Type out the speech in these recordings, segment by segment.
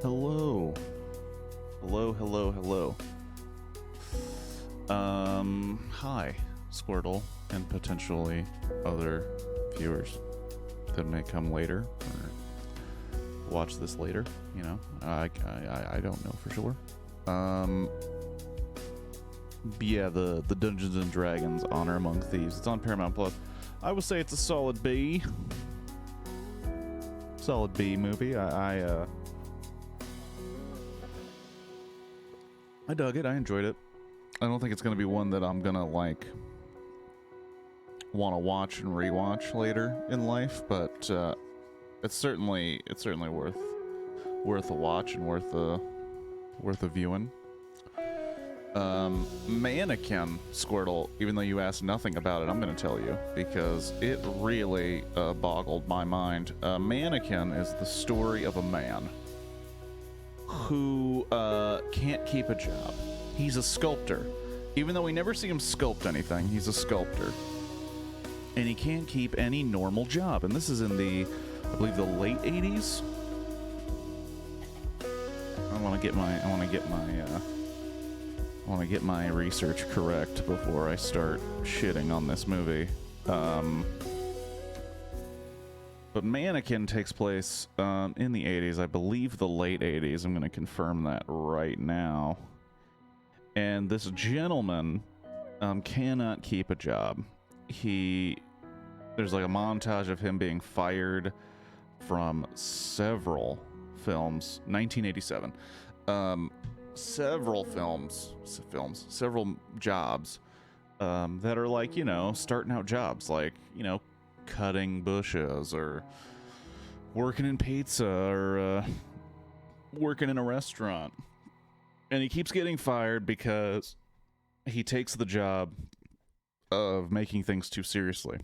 Hello. Hello, hello, hello. Hi, Squirtle, and potentially other viewers that may come later or watch this later. You know, I don't know for sure. Yeah, the Dungeons and Dragons Honor Among Thieves. It's on Paramount Plus. I would say it's a solid B. Solid B movie. I dug it. I enjoyed it. I don't think it's going to be one that I'm going to, like, want to watch and rewatch later in life, but it's certainly worth a watch and worth a viewing. Mannequin, Squirtle, even though you asked nothing about it, I'm going to tell you, because it really boggled my mind. Mannequin is the story of a man who can't keep a job. He's a sculptor. Even though we never see him sculpt anything, he's a sculptor. And he can't keep any normal job. And this is in the, I believe, the late 80s. I want to get my research correct before I start shitting on this movie. But Mannequin takes place in the 80s, I believe the late 80s. I'm going to confirm that right now. And this gentleman cannot keep a job. There's like a montage of him being fired from several films. 1987. Several several jobs that are like, you know, starting out jobs, like, you know, cutting bushes or working in pizza or working in a restaurant. And he keeps getting fired because he takes the job of making things too seriously.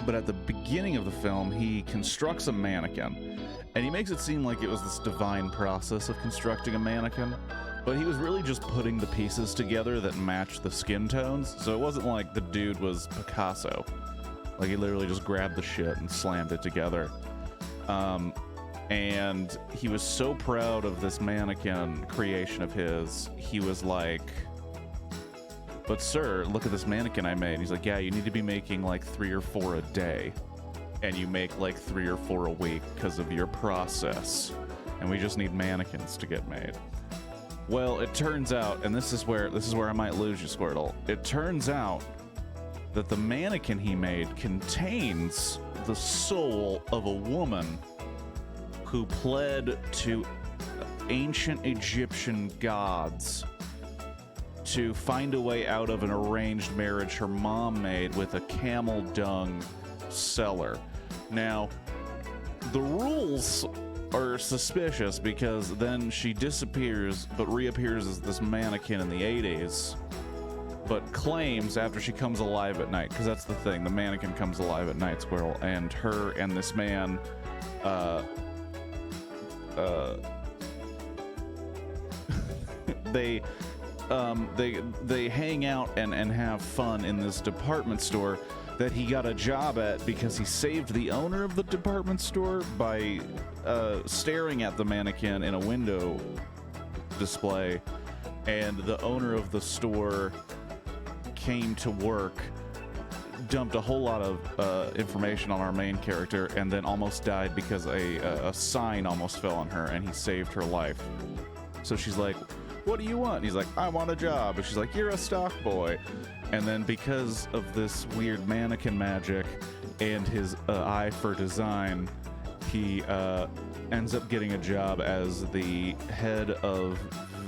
But at the beginning of the film, he constructs a mannequin, and he makes it seem like it was this divine process of constructing a mannequin, but he was really just putting the pieces together that matched the skin tones, so it wasn't like the dude was Picasso. Like, he literally just grabbed the shit and slammed it together. And he was so proud of this mannequin creation of his, he was like, "But sir, look at this mannequin I made." He's like, "Yeah, you need to be making like 3 or 4 a day. And you make like 3 or 4 a week because of your process. And we just need mannequins to get made." Well, it turns out, and this is where I might lose you, Squirtle. It turns out that the mannequin he made contains the soul of a woman who pled to ancient Egyptian gods to find a way out of an arranged marriage her mom made with a camel dung seller. Now, the rules are suspicious because then she disappears but reappears as this mannequin in the 80s, but claims after she comes alive at night, because that's the thing, the mannequin comes alive at night, Squirrel, and her and this man they hang out and have fun in this department store that he got a job at because he saved the owner of the department store by staring at the mannequin in a window display, and the owner of the store came to work, dumped a whole lot of information on our main character, and then almost died because a sign almost fell on her, and he saved her life. So she's like, "What do you want?" And he's like, "I want a job." And she's like, "You're a stock boy." And then because of this weird mannequin magic and his eye for design, he ends up getting a job as the head of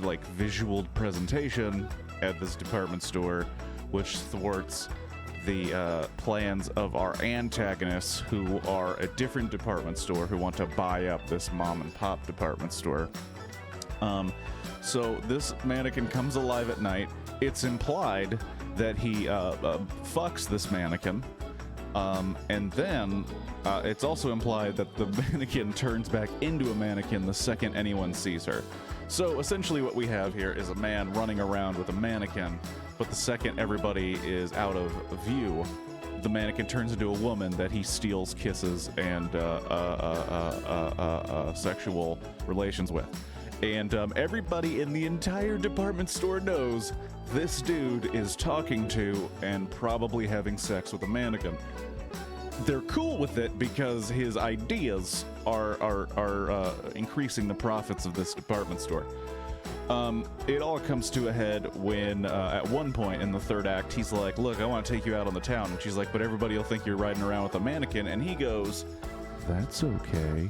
like visual presentation at this department store, which thwarts the plans of our antagonists, who are a different department store who want to buy up this mom and pop department store. So this mannequin comes alive at night. It's implied that he fucks this mannequin, and then it's also implied that the mannequin turns back into a mannequin the second anyone sees her. So essentially what we have here is a man running around with a mannequin, but the second everybody is out of view, the mannequin turns into a woman that he steals kisses and sexual relations with. And everybody in the entire department store knows this dude is talking to and probably having sex with a mannequin. They're cool with it because his ideas are increasing the profits of this department store. It all comes to a head when at one point in the third act, he's like, look, I want to take you out on the town. And she's like, but everybody will think you're riding around with a mannequin. And he goes, that's okay,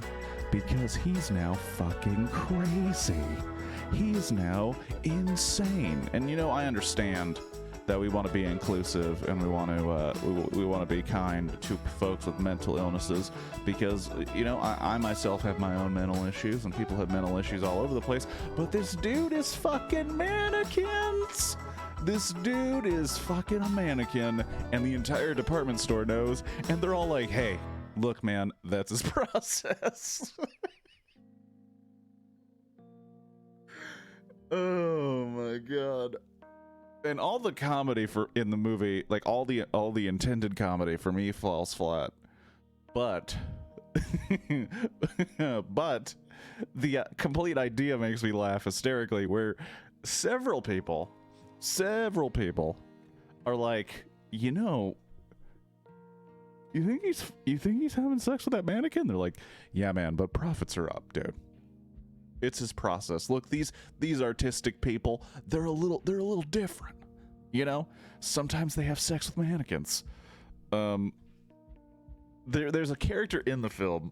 because he's now fucking crazy. He's now insane. And you know, I understand that we want to be inclusive and we want to be kind to folks with mental illnesses, because you know, I myself have my own mental issues and people have mental issues all over the place, but this dude is fucking mannequins. This dude is fucking a mannequin, and the entire department store knows, and they're all like, hey, look man, that's his process. Oh my god. And all the comedy in the movie, like all the intended comedy for me falls flat. But but the complete idea makes me laugh hysterically, where several people are like, you know, you think he's having sex with that mannequin? They're like, yeah man, but profits are up, dude. It's his process. Look, these artistic people, they're a little different. You know, sometimes they have sex with mannequins. There's a character in the film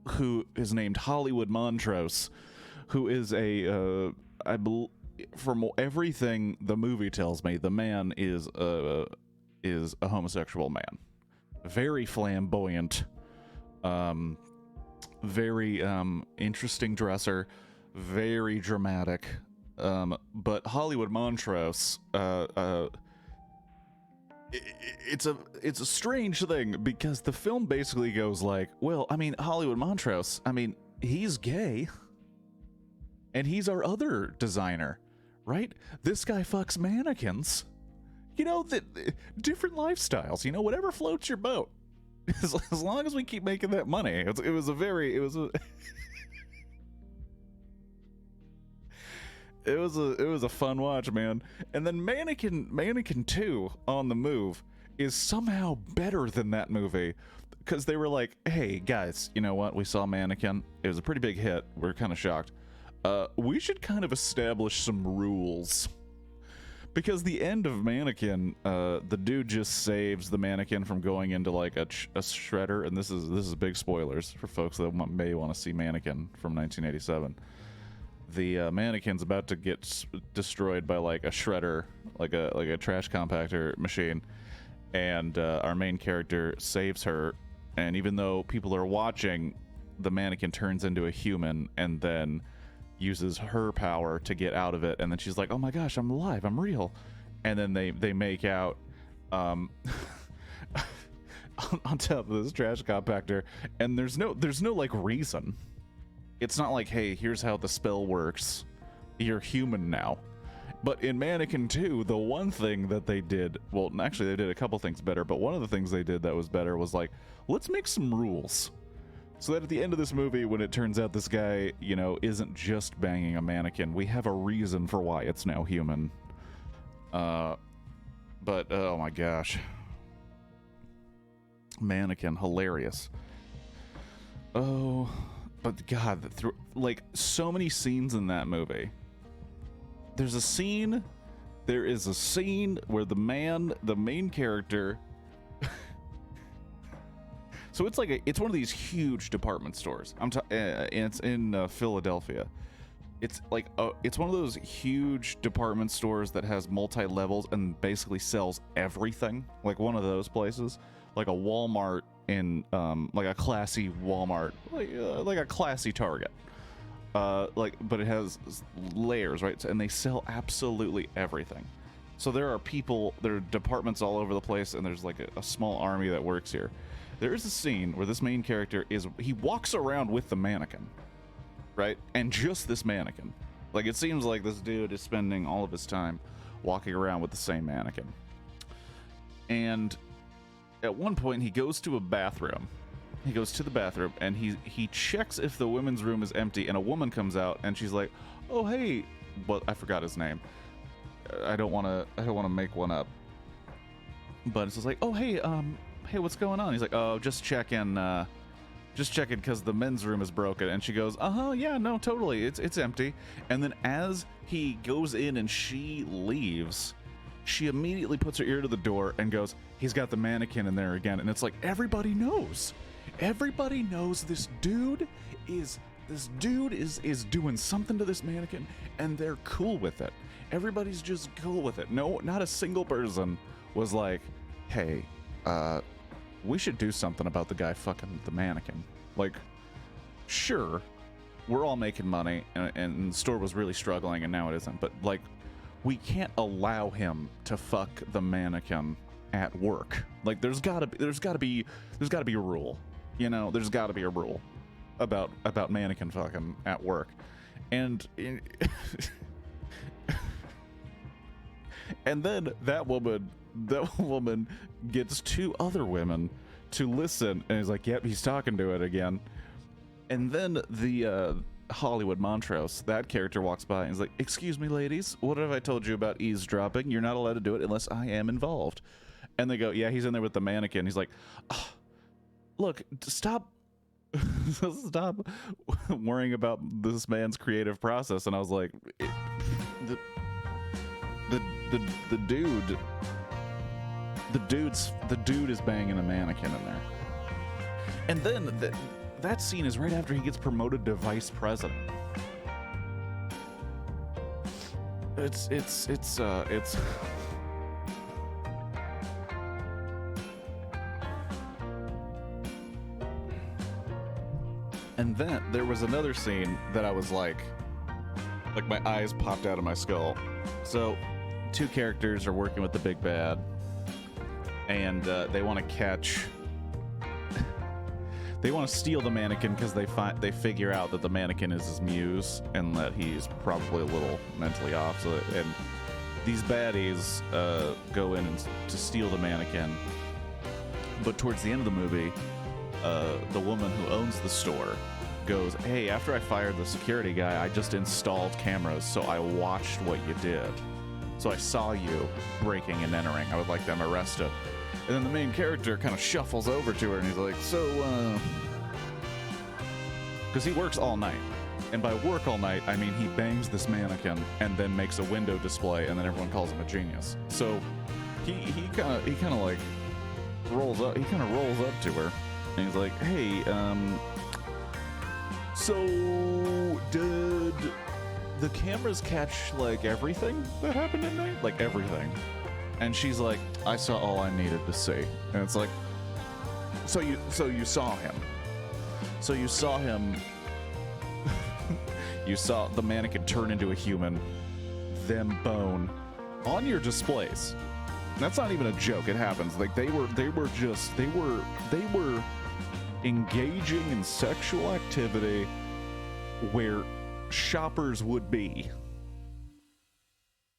who is named Hollywood Montrose, who is from everything the movie tells me, the man is a homosexual man, very flamboyant, very interesting dresser, very dramatic. But Hollywood Montrose, it's a strange thing, because the film basically goes like, well, I mean, Hollywood Montrose, I mean, he's gay, and he's our other designer, right? This guy fucks mannequins. You know, different lifestyles, you know, whatever floats your boat. As long as we keep making that money. It was a It was a fun watch, man. And then Mannequin 2 on the Move is somehow better than that movie, because they were like, hey guys, you know what, we saw Mannequin, it was a pretty big hit, we're kind of shocked, we should kind of establish some rules. Because the end of Mannequin, the dude just saves the mannequin from going into like a shredder, and this is big spoilers for folks that may want to see Mannequin from 1987. The mannequin's about to get destroyed by like a shredder, like a trash compactor machine, and our main character saves her. And even though people are watching, the mannequin turns into a human and then uses her power to get out of it. And then she's like, "Oh my gosh, I'm alive! I'm real!" And then they make out on top of this trash compactor, and there's no like reason. It's not like, hey, here's how the spell works, you're human now. But in Mannequin 2, the one thing that they did, well, actually they did a couple things better, but one of the things they did that was better was like, let's make some rules. So that at the end of this movie, when it turns out this guy, you know, isn't just banging a mannequin, we have a reason for why it's now human. But, oh my gosh. Mannequin, hilarious. Oh... But God, like so many scenes in that movie. There is a scene where the main character. So it's like it's one of these huge department stores. It's in Philadelphia. It's like it's one of those huge department stores that has multi-levels and basically sells everything. Like one of those places, like a Walmart. In like a classy Walmart, like a classy Target, but it has layers, right? And they sell absolutely everything. So there are departments all over the place, and there's like a small army that works here. There is a scene where this main character he walks around with the mannequin, right? And just this mannequin. Like it seems like this dude is spending all of his time walking around with the same mannequin. And at one point he goes to a bathroom. He goes to the bathroom and he checks if the women's room is empty, and a woman comes out and she's like, "Oh hey," but I forgot his name. I don't want to make one up. But it's just like, "Oh hey, hey, what's going on?" He's like, "Oh, just checking because the men's room is broken." And she goes, "Uh-huh, yeah, no, totally, it's empty." And then as he goes in and she leaves, she immediately puts her ear to the door and goes, "He's got the mannequin in there again." And it's like, everybody knows this dude is doing something to this mannequin, and they're cool with it. Everybody's just cool with it. No, not a single person was like, "Hey, we should do something about the guy fucking the mannequin." Like, sure, we're all making money, and the store was really struggling, and now it isn't. But like, we can't allow him to fuck the mannequin at work. Like, there's gotta be a rule. You know, there's gotta be a rule about mannequin fucking at work. And and then that woman gets two other women to listen, and he's like, "Yep, he's talking to it again." And then the Hollywood Montrose, that character, walks by and is like, "Excuse me, ladies, what have I told you about eavesdropping? You're not allowed to do it unless I am involved." And they go, "Yeah, he's in there with the mannequin." He's like, "Oh, look, stop worrying about this man's creative process." And I was like, the dude is banging a mannequin in there. And then that scene is right after he gets promoted to vice president. It's and then there was another scene that I was like my eyes popped out of my skull. So two characters are working with the big bad, and they want to catch they want to steal the mannequin because they figure out that the mannequin is his muse and that he's probably a little mentally off. So, and these baddies go in to steal the mannequin. But towards the end of the movie, the woman who owns the store goes, "Hey, after I fired the security guy, I just installed cameras, so I watched what you did. So I saw you breaking and entering. I would like them arrested." And then the main character kind of shuffles over to her and he's like, "So, because he works all night. And by work all night, I mean he bangs this mannequin and then makes a window display, and then everyone calls him a genius." So he kind of like rolls up to her and he's like, "Hey, so did the cameras catch like everything that happened at night? Like everything?" And she's like, "I saw all I needed to see." And it's like, so you saw him. So you saw him. You saw the mannequin turn into a human, then bone on your displays. That's not even a joke. It happens. Like they were engaging in sexual activity where shoppers would be.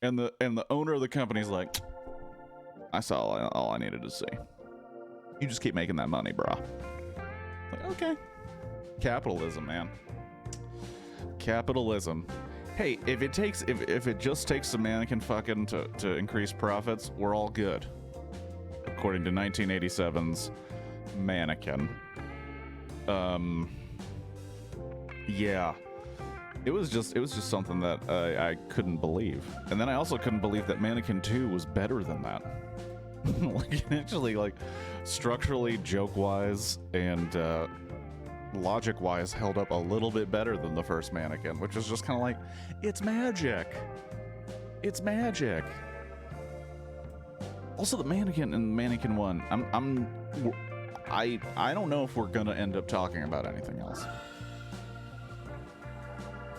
And the owner of the company's like, "I saw all I needed to see. You just keep making that money, brah." Like, okay. Capitalism, man. Capitalism. Hey, if it just takes the mannequin fucking to increase profits, we're all good. According to 1987's Mannequin. Yeah. It was just something that I couldn't believe. And then I also couldn't believe that Mannequin 2 was better than that. Like, it actually, like, structurally, joke-wise, and logic-wise held up a little bit better than the first Mannequin, which is just kind of like, it's magic. It's magic. Also, the Mannequin and Mannequin 1, I don't know if we're gonna end up talking about anything else.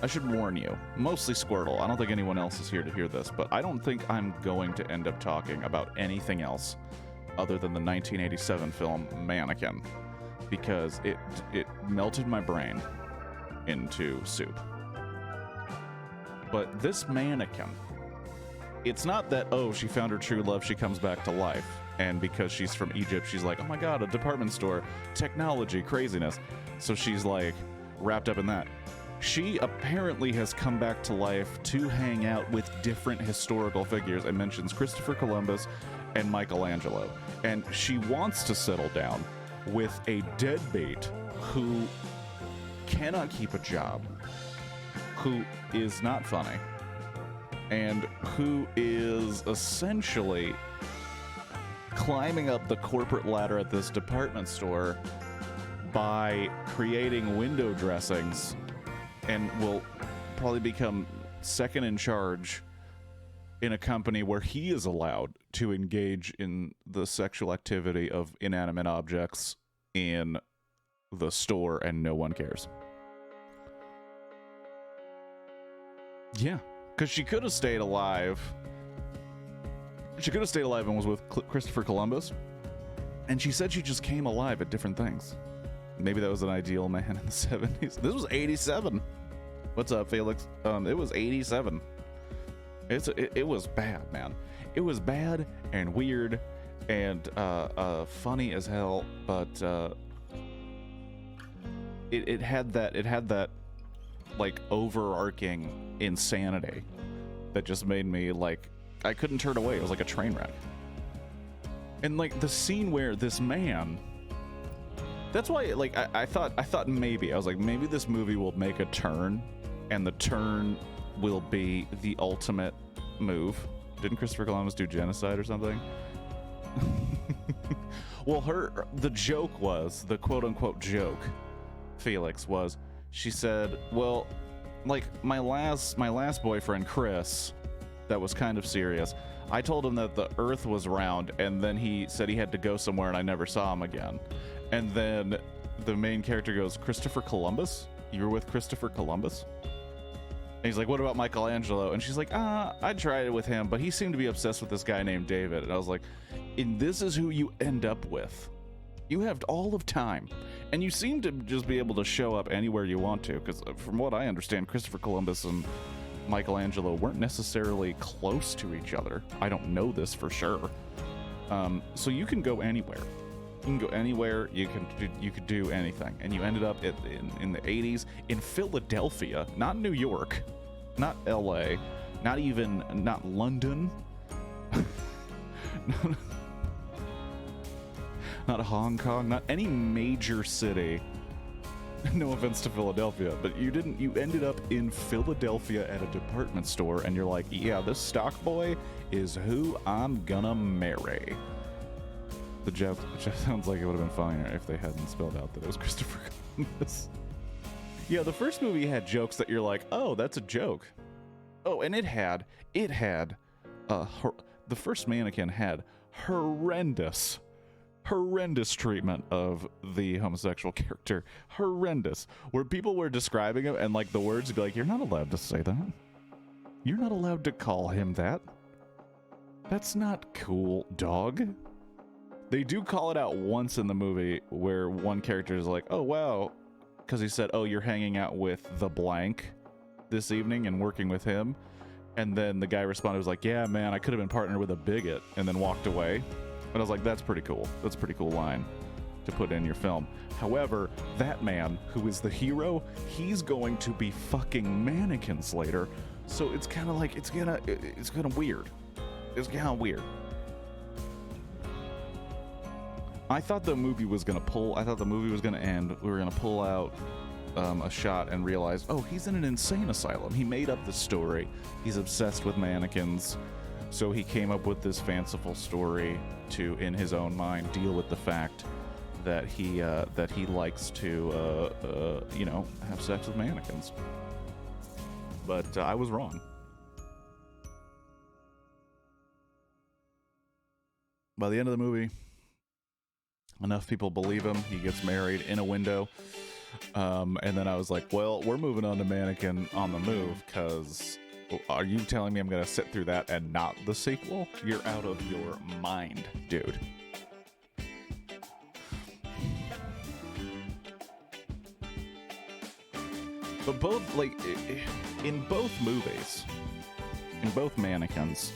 I should warn you, mostly Squirtle. I don't think anyone else is here to hear this, but I don't think I'm going to end up talking about anything else other than the 1987 film Mannequin, because it melted my brain into soup. But this mannequin, it's not that, oh, she found her true love, she comes back to life. And because she's from Egypt, she's like, oh my god, a department store, technology, craziness. So she's like wrapped up in that. She apparently has come back to life to hang out with different historical figures and mentions Christopher Columbus and Michelangelo. And she wants to settle down with a deadbeat who cannot keep a job, who is not funny, and who is essentially climbing up the corporate ladder at this department store by creating window dressings, and will probably become second in charge in a company where he is allowed to engage in the sexual activity of inanimate objects in the store, and no one cares. Yeah, because she could have stayed alive. She could have stayed alive and was with Christopher Columbus. And she said she just came alive at different things. Maybe that was an ideal man in the 70s. This was 87. What's up, Felix? It was 87. It was bad, man. It was bad and weird and funny as hell, but it had that like overarching insanity that just made me like, I couldn't turn away. It was like a train wreck. And like the scene where this man, that's why like I thought maybe I was like, maybe this movie will make a turn, and the turn will be the ultimate move. Didn't Christopher Columbus do genocide or something? Well, the joke was, the quote unquote joke, Felix, was, she said, well, like my last boyfriend, Chris, that was kind of serious. I told him that the earth was round, and then he said he had to go somewhere, and I never saw him again. And then the main character goes, Christopher Columbus? You were with Christopher Columbus? And he's like, what about Michelangelo? And she's like, I tried it with him, but he seemed to be obsessed with this guy named David. And I was like, and this is who you end up with. You have all of time, and you seem to just be able to show up anywhere you want to, because from what I understand, Christopher Columbus and Michelangelo weren't necessarily close to each other. I don't know this for sure. So you can go anywhere. You can go anywhere. You could do anything, and you ended up in the 80s in Philadelphia, not New York, not LA, not London, not Hong Kong, not any major city. No offense to Philadelphia, but you ended up in Philadelphia at a department store, and you're like, yeah, this stock boy is who I'm gonna marry. The joke sounds like it would have been funnier if they hadn't spelled out that it was Christopher Columbus. Yeah, the first movie had jokes that you're like, oh, that's a joke. Oh, and the first Mannequin had horrendous treatment of the homosexual character. Horrendous. Where people were describing him, and like the words would be like, you're not allowed to say that. You're not allowed to call him that. That's not cool, dog. They do call it out once in the movie where one character is like, oh wow, because he said, oh, you're hanging out with the blank this evening and working with him. And then the guy responded, was like, yeah, man, I could have been partnered with a bigot, and then walked away. And I was like, that's pretty cool. That's a pretty cool line to put in your film. However, that man, who is the hero, he's going to be fucking mannequins later. So it's kind of like, it's kind of weird. It's kind of weird. I thought the movie was going to end. We were going to pull out a shot and realize, oh, he's in an insane asylum. He made up the story. He's obsessed with mannequins. So he came up with this fanciful story to, in his own mind, deal with the fact that he likes to, have sex with mannequins. But I was wrong. By the end of the movie, enough people believe him. He gets married in a window. And then I was like, well, we're moving on to Mannequin on the Move, because are you telling me I'm going to sit through that and not the sequel? You're out of your mind, dude. But both, like, in both movies, in both Mannequins,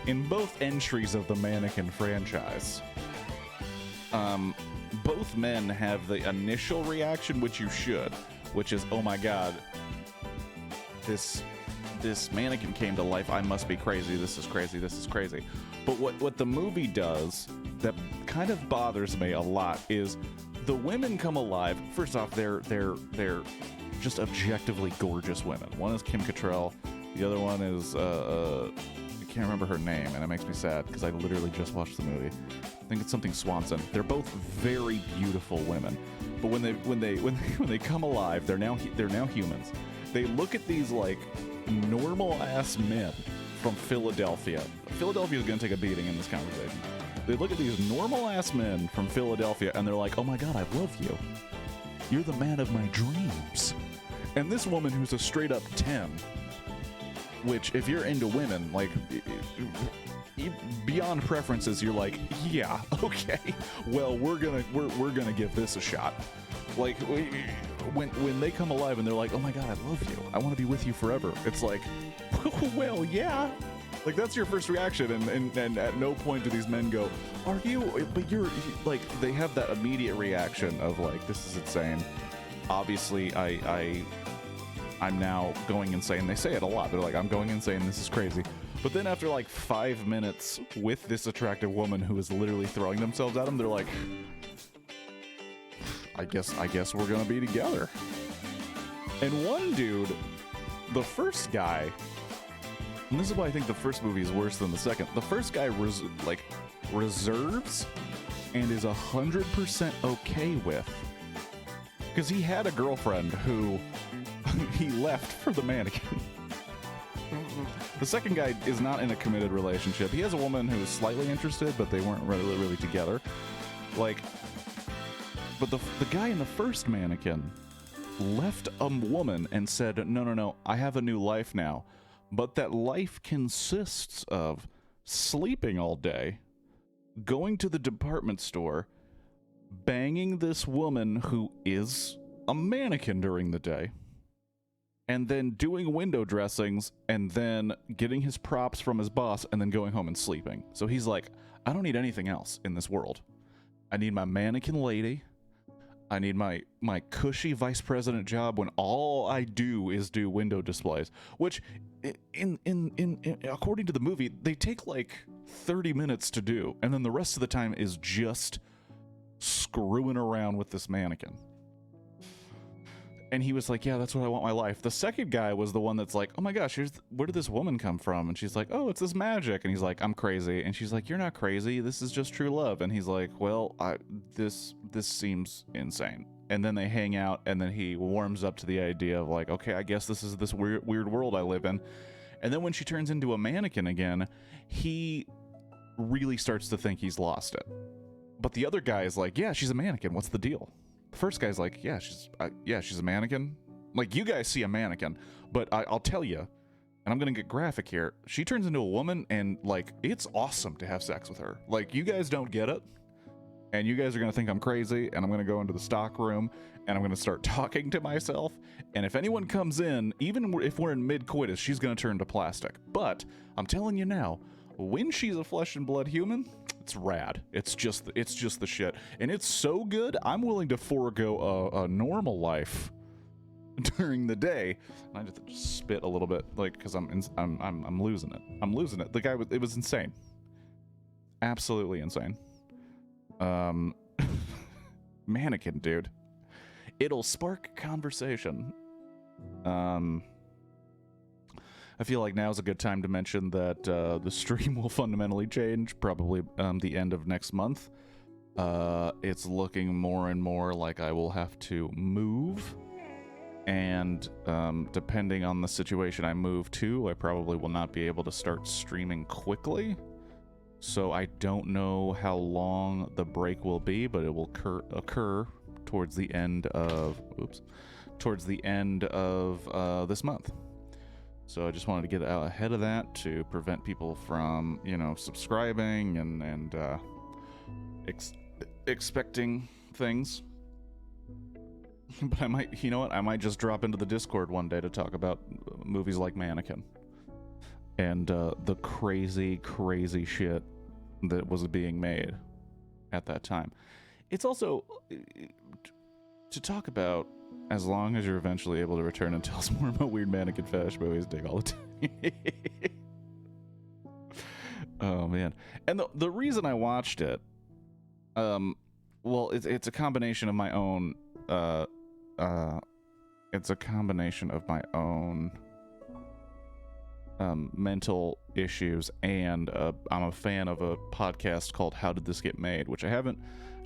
in both entries of the Mannequin franchise, both men have the initial reaction, which you should, which is, oh my god, this mannequin came to life. I must be crazy. This is crazy. This is crazy. But what the movie does that kind of bothers me a lot is the women come alive. First off, they're just objectively gorgeous women. One is Kim Cattrall. The other one is I can't remember her name, and it makes me sad because I literally just watched the movie. I think it's something Swanson. They're both very beautiful women. But when they come alive, they're now humans. They look at these like normal ass men from Philadelphia. Philadelphia is going to take a beating in this conversation. They look at these normal ass men from Philadelphia and they're like, oh my god, I love you. You're the man of my dreams. And this woman who's a straight up 10, which if you're into women, like beyond preferences, you're like, yeah, okay, well, we're gonna give this a shot. Like when they come alive and they're like, oh my god, I love you, I want to be with you forever, it's like, well, yeah, like that's your first reaction, and at no point do these men go, are you? But you're like, they have that immediate reaction of like, this is insane. Obviously, I'm now going insane. They say it a lot. They're like, I'm going insane. This is crazy. But then after like 5 minutes with this attractive woman who is literally throwing themselves at them, they're like, I guess we're gonna be together. And one dude, the first guy, and this is why I think the first movie is worse than the second. The first guy reserves and is 100% okay with, because he had a girlfriend who he left for the mannequin. The second guy is not in a committed relationship. He has a woman who is slightly interested, but they weren't really together. Like, but the guy in the first mannequin left a woman and said, no, I have a new life now. But that life consists of sleeping all day, going to the department store, banging this woman who is a mannequin during the day, and then doing window dressings, and then getting his props from his boss, and then going home and sleeping. So he's like, I don't need anything else in this world. I need my mannequin lady. I need my cushy vice president job when all I do is do window displays, which in according to the movie, they take like 30 minutes to do, and then the rest of the time is just screwing around with this mannequin. And he was like, yeah, that's what I want my life. The second guy was the one that's like, oh my gosh, where did this woman come from? And she's like, oh, it's this magic. And he's like, I'm crazy. And she's like, you're not crazy. This is just true love. And he's like, well, this seems insane. And then they hang out, and then he warms up to the idea of like, okay, I guess this is this weird world I live in. And then when she turns into a mannequin again, he really starts to think he's lost it. But the other guy is like, yeah, she's a mannequin. What's the deal? The first guy's like, yeah, she's a mannequin. Like, you guys see a mannequin, but I'll tell you, and I'm gonna get graphic here, she turns into a woman, and like, it's awesome to have sex with her. Like, you guys don't get it, and you guys are gonna think I'm crazy, and I'm gonna go into the stock room, and I'm gonna start talking to myself, and if anyone comes in, even if we're in mid-coitus, she's gonna turn to plastic. But I'm telling you now, when she's a flesh and blood human, it's rad. It's just the shit, and it's so good. I'm willing to forego a normal life during the day. And I just spit a little bit, like, because I'm losing it. I'm losing it. The guy it was insane, absolutely insane. Mannequin, dude. It'll spark conversation. I feel like now's a good time to mention that the stream will fundamentally change, probably the end of next month. It's looking more and more like I will have to move, and depending on the situation I move to, I probably will not be able to start streaming quickly. So I don't know how long the break will be, but it will occur towards the end of this month. So I just wanted to get out ahead of that to prevent people from, subscribing and expecting things. But I might just drop into the Discord one day to talk about movies like Mannequin. and the crazy shit that was being made at that time. It's also to talk about, as long as you're eventually able to return and tell us more about weird mannequin fetish movies, dig all the time. Oh man. And the reason I watched it, well, it's a combination of my own mental issues, and I'm a fan of a podcast called How Did This Get Made, which I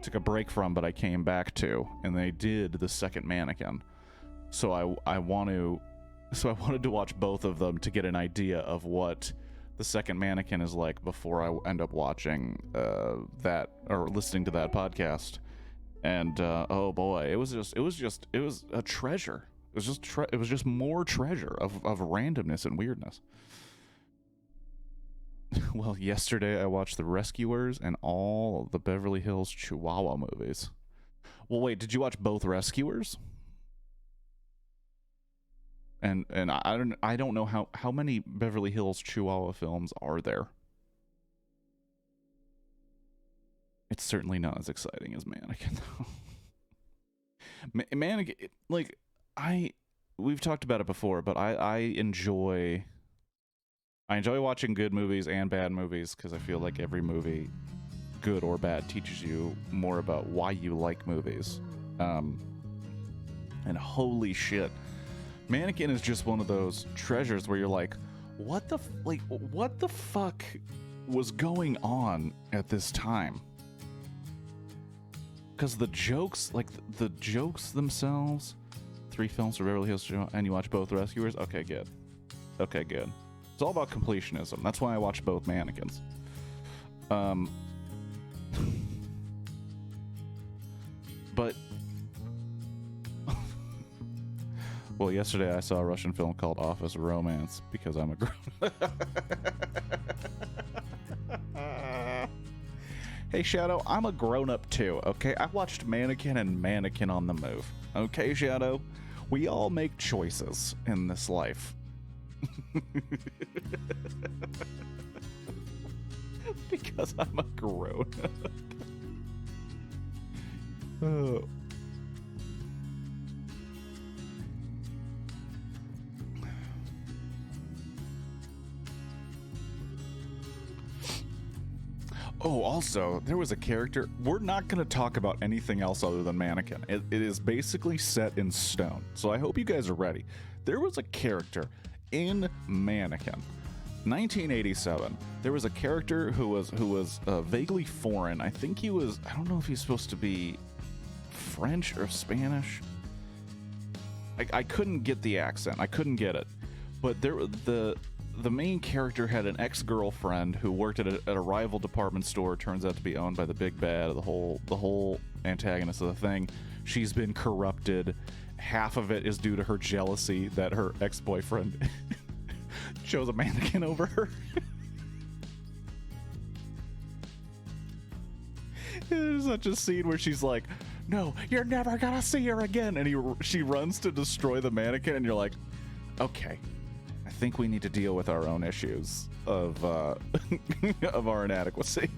took a break from, but I came back to, and they did The Second Mannequin. So I wanted to watch both of them to get an idea of what The Second Mannequin is like before I end up watching that or listening to that podcast. And oh boy, it was a treasure. It was just more treasure of randomness and weirdness. Well, yesterday I watched The Rescuers and all of the Beverly Hills Chihuahua movies. Well, wait, did you watch both Rescuers? And I don't know how many Beverly Hills Chihuahua films are there. It's certainly not as exciting as Mannequin, though. Mannequin, like, we've talked about it before, but I enjoy watching good movies and bad movies, because I feel like every movie, good or bad, teaches you more about why you like movies. And holy shit, Mannequin is just one of those treasures where you're like, what the fuck was going on at this time? Because the jokes, like the jokes themselves, 3 films for Beverly Hills, and you watch both Rescuers? Okay, good. It's all about completionism. That's why I watch both Mannequins. But well, yesterday I saw a Russian film called Office Romance because I'm a grown. Hey Shadow, I'm a grown-up too, okay? I watched Mannequin and Mannequin on the Move. Okay, Shadow? We all make choices in this life. Because I'm a grown-up. Oh. Oh, also, there was a character. We're not going to talk about anything else other than Mannequin. It is basically set in stone. So I hope you guys are ready. There was a character in Mannequin. 1987. There was a character who was vaguely foreign. I think he was, I don't know if he's supposed to be French or Spanish. I couldn't get the accent. I couldn't get it. But the main character had an ex-girlfriend who worked at a rival department store. Turns out to be owned by the big bad, the whole antagonist of the thing. She's been corrupted. Half of it is due to her jealousy that her ex-boyfriend chose a mannequin over her. There's such a scene where she's like, "No, you're never gonna see her again," and she runs to destroy the mannequin, and you're like, okay, I think we need to deal with our own issues of of our inadequacy.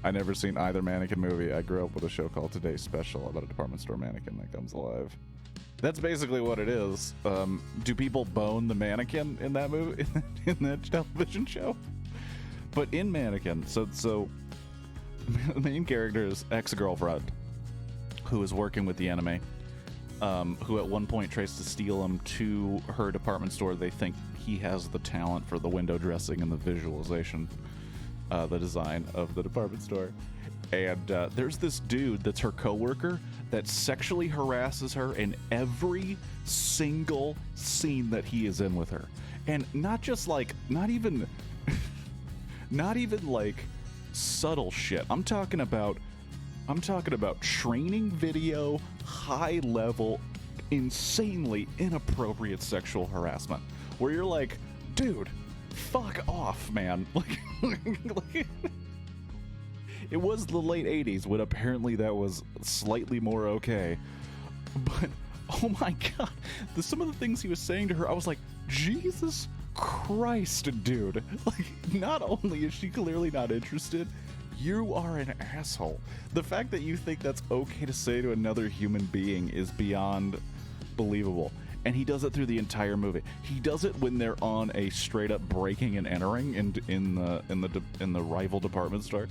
I never seen either Mannequin movie. I grew up with a show called Today's Special about a department store mannequin that comes alive. That's basically what it is. Do people bone the mannequin in that movie, in that television show? But in Mannequin, so the main character's ex-girlfriend, who is working with the enemy, who at one point tries to steal him to her department store. They think he has the talent for the window dressing and the visualization, the design of the department store. And there's this dude that's her coworker that sexually harasses her in every single scene that he is in with her. And not just like, not even like subtle shit. I'm talking about training video, high level, insanely inappropriate sexual harassment, where you're like, dude, fuck off, man. Like it was the late 80s when apparently that was slightly more okay. But oh my god, some of the things he was saying to her, I was like, Jesus Christ, dude. Like, not only is she clearly not interested, you are an asshole. The fact that you think that's okay to say to another human being is beyond believable. And he does it through the entire movie. He does it when they're on a straight up breaking and entering in the rival department store.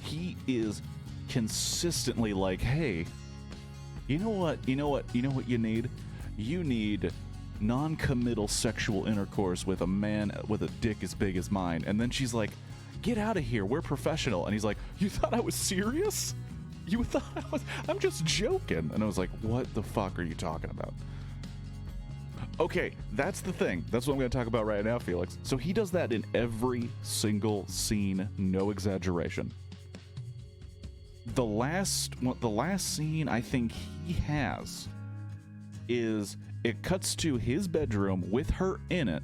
He is consistently like, hey, you know what you need? You need non-committal sexual intercourse with a man with a dick as big as mine. And then she's like, get out of here, we're professional. And he's like, you thought I was serious? You thought I'm just joking. And I was like, what the fuck are you talking about? Okay, that's the thing. That's what I'm going to talk about right now, Felix. So he does that in every single scene, no exaggeration. The last scene I think he has is it cuts to his bedroom with her in it,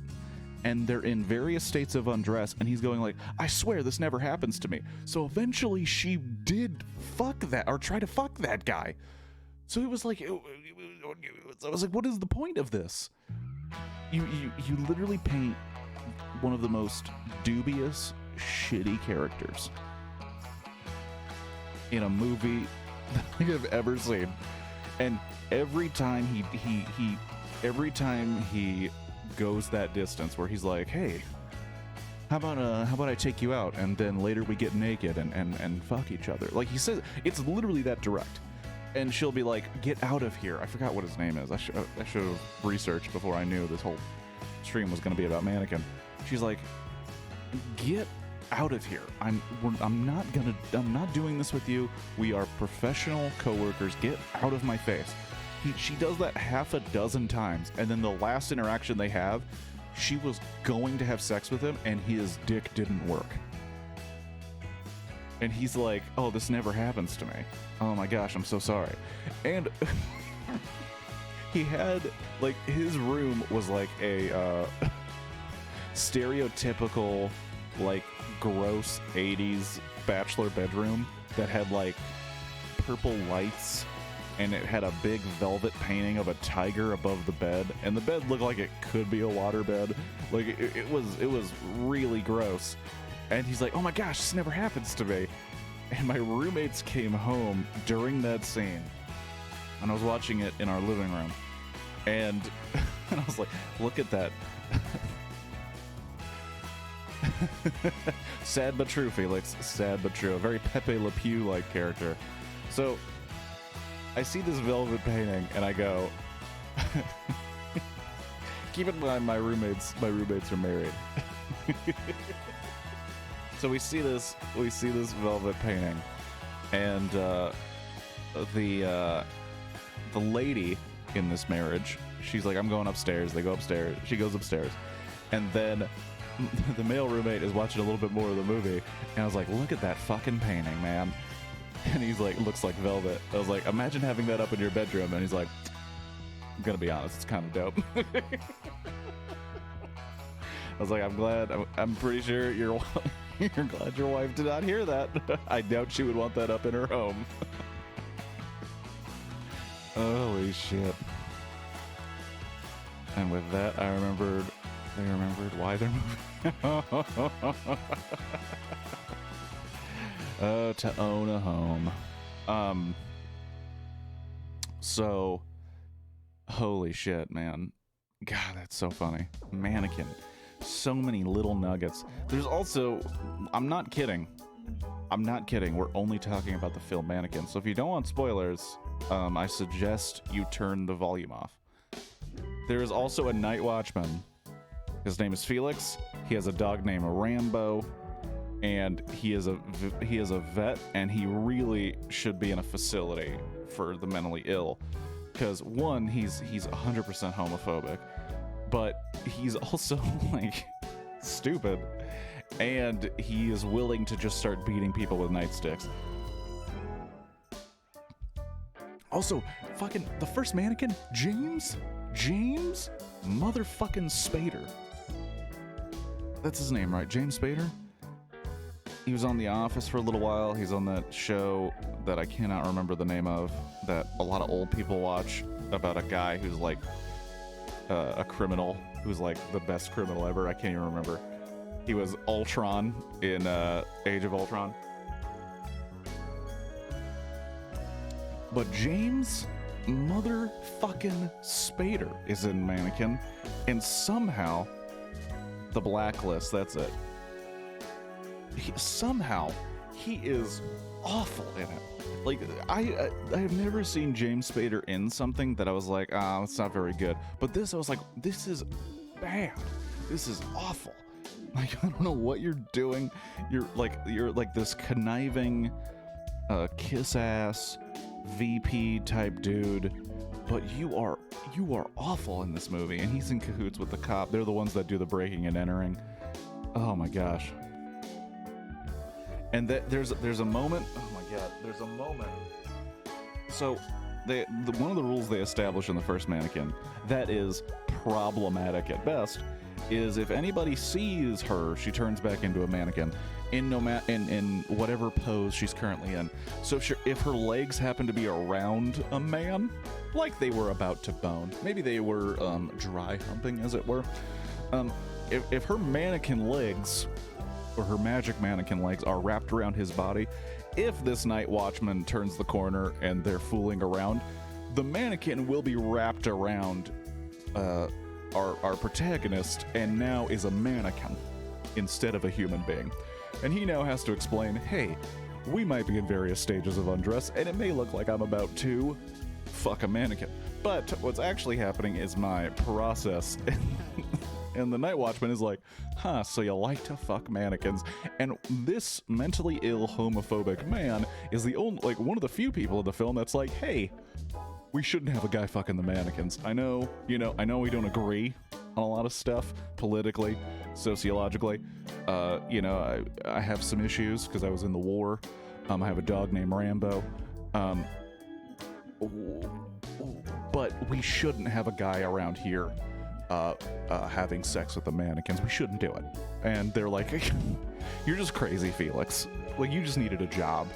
and they're in various states of undress, and he's going like, I swear this never happens to me. So eventually she did fuck that, or try to fuck that guy. So it was like, I was like, what is the point of this? You literally paint one of the most dubious, shitty characters in a movie that I've ever seen. And every time he goes that distance where he's like, hey, how about I take you out and then later we get naked and fuck each other. Like he says, it's literally that direct. And she'll be like, get out of here. I forgot what his name is. I should have researched before I knew this whole stream was going to be about Mannequin. She's like, get out of here. I'm not doing this with you. We are professional coworkers. Get out of my face. She does that half a dozen times, and then the last interaction they have, she was going to have sex with him, and his dick didn't work. And he's like, oh, this never happens to me. Oh my gosh, I'm so sorry. And he had, like, his room was like a stereotypical, like, gross 80s bachelor bedroom that had, like, purple lights, and it had a big velvet painting of a tiger above the bed, and the bed looked like it could be a water bed. Like, it was really gross. And he's like, oh my gosh, this never happens to me. And my roommates came home during that scene, and I was watching it in our living room, and I was like, look at that. Sad but true, Felix. Sad but true. A very Pepe Le Pew-like character. So I see this velvet painting, and I go, keep in mind my roommates are married. So we see this velvet painting, and the lady in this marriage, she's like, I'm going upstairs. They go upstairs. She goes upstairs, and then the male roommate is watching a little bit more of the movie, and I was like, look at that fucking painting, man. And he's like, looks like velvet. I was like, imagine having that up in your bedroom. And he's like, I'm gonna be honest, it's kind of dope. I was like, I'm pretty sure you're glad your wife did not hear that. I doubt she would want that up in her home. Holy shit. And with that, they remembered why they're moving. Oh, to own a home. So, holy shit, man. God, that's so funny. Mannequin. So many little nuggets. There's also, I'm not kidding. We're only talking about the film Mannequin. So if you don't want spoilers, I suggest you turn the volume off. There is also a night watchman. His name is Felix. He has a dog named Rambo, and he is a vet, and he really should be in a facility for the mentally ill, because one, he's 100% homophobic, but he's also like stupid, and he is willing to just start beating people with nightsticks. Also, fucking the first Mannequin, James motherfucking Spader. That's his name, right? James Spader? He was on The Office for a little while. He's on that show that I cannot remember the name of, that a lot of old people watch, about a guy who's like a criminal who's like the best criminal ever. I can't even remember. He was Ultron in Age of Ultron. But James motherfucking Spader is in Mannequin, and somehow the Blacklist, that's it. He is awful in it. Like, I have never seen James Spader in something that I was like, it's not very good. But this, I was like, this is bad. This is awful. Like, I don't know what you're doing. You're like this conniving, kiss-ass VP type dude, but you are awful in this movie. And he's in cahoots with the cop. They're the ones that do the breaking and entering. Oh my gosh. And there's a moment. Oh my god, there's a moment. So, one of the rules they establish in the first Mannequin that is problematic at best is if anybody sees her, she turns back into a mannequin in in whatever pose she's currently in. So if her legs happen to be around a man, like they were about to bone, maybe they were dry humping, as it were. If her mannequin legs, or her magic mannequin legs, are wrapped around his body, if this night watchman turns the corner and they're fooling around, the mannequin will be wrapped around our protagonist, and now is a mannequin instead of a human being. And he now has to explain, hey, we might be in various stages of undress, and it may look like I'm about to fuck a mannequin. But what's actually happening is my process. And the night watchman is like, so you like to fuck mannequins. And this mentally ill homophobic man is the only, like, one of the few people in the film that's like, hey, we shouldn't have a guy fucking the mannequins. I know we don't agree on a lot of stuff politically, sociologically. I have some issues because I was in the war. I have a dog named Rambo. But we shouldn't have a guy around here having sex with the mannequins. We shouldn't do it. And they're like, you're just crazy, Felix. Like, you just needed a job.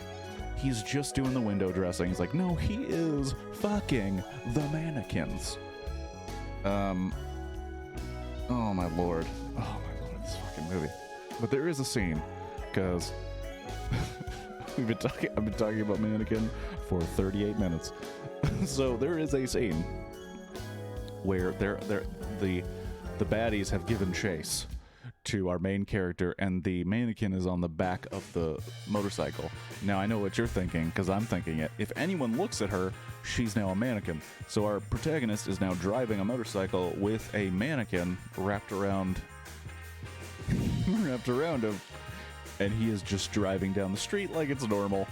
He's just doing the window dressing. He's like, no, he is fucking the mannequins. Oh my lord, this fucking movie. But there is a scene, because I've been talking about Mannequin for 38 minutes. So there is a scene where the baddies have given chase to our main character, and the mannequin is on the back of the motorcycle. Now, I know what you're thinking, because I'm thinking it. If anyone looks at her, she's now a mannequin. So our protagonist is now driving a motorcycle with a mannequin wrapped around him, and he is just driving down the street like it's normal,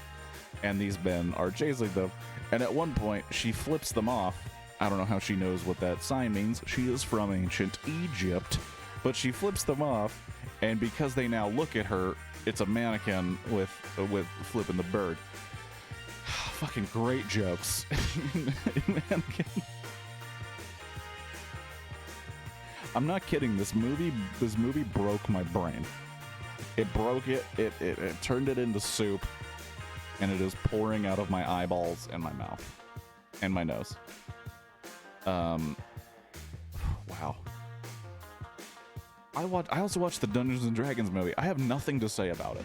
and these men are chasing them. And at one point, she flips them off. I don't know how she knows what that sign means. She is from ancient Egypt. But she flips them off, and because they now look at her, it's a mannequin with flipping the bird. Fucking great jokes in Mannequin. I'm not kidding. This movie broke my brain. It broke it. It turned it into soup, and it is pouring out of my eyeballs and my mouth and my nose. Wow. I also watched the Dungeons and Dragons movie. I have nothing to say about it.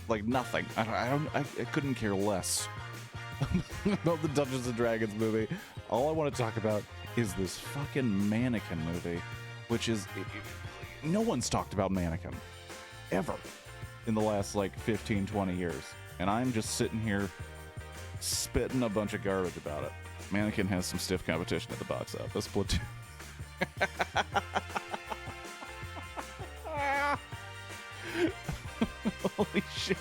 Like, nothing. I couldn't care less about the Dungeons and Dragons movie. All I want to talk about is this fucking Mannequin movie, which is... no one's talked about Mannequin. Ever. In the last, 15, 20 years. And I'm just sitting here spitting a bunch of garbage about it. Mannequin has some stiff competition at the box office. Platoon. Holy shit.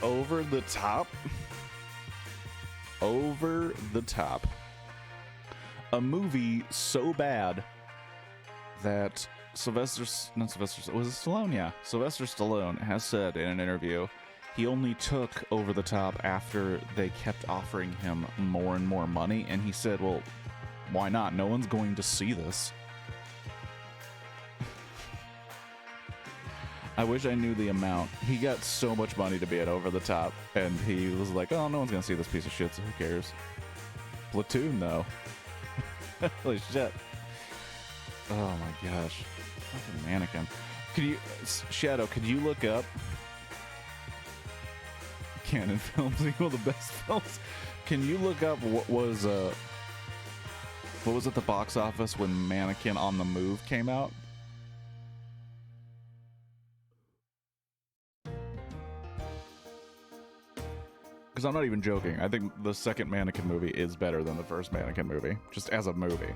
Over the top. Over the top. A movie so bad that Sylvester Stallone has said in an interview he only took Over the Top after they kept offering him more and more money, and he said, well, why not? No one's going to see this. I wish I knew the amount. He got so much money to be at Over the Top, and he was like, oh, no one's gonna see this piece of shit, so who cares? Platoon, though. Holy shit. Oh my gosh. Fucking mannequin. Could you, Shadow, could you look up Canon Films, one of the best films? Can you look up what was at the box office when Mannequin on the Move came out? Because I'm not even joking. I think the second Mannequin movie is better than the first Mannequin movie, just as a movie.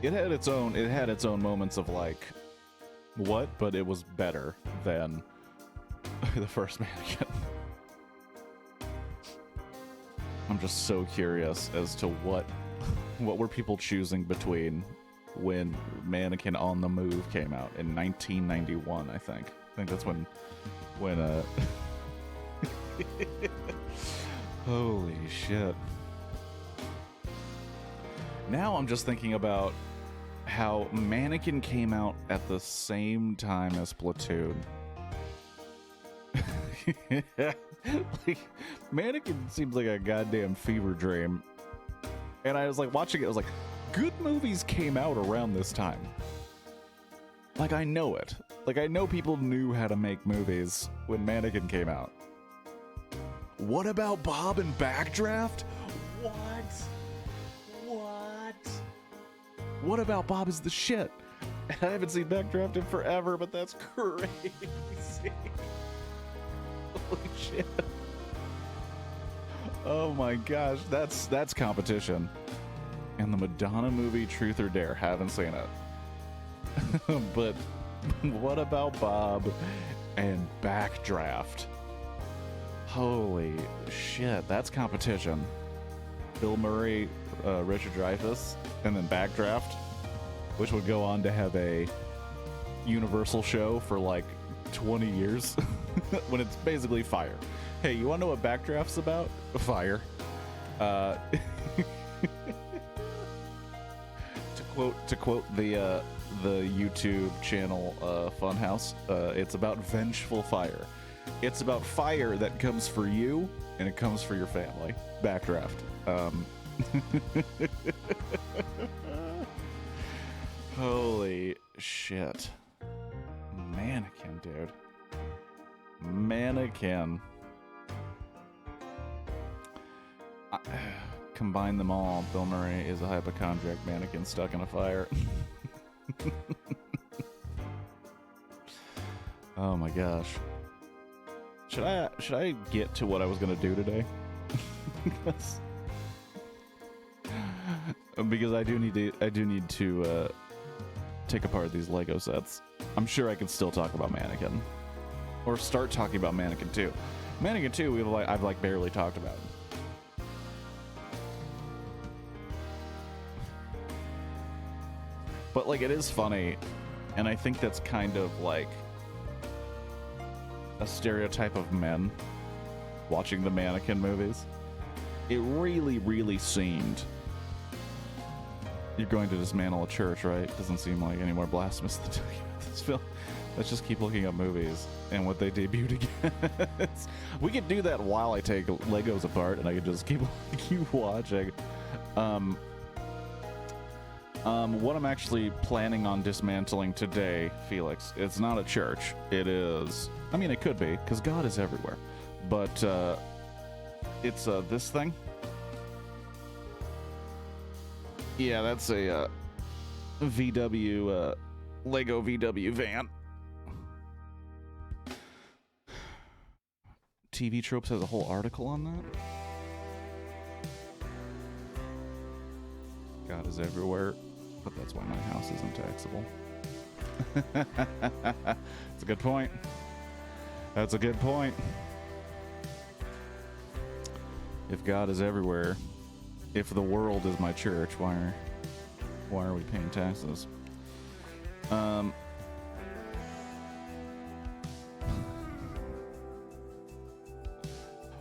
It had its own moments of like, what? But it was better than the first Mannequin. I'm just so curious as to what were people choosing between when Mannequin on the Move came out in 1991, I think. I think that's when holy shit. Now I'm just thinking about how Mannequin came out at the same time as Platoon. Like, Mannequin seems like a goddamn fever dream. And I was like watching it, I was like, good movies came out around this time. Like, I know it. Like, I know people knew how to make movies when Mannequin came out. What about Bob and Backdraft? What about Bob is the shit? I haven't seen Backdraft in forever, but that's crazy. Holy shit. Oh my gosh, that's competition. And the Madonna movie Truth or Dare, haven't seen it. But what about Bob and Backdraft? Holy shit, that's competition. Bill Murray, Richard Dreyfuss, and then Backdraft, which would go on to have a Universal show for like 20 years when it's basically fire. Hey, you want to know what Backdraft's about? Fire. To quote the YouTube channel Funhouse, it's about vengeful fire. It's about fire that comes for you and it comes for your family. Backdraft. Holy shit. Mannequin, dude. Mannequin. Combine them all. Bill Murray is a hypochondriac mannequin stuck in a fire. Oh my gosh. Should I get to what I was gonna do today? Because I do need to take apart these Lego sets. I'm sure I can still talk about Mannequin, or start talking about Mannequin 2. Mannequin 2, I've like barely talked about. But like, it is funny, and I think that's kind of like a stereotype of men watching the Mannequin movies. It really, really seemed. You're going to dismantle a church, right? Doesn't seem like any more blasphemous than this film. Let's just keep looking up movies and what they debuted against. We could do that while I take Legos apart, and I could just keep watching. What I'm actually planning on dismantling today, Felix, it's not a church. It is, I mean, it could be, because God is everywhere. But it's this thing. Yeah, that's a VW, Lego VW van. TV Tropes has a whole article on that. God is everywhere, but that's why my house isn't taxable. That's a good point. That's a good point. If God is everywhere, if the world is my church, why are we paying taxes?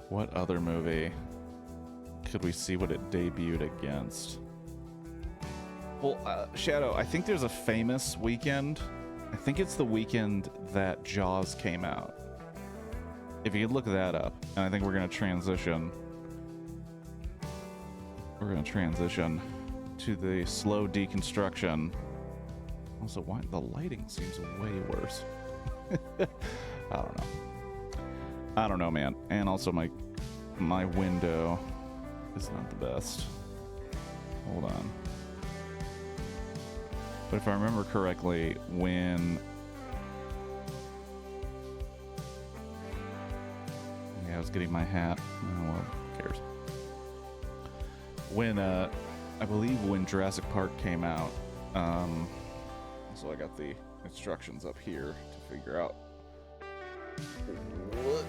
What other movie could we see what it debuted against? Well, Shadow, I think there's a famous weekend. I think it's the weekend that Jaws came out. If you could look that up, and I think we're going to transition. We're going to transition to the slow deconstruction. Also, why the lighting seems way worse. I don't know, man. And also my window is not the best. Hold on. But if I remember correctly, when... Yeah, I was getting my hat. Oh, well, who cares? When, I believe when Jurassic Park came out, so I got the instructions up here to figure out what...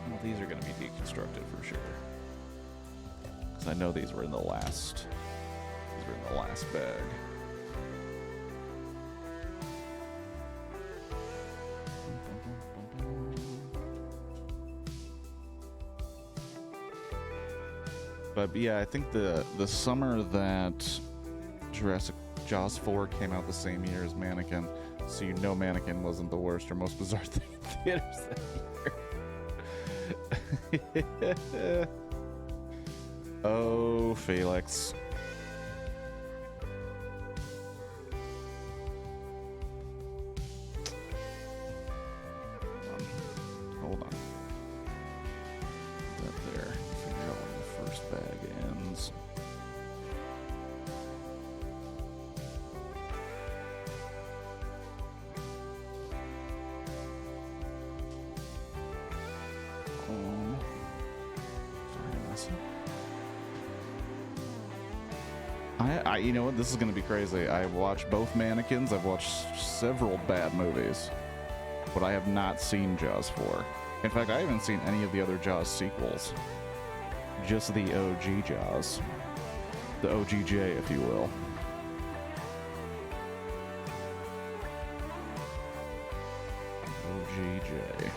Well, these are going to be deconstructed for sure. Because I know these were in the last... These were in the last bag. But yeah, I think the summer that Jaws 4 came out the same year as Mannequin, so you know Mannequin wasn't the worst or most bizarre thing in theaters that year. Oh, Felix. Hold on. That there. Figure out when the first bag ends. You know what? This is going to be crazy. I've watched both Mannequins. I've watched several bad movies, but I have not seen Jaws 4. In fact, I haven't seen any of the other Jaws sequels. Just the OG Jaws. The OGJ, if you will. OGJ.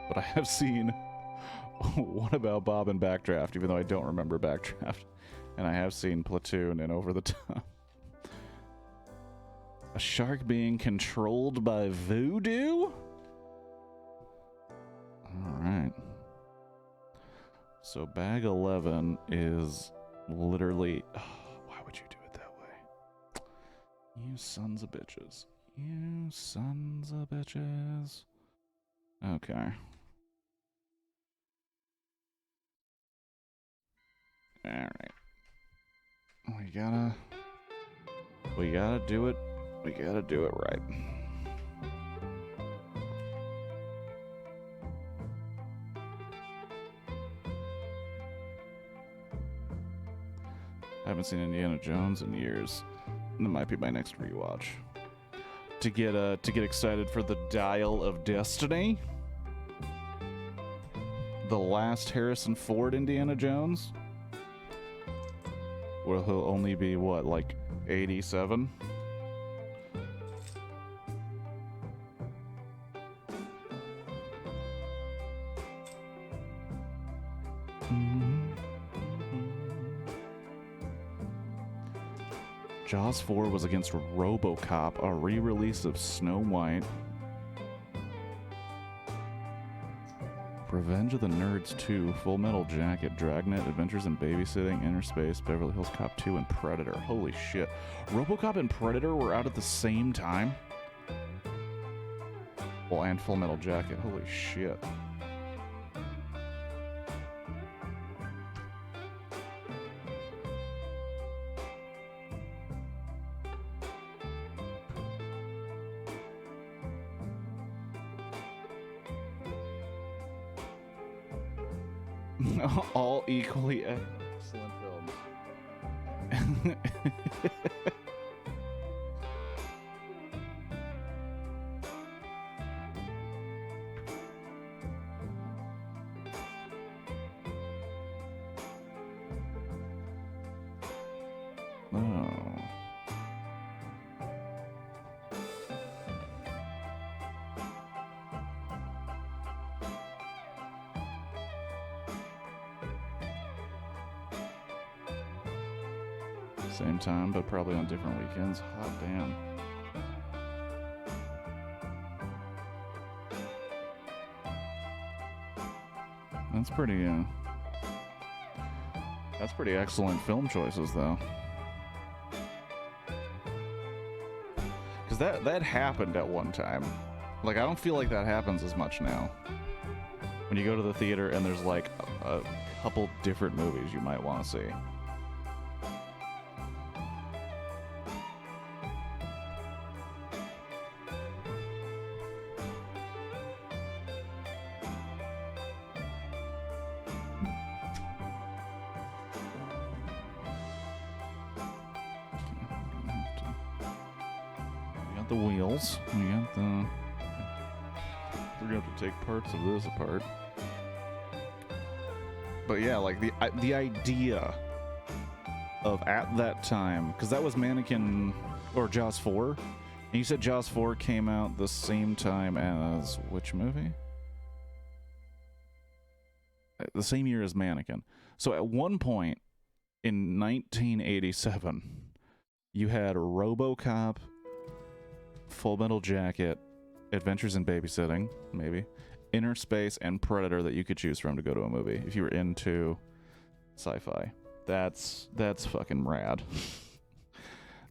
But I have seen... What About Bob and Backdraft, even though I don't remember Backdraft. And I have seen Platoon and Over the Top. A shark being controlled by voodoo? Alright. So bag 11 is literally... Oh, why would you do it that way? You sons of bitches. You sons of bitches. Okay. Alright. We gotta do it. We gotta do it right. I haven't seen Indiana Jones in years. That might be my next rewatch. To get excited for the Dial of Destiny. The last Harrison Ford Indiana Jones. Where he'll only be, what, like 87? Jaws 4 was against RoboCop, a re-release of Snow White. Revenge of the Nerds 2, Full Metal Jacket, Dragnet, Adventures in Babysitting, Inner Space, Beverly Hills Cop 2, and Predator. Holy shit. RoboCop and Predator were out at the same time? Well, and Full Metal Jacket. Holy shit. All equally excellent films. Oh. Same time, but probably on different weekends. Hot damn. That's pretty, That's pretty excellent film choices, though. Because that happened at one time. Like, I don't feel like that happens as much now. When you go to the theater and there's, like, a couple different movies you might want to see. The wheels. We got the... We're gonna have to take parts of this apart. But yeah, like the idea of at that time, because that was Mannequin or Jaws 4, and you said Jaws 4 came out the same time as which movie? The same year as Mannequin. So at one point in 1987, you had RoboCop, Full Metal Jacket, Adventures in Babysitting, maybe, Inner Space, and Predator that you could choose from to go to a movie if you were into sci-fi. That's fucking rad.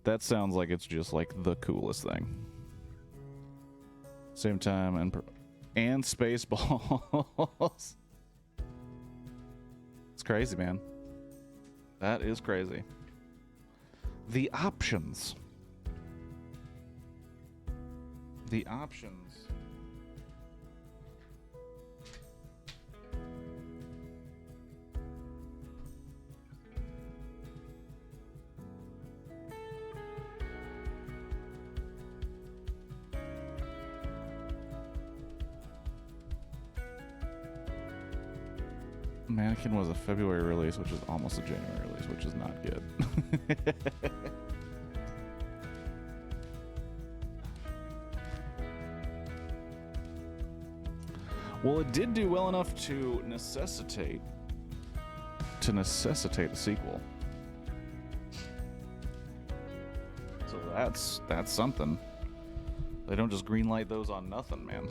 That sounds like it's just like the coolest thing. Same time, and Spaceballs. It's crazy, man. That is crazy. The options. The options. Mannequin was a February release, which is almost a January release, which is not good. Well, it did do well enough to necessitate a sequel. So that's something. They don't just greenlight those on nothing, man.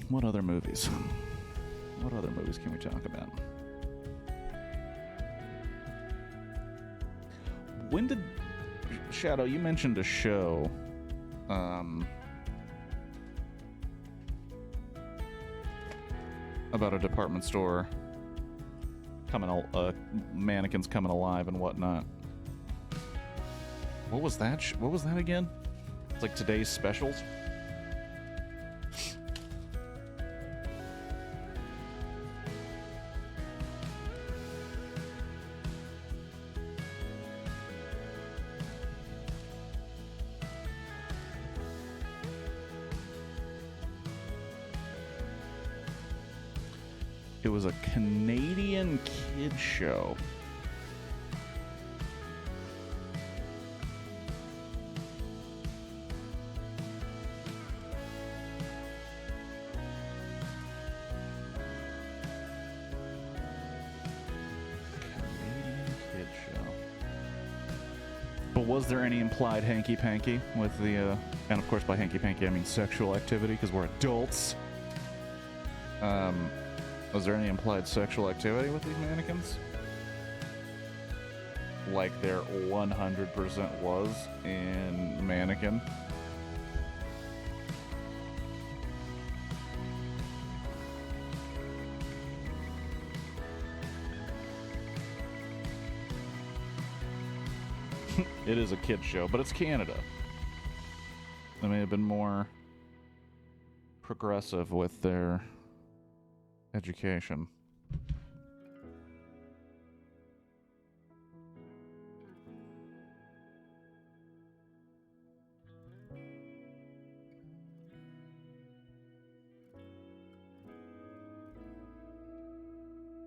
What other movies? What other movies can we talk about? When did... Shadow, you mentioned a show. About a department store mannequins coming alive and whatnot. What was that? What was that again? It's like today's specials? It was a Canadian kids show. Canadian kids show. But was there any implied hanky-panky with the, and of course by hanky-panky I mean sexual activity, because we're adults. Was there any implied sexual activity with these mannequins? Like there 100% was in Mannequin? It is a kid's show, but it's Canada. They may have been more progressive with their education.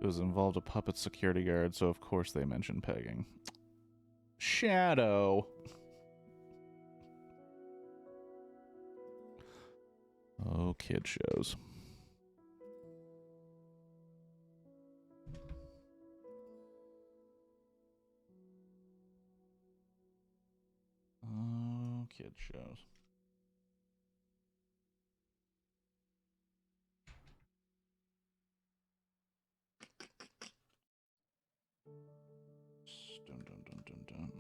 It was involved a puppet security guard, so of course they mentioned pegging. Shadow. Oh, kid shows. shows.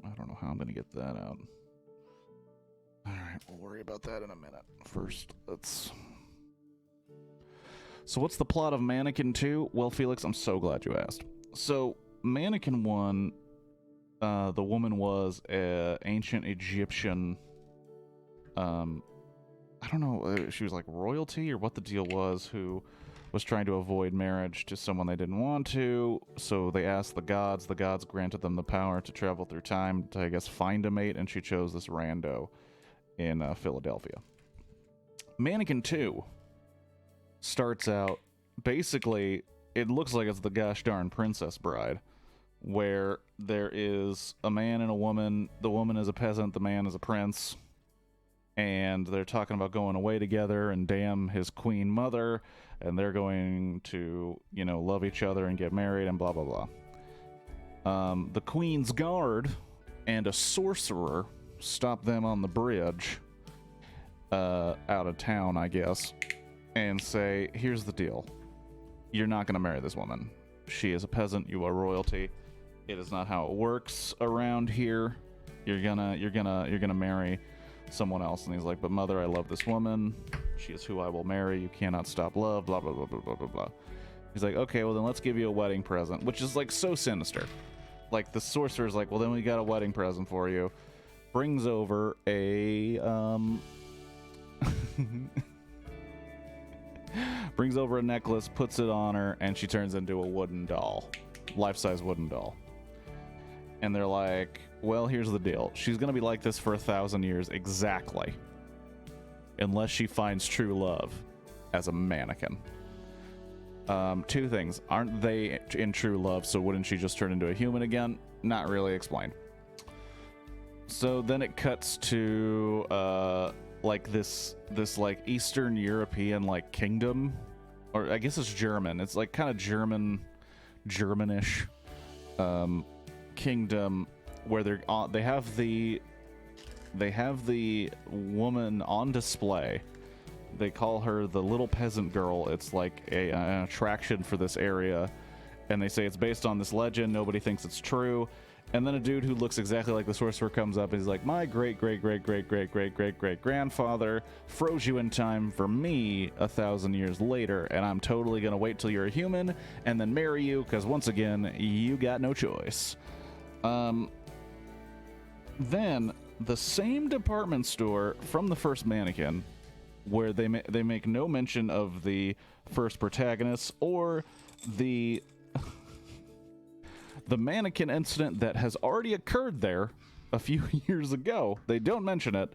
I don't know how I'm gonna get that out. Alright, we'll worry about that in a minute. First, let's... So what's the plot of Mannequin 2? Well, Felix, I'm so glad you asked. So, Mannequin 1, the woman was an ancient Egyptian... I don't know, she was like royalty or what the deal was, who was trying to avoid marriage to someone they didn't want to, so they asked the gods granted them the power to travel through time to, I guess, find a mate, and she chose this rando in Philadelphia. Mannequin 2 starts out, basically, it looks like it's the gosh darn Princess Bride, where there is a man and a woman, the woman is a peasant, the man is a prince, and they're talking about going away together and damn his queen mother, and they're going to, you know, love each other and get married and blah blah blah. The queen's guard and a sorcerer stop them on the bridge out of town, I guess, and say, here's the deal, you're not going to marry this woman. She is a peasant, you are royalty. It is not how it works around here. You're gonna marry someone else. And he's like, but mother, I love this woman, she is who I will marry, you cannot stop love, blah blah blah blah blah blah blah. He's like, okay, well then let's give you a wedding present, which is like so sinister. Like the sorcerer's like, well then we got a wedding present for you, brings over a brings over a necklace, puts it on her, and she turns into a wooden doll, life-size wooden doll. And they're like, well, here's the deal. She's going to be like this for 1,000 years exactly, unless she finds true love as a mannequin. Two things. Aren't they in true love, so wouldn't she just turn into a human again? Not really explained. So then it cuts to like this like Eastern European like kingdom, or I guess it's German. It's like kind of Germanish kingdom, where they have the woman on display. They call her the little peasant girl. It's like an attraction for this area, and they say it's based on this legend. Nobody thinks it's true. And then a dude who looks exactly like the sorcerer comes up and he's like, my great great great great great great great great grandfather froze you in time for me 1,000 years later, and I'm totally gonna wait till you're a human and then marry you, because once again you got no choice. Then the same department store from the first Mannequin, where they make no mention of the first protagonist or the mannequin incident that has already occurred there a few years ago. They don't mention it,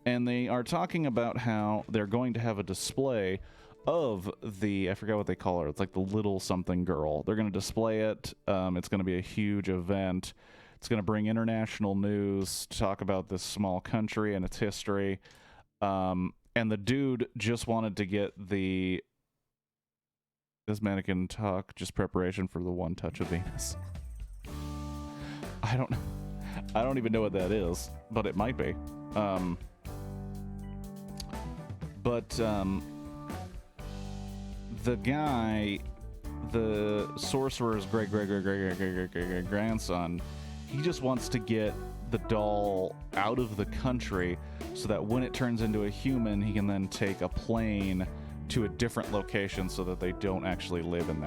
and they are talking about how they're going to have a display of the, I forgot what they call her, it's like the little something girl. They're going to display it. It's going to be a huge event. It's going to bring international news to talk about this small country and its history. And the dude just wanted to get this mannequin talk, just preparation for the one touch of Venus. I don't even know what that is, but it might be. The guy, the sorcerer's great grandson, he just wants to get the doll out of the country so that when it turns into a human, he can then take a plane to a different location so that they don't actually live in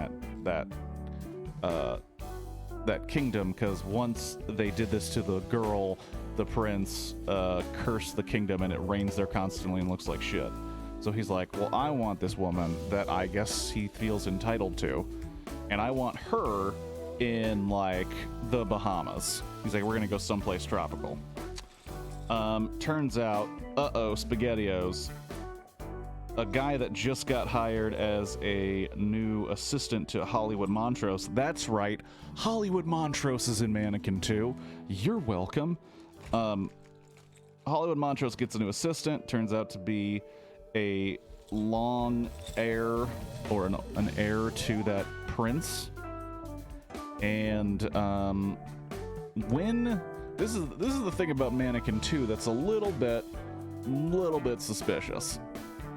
that kingdom, because once they did this to the girl, the prince cursed the kingdom and it rains there constantly and looks like shit. So he's like, well, I want this woman that I guess he feels entitled to, and I want her in like the Bahamas. He's like, we're gonna go someplace tropical. Turns out, SpaghettiOs, a guy that just got hired as a new assistant to Hollywood Montrose. That's right, Hollywood Montrose is in Mannequin 2. You're welcome. Hollywood Montrose gets a new assistant. Turns out to be a long heir, or an heir to that prince. And when this is the thing about Mannequin 2 that's a little bit little bit suspicious.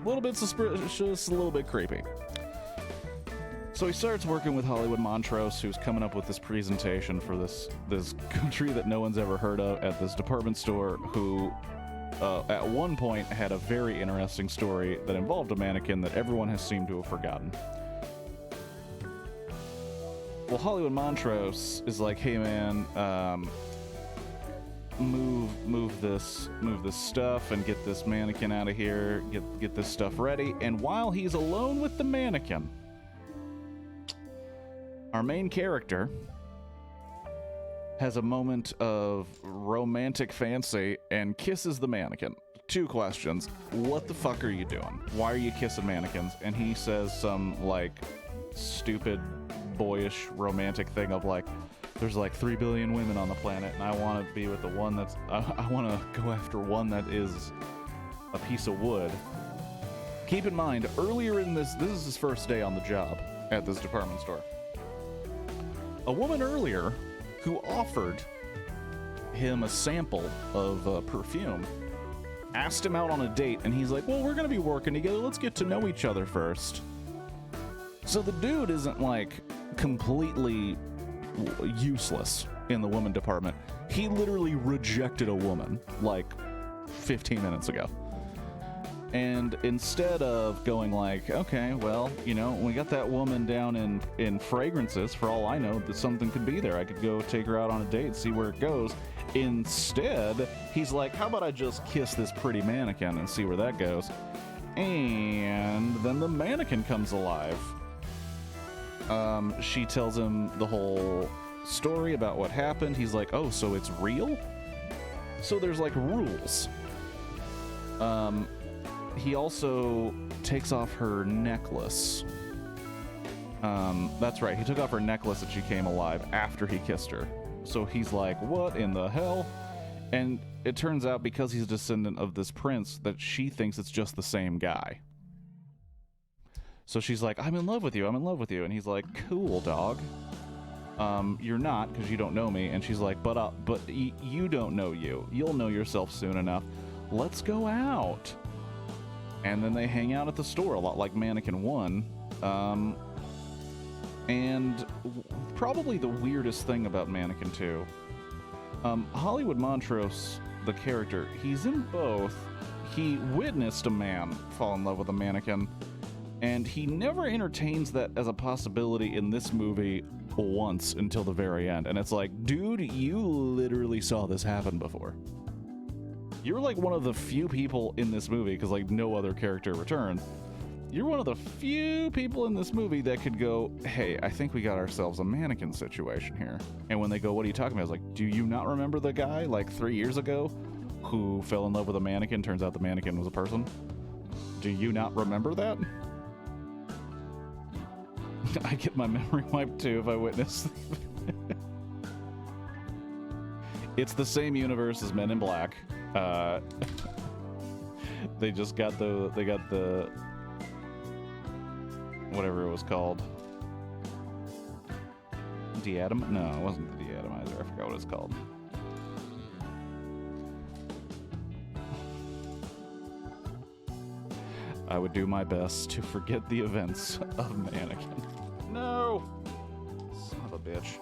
A little bit suspicious, a little bit creepy. So he starts working with Hollywood Montrose, who's coming up with this presentation for this country that no one's ever heard of at this department store, who at one point had a very interesting story that involved a mannequin that everyone has seemed to have forgotten. Well, Hollywood Montrose is like, hey man, move this stuff and get this mannequin out of here, get this stuff ready. And while he's alone with the mannequin, our main character has a moment of romantic fancy and kisses the mannequin. 2 questions. What the fuck are you doing? Why are you kissing mannequins? And he says some like stupid boyish romantic thing of like, there's like 3 billion women on the planet and I want to be with the one that's I want to go after one that is a piece of wood. Keep in mind, earlier in this is his first day on the job at this department store. A woman earlier who offered him a sample of perfume asked him out on a date, and he's like, well, we're gonna be working together, let's get to know each other first. So the dude isn't like completely useless in the woman department. He literally rejected a woman like 15 minutes ago. And instead of going like, okay, well, you know, we got that woman down in fragrances, for all I know, that something could be there. I could go take her out on a date, see where it goes. Instead, he's like, how about I just kiss this pretty mannequin and see where that goes? And then the mannequin comes alive. She tells him the whole story about what happened. He's like, oh, so it's real? So there's like rules. He also takes off her necklace. That's right, he took off her necklace and she came alive after he kissed her. So he's like, what in the hell? And it turns out, because he's a descendant of this prince, that she thinks it's just the same guy. So she's like, I'm in love with you, I'm in love with you. And he's like, cool, dog. You're not, because you don't know me. And she's like, but you don't know you. You'll know yourself soon enough. Let's go out. And then they hang out at the store, a lot like Mannequin 1. And probably the weirdest thing about Mannequin 2, Hollywood Montrose, the character, he's in both. He witnessed a man fall in love with a mannequin, and he never entertains that as a possibility in this movie once until the very end. And it's like, dude, you literally saw this happen before. You're like one of the few people in this movie, because like no other character returns. You're one of the few people in this movie that could go, hey, I think we got ourselves a mannequin situation here. And when they go, what are you talking about? I was like, do you not remember the guy like 3 years ago who fell in love with a mannequin? Turns out the mannequin was a person. Do you not remember that? I get my memory wiped too if I witness. It's the same universe as Men in Black. They just got the whatever it was called. De-atom? No, it wasn't the de-atomizer. I forgot what it's called. I would do my best to forget the events of Mannequin. No! Son of a bitch.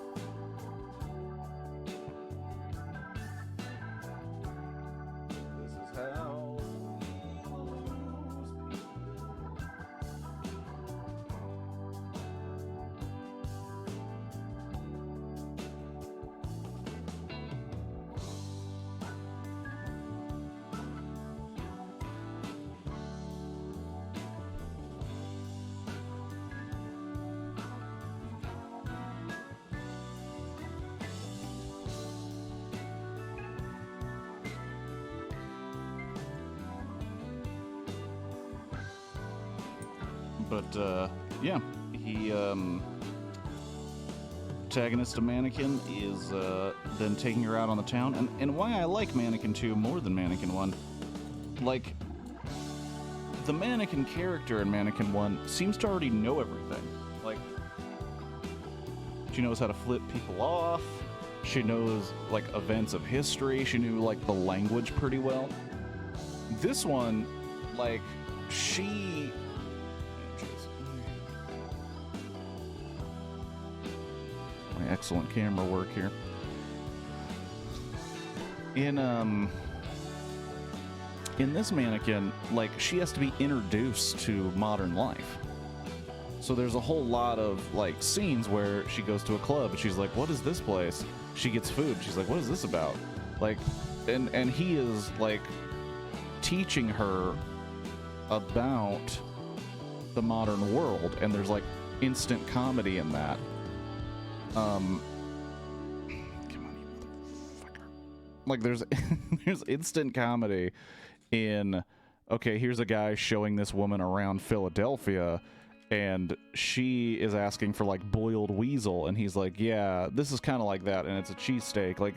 This is how But, yeah, he, protagonist of Mannequin is, then taking her out on the town, and why I like Mannequin 2 more than Mannequin 1, like, the Mannequin character in Mannequin 1 seems to already know everything. Like, she knows how to flip people off, she knows, like, events of history, she knew, like, the language pretty well. This one, like, she... My excellent camera work here. In this mannequin, like, she has to be introduced to modern life. So there's a whole lot of, like, scenes where she goes to a club and she's like, what is this place? She gets food. She's like, what is this about? Like, and he is, like, teaching her about the modern world, and there's, like, instant comedy in that. Come on, you motherfucker. Like, there's instant comedy in, okay, here's a guy showing this woman around Philadelphia, and she is asking for, like, boiled weasel, and he's like, yeah, this is kind of like that, and it's a cheesesteak. Like,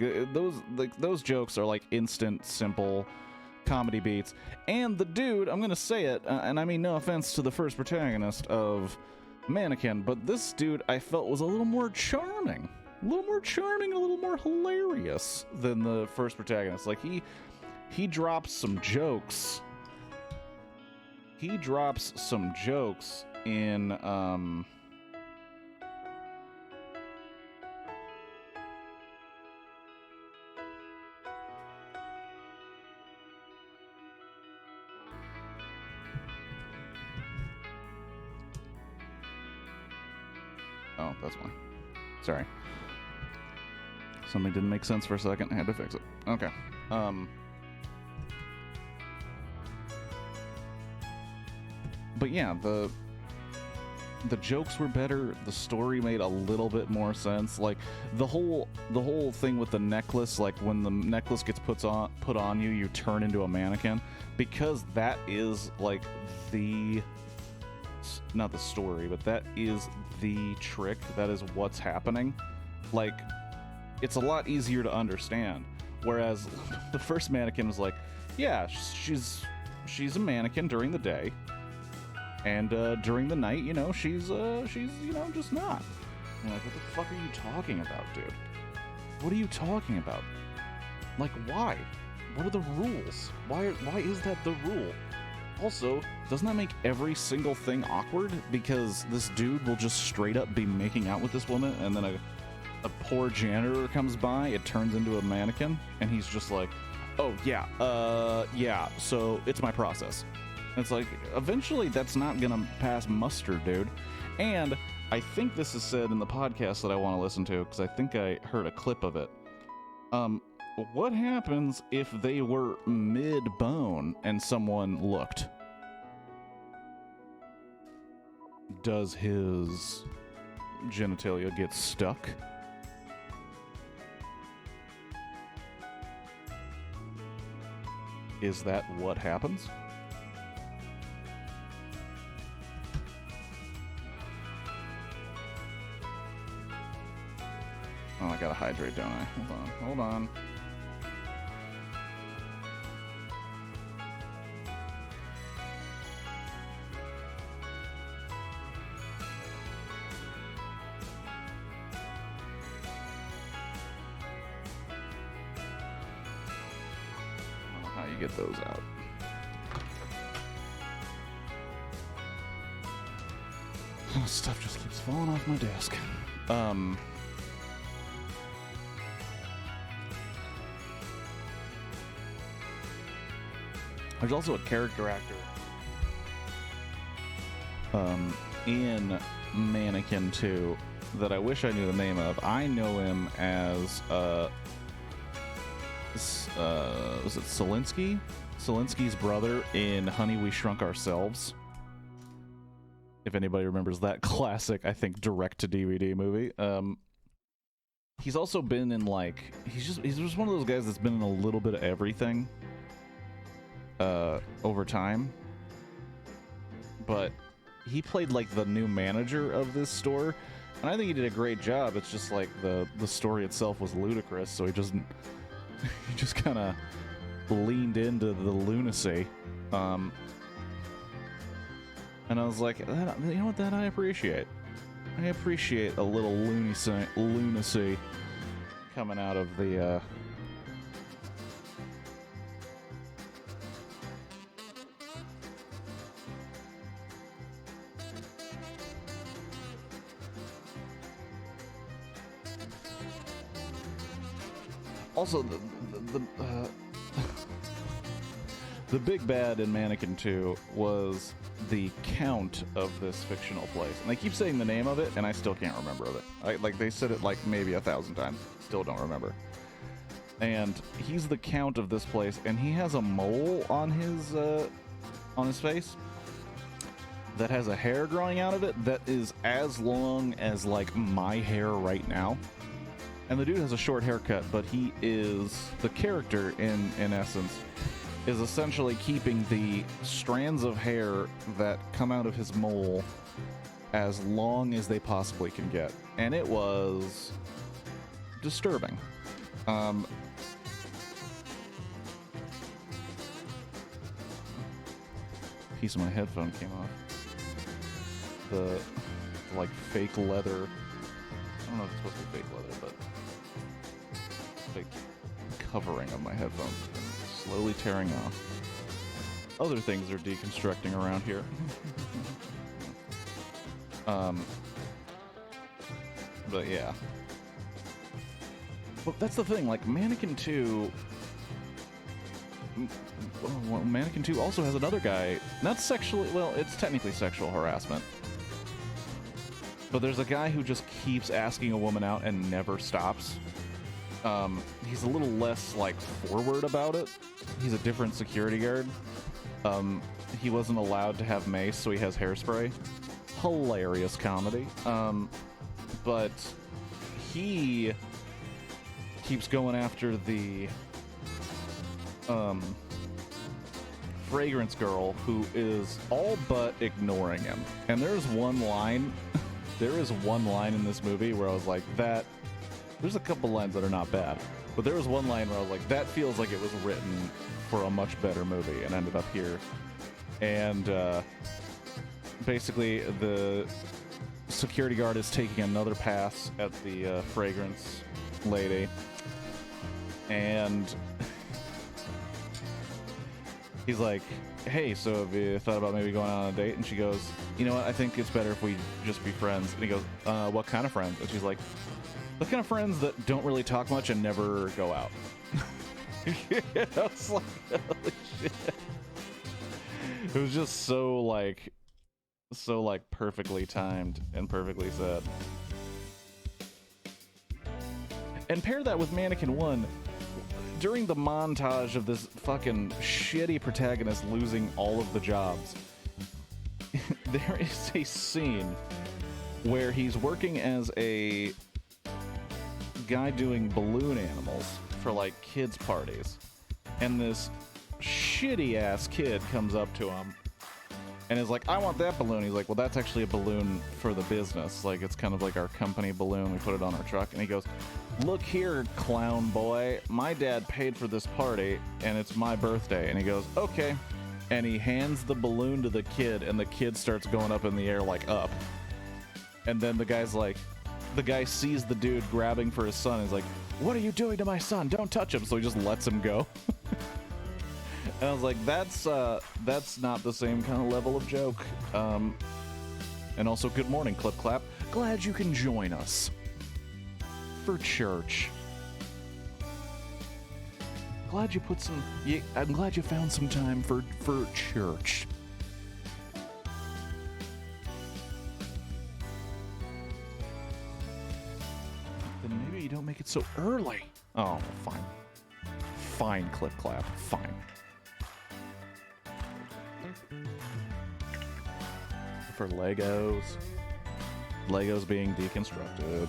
those jokes are, like, instant, simple comedy beats. And the dude, I'm gonna say it, and I mean no offense to the first protagonist of Mannequin, but this dude I felt was a little more charming. A little more charming, a little more hilarious than the first protagonist. Like, he drops some jokes. He drops some jokes in, oh, that's why. Sorry. Something didn't make sense for a second. I had to fix it. Okay. But yeah, the jokes were better. The story made a little bit more sense. Like, the whole thing with the necklace, like, when the necklace gets put on you, you turn into a mannequin, because that is, like, not the story, but that is the trick. That is what's happening. Like, it's a lot easier to understand. Whereas the first mannequin was like, yeah, she's a mannequin during the day, and during the night, you know, she's you know, just not. I'm like, what the fuck are you talking about, dude? What are you talking about? Like, why? What are the rules? Why is that the rule? Also, doesn't that make every single thing awkward? Because this dude will just straight up be making out with this woman, and then a poor janitor comes by, it turns into a mannequin, and he's just like, oh, yeah, so it's my process. And it's like, eventually that's not gonna pass muster, dude. And I think this is said in the podcast that I want to listen to, because I think I heard a clip of it. What happens if they were mid-bone and someone looked? Does his genitalia get stuck? Is that what happens? Oh, I gotta hydrate, don't I? Hold on. How you get those out. Oh, stuff just keeps falling off my desk. There's also a character actor in Mannequin 2 that I wish I knew the name of. I know him as was it Solinsky? Solinsky's brother in Honey, We Shrunk Ourselves. If anybody remembers that classic, I think, direct-to-DVD movie. He's also been in, like... He's just one of those guys that's been in a little bit of everything over time. But he played, like, the new manager of this store, and I think he did a great job. It's just, like, the story itself was ludicrous, so he just kind of leaned into the lunacy. And I was like, you know what, that I appreciate. I appreciate a little lunacy coming out of the Also, the big bad in Mannequin 2 was the count of this fictional place. And they keep saying the name of it, and I still can't remember of it. Like, they said it like maybe 1,000 times. Still don't remember. And he's the count of this place, and he has a mole on his face that has a hair growing out of it that is as long as, like, my hair right now. And the dude has a short haircut, but he is... the character, in essence, is essentially keeping the strands of hair that come out of his mole as long as they possibly can get. And it was disturbing. Piece of my headphone came off. The like fake leather. I don't know if it's supposed to be fake leather, but fake covering of my headphones is slowly tearing off. Other things are deconstructing around here. But yeah. Well, that's the thing. Like Mannequin 2. Well, Mannequin 2 also has another guy. Not sexually. Well, it's technically sexual harassment. But there's a guy who just keeps asking a woman out and never stops. He's a little less, like, forward about it. He's a different security guard. He wasn't allowed to have mace, so he has hairspray. Hilarious comedy. But he keeps going after the fragrance girl who is all but ignoring him. And there's one line... there is one line in this movie where I was like, that... there's a couple lines that are not bad, but there was one line where I was like, that feels like it was written for a much better movie, and ended up here. And basically, the security guard is taking another pass at the fragrance lady, and he's like, hey, so have you thought about maybe going on a date? And she goes, you know what, I think it's better if we just be friends. And he goes, what kind of friends? And she's like, the kind of friends that don't really talk much and never go out. I was like, holy shit. It was just so perfectly timed and perfectly said. And pair that with Mannequin 1, during the montage of this fucking shitty protagonist losing all of the jobs, there is a scene where he's working as a guy doing balloon animals for like kids parties, and this shitty ass kid comes up to him and is like, I want that balloon. He's like, well, that's actually a balloon for the business, like it's kind of like our company balloon, we put it on our truck. And he goes, look here, clown boy, my dad paid for this party and it's my birthday. And he goes, okay. And he hands the balloon to the kid, and the kid starts going up in the air like up. And then the guy's like, the guy sees the dude grabbing for his son. He's like, what are you doing to my son? Don't touch him. So he just lets him go. And I was like, that's not the same kind of level of joke. And also, good morning, Clip Clap. Glad you can join us for church. Glad you put some... I'm glad you found some time for church. Then maybe you don't make it so early. Oh, fine. Fine, Clip Clap. Fine. For Legos. Legos being deconstructed.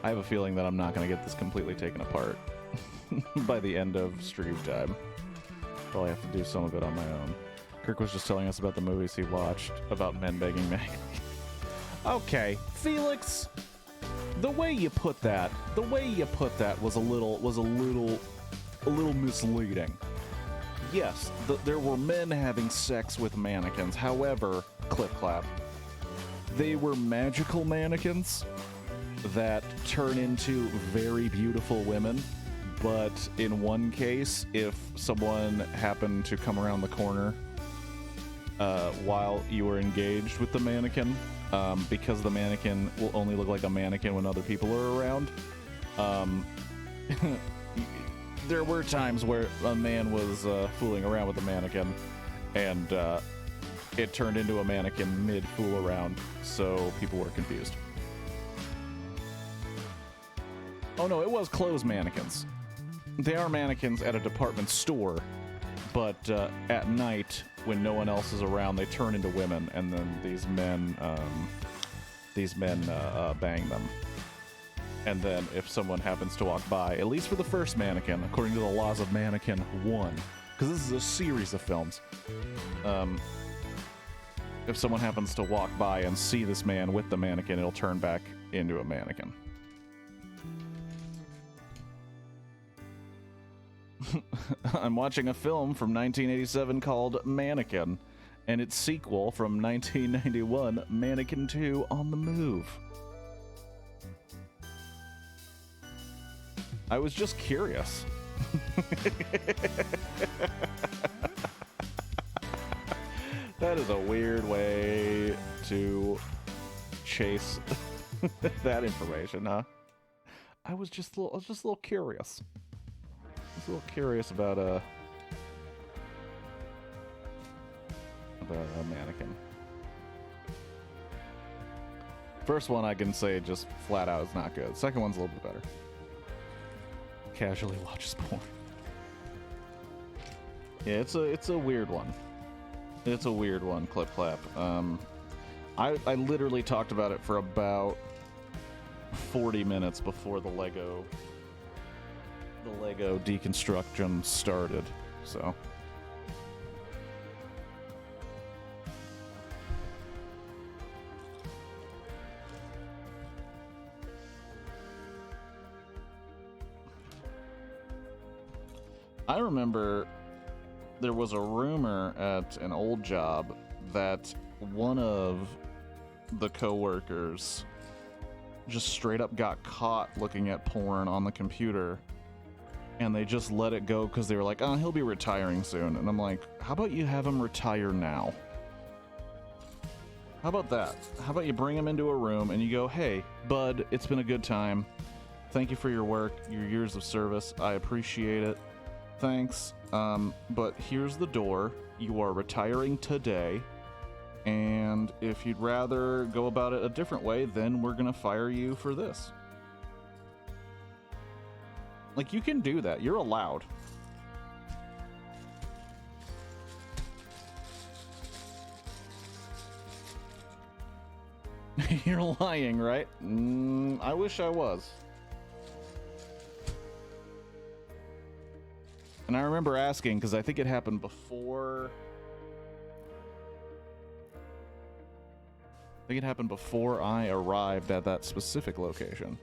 I have a feeling that I'm not going to get this completely taken apart by the end of stream time. Probably have to do some of it on my own. Kirk was just telling us about the movies he watched about men begging Meg. Okay, Felix, the way you put that was a little misleading. Yes, there were men having sex with mannequins. However, Clip Clap, they were magical mannequins that turn into very beautiful women, but in one case, if someone happened to come around the corner while you were engaged with the mannequin, because the mannequin will only look like a mannequin when other people are around, there were times where a man was fooling around with the mannequin, and it turned into a mannequin mid-fool around, so people were confused. Oh no, it was clothes mannequins. They are mannequins at a department store, but at night, when no one else is around, they turn into women, and then these men bang them. And then if someone happens to walk by, at least for the first mannequin, according to the laws of Mannequin 1, because this is a series of films, if someone happens to walk by and see this man with the mannequin, it'll turn back into a mannequin. I'm watching a film from 1987 called Mannequin, and its sequel from 1991, Mannequin 2 on the Move. I was just curious. That is a weird way to chase that information, huh? I was just a little curious. I was a little curious about a mannequin. First one I can say just flat out is not good. Second one's a little bit better. Casually watches porn. Yeah, it's a weird one. It's a weird one, Clip Clap. I literally talked about it for about 40 minutes before the Lego deconstruction started, so. I remember there was a rumor at an old job that one of the coworkers just straight up got caught looking at porn on the computer, and they just let it go because they were like, oh, he'll be retiring soon. And I'm like, how about you have him retire now? How about that? How about you bring him into a room and you go, hey, bud, it's been a good time. Thank you for your work, your years of service. I appreciate it. Thanks. But here's the door. You are retiring today. And if you'd rather go about it a different way, then we're going to fire you for this. Like, you can do that. You're allowed. You're lying, right? I wish I was. And I remember asking, because I think it happened before... I arrived at that specific location.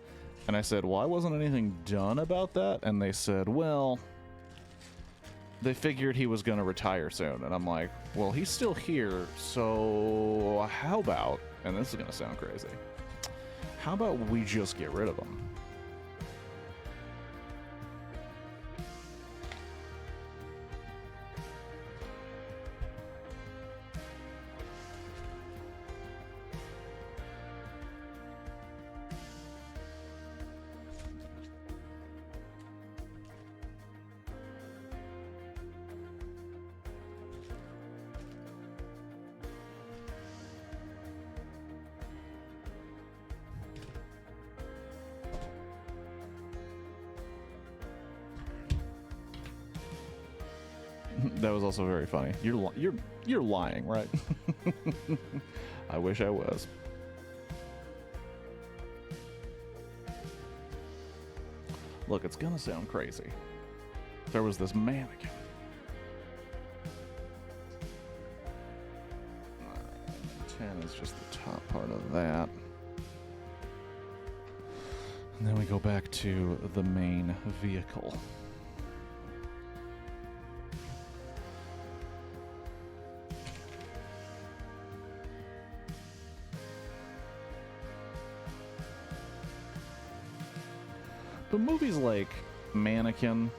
And I said, why wasn't anything done about that? And they said, well, they figured he was going to retire soon. And I'm like, well, he's still here, so how about, and this is going to sound crazy, how about we just get rid of him? That was also very funny. You're lying, right? I wish I was. Look, it's gonna sound crazy. There was this mannequin. 10 is just the top part of that. And then we go back to the main vehicle. But movies like mannequin,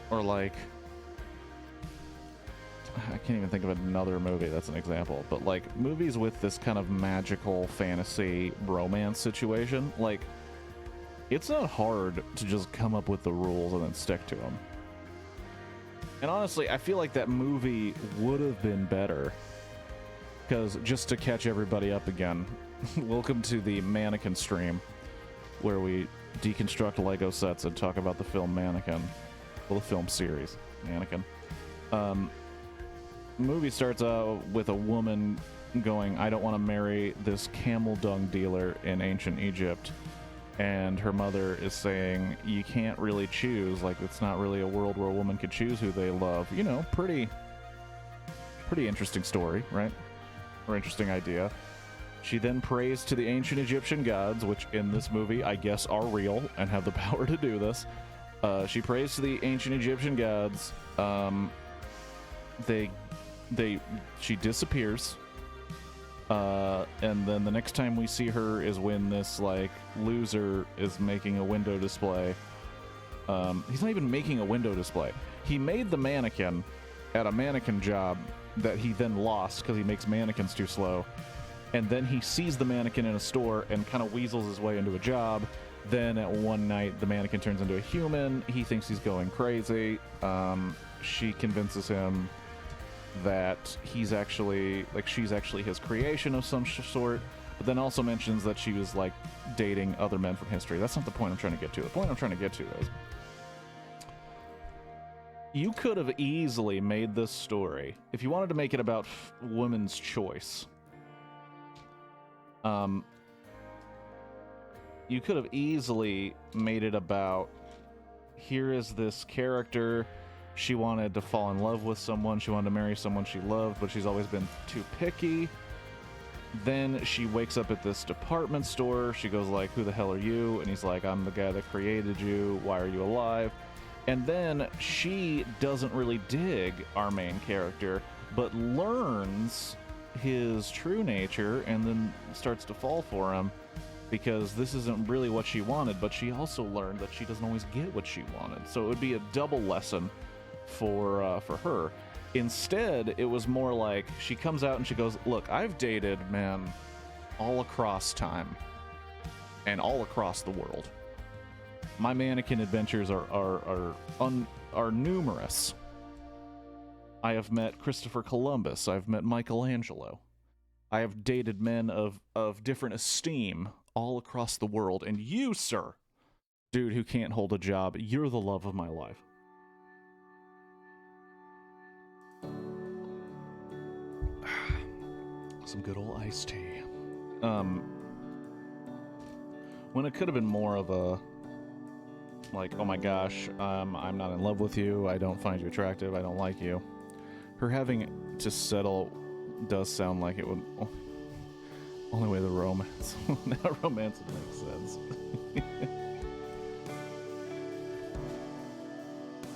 or like, I can't even think of another movie that's an example, but like movies with this kind of magical fantasy romance situation, like, it's not hard to just come up with the rules and then stick to them. And honestly, I feel like that movie would have been better, because just to catch everybody up again, welcome to the Mannequin stream, where we deconstruct Lego sets and talk about the film Mannequin. Well, the film series, Mannequin. Movie starts out with a woman going, I don't want to marry this camel dung dealer in ancient Egypt. And her mother is saying, you can't really choose. Like, it's not really a world where a woman could choose who they love. You know, pretty interesting story, right? Or interesting idea. She then prays to the ancient Egyptian gods, which in this movie, I guess, are real and have the power to do this. She prays to the ancient Egyptian gods. She disappears. And then the next time we see her is when this, like, loser is making a window display. He's not even making a window display. He made the mannequin at a mannequin job that he then lost because he makes mannequins too slow. And then he sees the mannequin in a store and kind of weasels his way into a job. Then at one night, the mannequin turns into a human. He thinks he's going crazy. She convinces him that he's actually, like, she's actually his creation of some sort, but then also mentions that she was, like, dating other men from history. That's not the point I'm trying to get to. The point I'm trying to get to is, you could have easily made this story, if you wanted to make it about women's choice, you could have easily made it about, here is this character. She wanted to fall in love with someone. She wanted to marry someone she loved, but she's always been too picky. Then she wakes up at this department store. She goes like, who the hell are you? And he's like, I'm the guy that created you. Why are you alive? And then she doesn't really dig our main character, but learns his true nature and then starts to fall for him, because this isn't really what she wanted, but she also learned that she doesn't always get what she wanted. So it would be a double lesson for her. Instead, it was more like she comes out and she goes, look, I've dated men all across time and all across the world. My mannequin adventures are numerous. I have met Christopher Columbus. I've met Michelangelo. I have dated men of different esteem all across the world. And you, sir, dude who can't hold a job, you're the love of my life. Some good old iced tea. When it could have been more of a, like, oh my gosh, I'm not in love with you, I don't find you attractive, I don't like you. Her having to settle does sound like it would, only way the romance, now romance would make sense.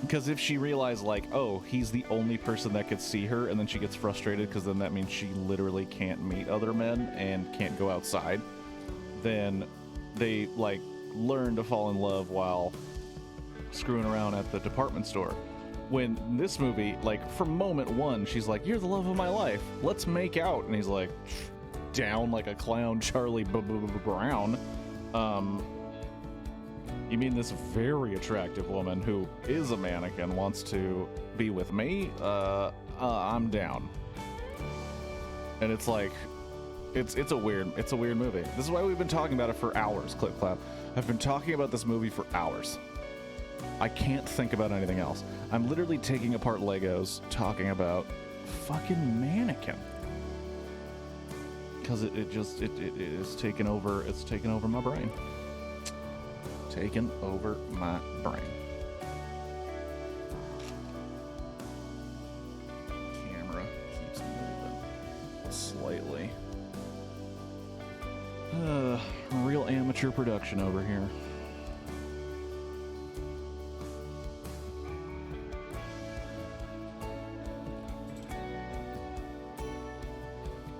Because if she realized, like, oh, he's the only person that could see her, and then she gets frustrated because then that means she literally can't meet other men and can't go outside, then they, like, learn to fall in love while screwing around at the department store. When this movie, like, from moment one, she's like, you're the love of my life, let's make out. And he's like, down like a clown, Charlie Brown. You mean this very attractive woman who is a mannequin wants to be with me? I'm down. And it's like, it's a weird movie. This is why we've been talking about it for hours, Clip Clap. I've been talking about this movie for hours. I can't think about anything else. I'm literally taking apart Legos, talking about fucking Mannequin. Because it is taken over, it's taken over my brain. Taken over my brain. Camera keeps moving slightly. Real amateur production over here.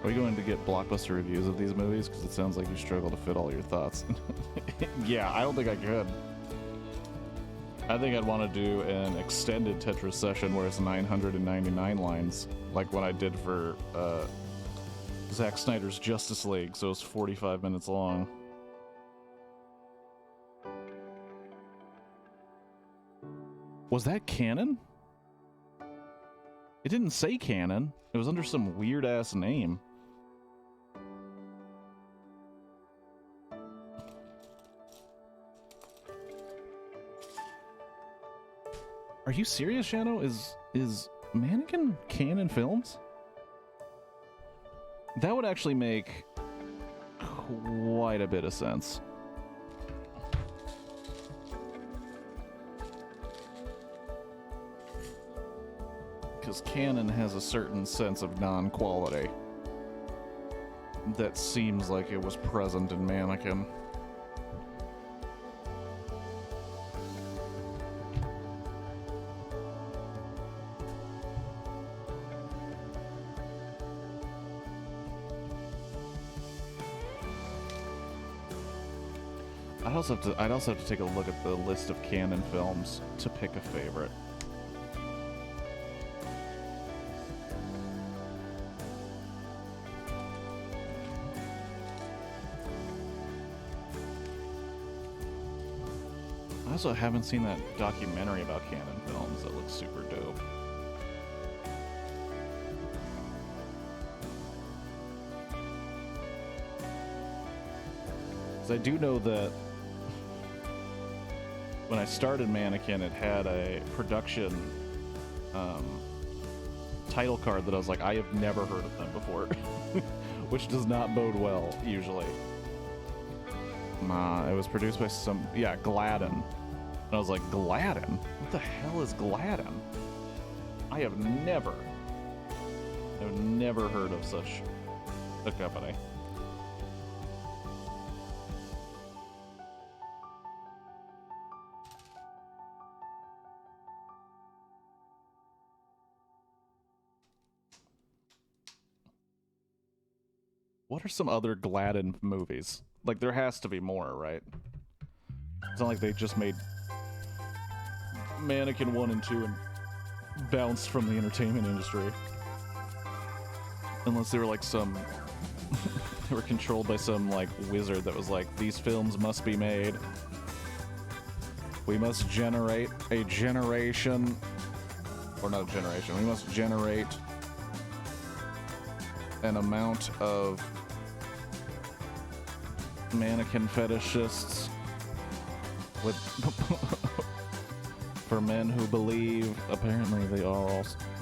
Are we going to get blockbuster reviews of these movies? Because it sounds like you struggle to fit all your thoughts. Yeah, I don't think I could. I think I'd want to do an extended Tetris session where it's 999 lines, like what I did for Zack Snyder's Justice League, so it's 45 minutes long. Was that canon? It didn't say canon. It was under some weird-ass name. Are you serious, Shadow? Is Mannequin canon films? That would actually make quite a bit of sense. Because canon has a certain sense of non-quality that seems like it was present in Mannequin. I'd also have to take a look at the list of canon films to pick a favorite. I also haven't seen that documentary about canon films that looks super dope. Because I do know that when I started Mannequin, it had a production title card that I was like, I have never heard of them before, which does not bode well, usually. It was produced by Gladden. And I was like, Gladden? What the hell is Gladden? I have never heard of such a company. What are some other Gladden movies? Like, there has to be more, right? It's not like they just made Mannequin 1 and 2 and bounced from the entertainment industry. Unless they were like some... they were controlled by some, like, wizard that was like, these films must be made. We must generate a generation... Or not a generation. We must generate an amount of mannequin fetishists with for men who believe. Apparently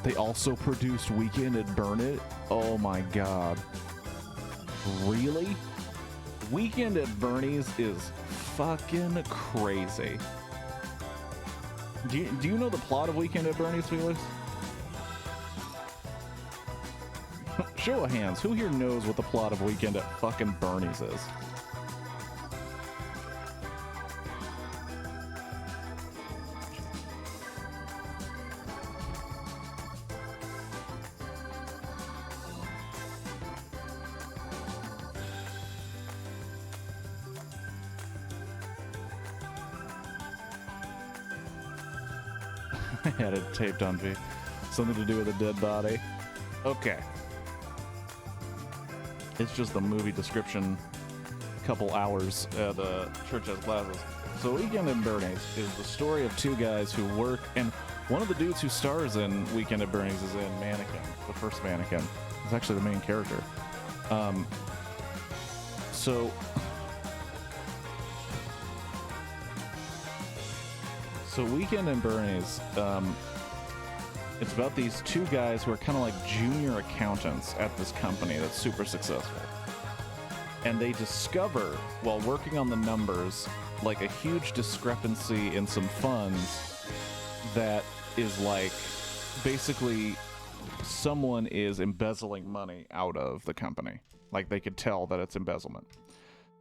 they also produced Weekend at Bernie's. Oh my god, really? Weekend at Bernie's is fucking crazy. Do you know the plot of Weekend at Bernie's, Felix? Show of hands, who here knows what the plot of Weekend at fucking Bernie's is? I had it taped on me. Something to do with a dead body. Okay. It's just the movie description, couple hours at Church Has Glasses. So Weekend at Bernie's is the story of two guys who work, and one of the dudes who stars in Weekend at Bernie's is in Mannequin, the first Mannequin. He's actually the main character. So Weekend at Bernie's, it's about these two guys who are kind of like junior accountants at this company that's super successful. And they discover, while working on the numbers, like a huge discrepancy in some funds that is like, basically, someone is embezzling money out of the company. Like, they could tell that it's embezzlement.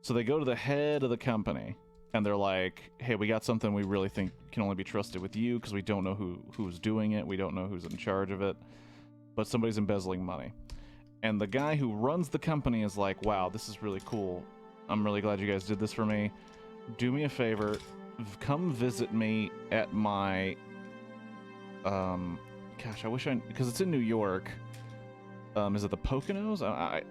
So they go to the head of the company, and they're like, hey, we got something we really think can only be trusted with you because we don't know who's doing it. We don't know who's in charge of it. But somebody's embezzling money. And the guy who runs the company is like, wow, this is really cool. I'm really glad you guys did this for me. Do me a favor. come visit me at my, gosh, I wish because it's in New York. Is it the Poconos?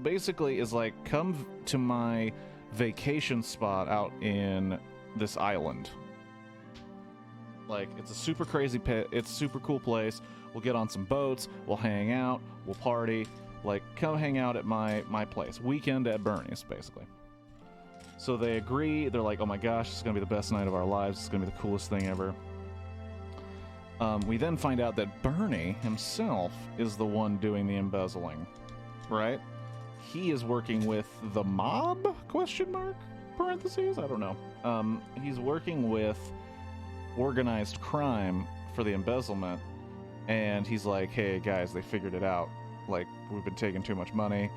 Basically is like, come to my vacation spot out in this island. Like, it's a super crazy pit. It's a super cool place. We'll get on some boats. We'll hang out. We'll party. Like, come hang out at my place. Weekend at Bernie's, basically. So they agree. They're like, oh my gosh, this is going to be the best night of our lives. It's going to be the coolest thing ever. We then find out that Bernie himself is the one doing the embezzling, right? He is working with the mob, question mark, parentheses? I don't know. He's working with organized crime for the embezzlement, and he's like, hey guys, they figured it out. Like, we've been taking too much money.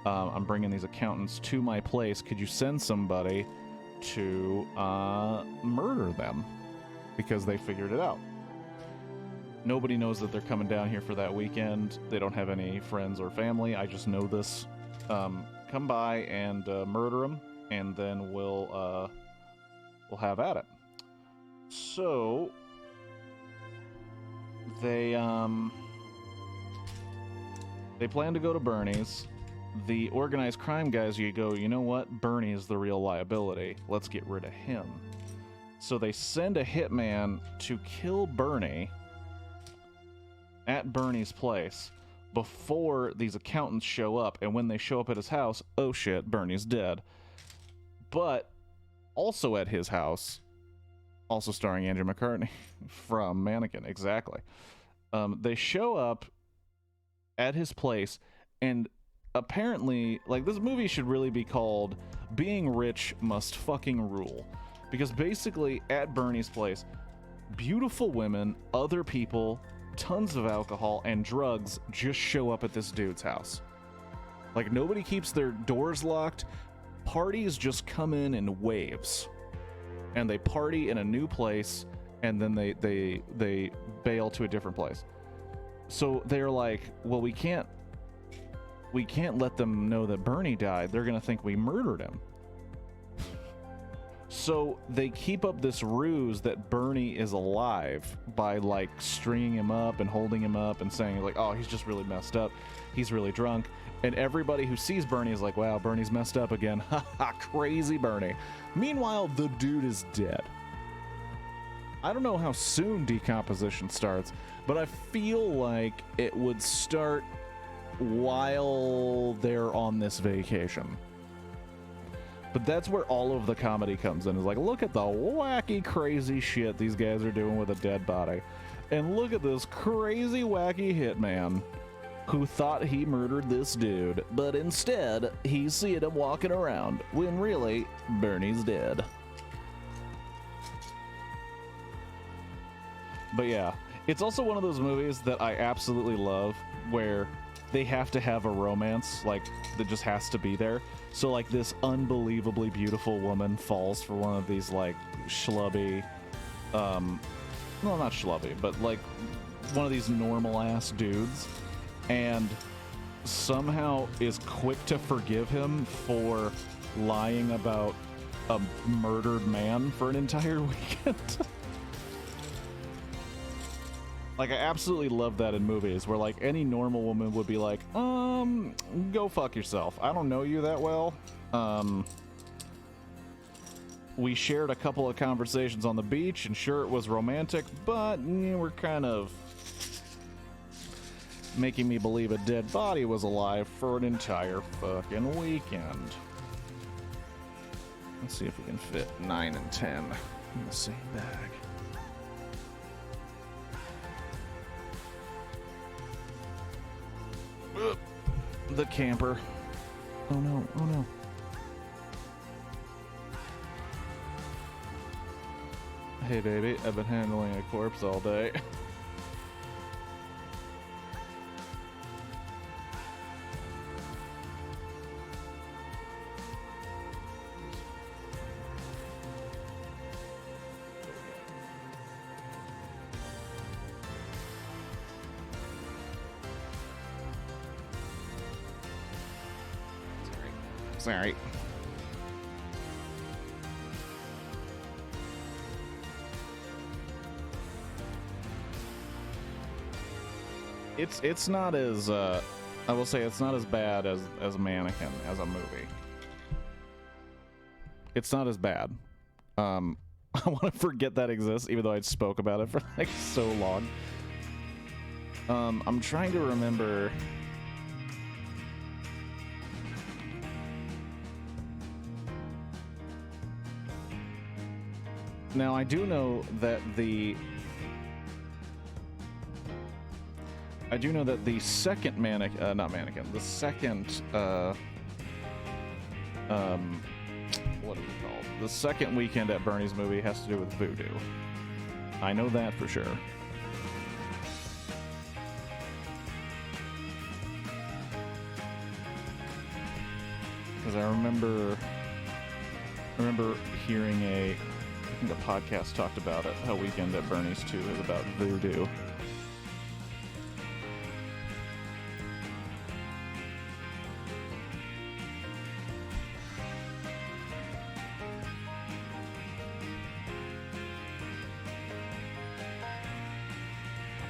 I'm bringing these accountants to my place. Could you send somebody to murder them? Because they figured it out. Nobody knows that they're coming down here for that weekend. They don't have any friends or family. I just know this. Come by and murder them, and then we'll have at it. So they plan to go to Bernie's. The organized crime guys, you go, you know what? Bernie is the real liability. Let's get rid of him. So they send a hitman to kill Bernie at Bernie's place before these accountants show up. And when they show up at his house, oh shit, Bernie's dead. But also at his house, also starring Andrew McCartney from Mannequin, exactly. They show up at his place, and apparently, like, this movie should really be called Being Rich Must Fucking Rule. Because basically, at Bernie's place, beautiful women, other people, tons of alcohol, and drugs just show up at this dude's house. Like, nobody keeps their doors locked. Parties just come in waves. And they party in a new place, and then they bail to a different place. So they're like, well, we can't let them know that Bernie died. They're gonna think we murdered him. So they keep up this ruse that Bernie is alive by, like, stringing him up and holding him up and saying, like, oh, he's just really messed up. He's really drunk. And everybody who sees Bernie is like, wow, Bernie's messed up again. Ha ha, crazy Bernie. Meanwhile, the dude is dead. I don't know how soon decomposition starts, but I feel like it would start while they're on this vacation. But that's where all of the comedy comes in. Is like, look at the wacky, crazy shit these guys are doing with a dead body. And look at this crazy, wacky hitman who thought he murdered this dude, but instead, he's seeing him walking around, when really, Bernie's dead. But yeah, it's also one of those movies that I absolutely love, where they have to have a romance, like, that just has to be there. So, like, this unbelievably beautiful woman falls for one of these, like, schlubby, well, not schlubby, but, like, one of these normal-ass dudes, and somehow is quick to forgive him for lying about a murdered man for an entire weekend. Like, I absolutely love that in movies, where, like, any normal woman would be like, go fuck yourself. I don't know you that well. We shared a couple of conversations on the beach, and sure, it was romantic, but we're kind of making me believe a dead body was alive for an entire fucking weekend. Let's see if we can fit 9 and 10 in the same bag. The camper. Oh no, oh no. Hey baby, I've been handling a corpse all day. Sorry. it's not as I will say it's not as bad as Mannequin as a movie. It's not as bad. I want to forget that exists, even though I spoke about it for like so long. I'm trying to remember. Now I do know that the second the second what is it called? The second Weekend at Bernie's movie has to do with voodoo. I know that for sure. Because I remember hearing I think a podcast talked about it, how Weekend at Bernie's 2 is about voodoo.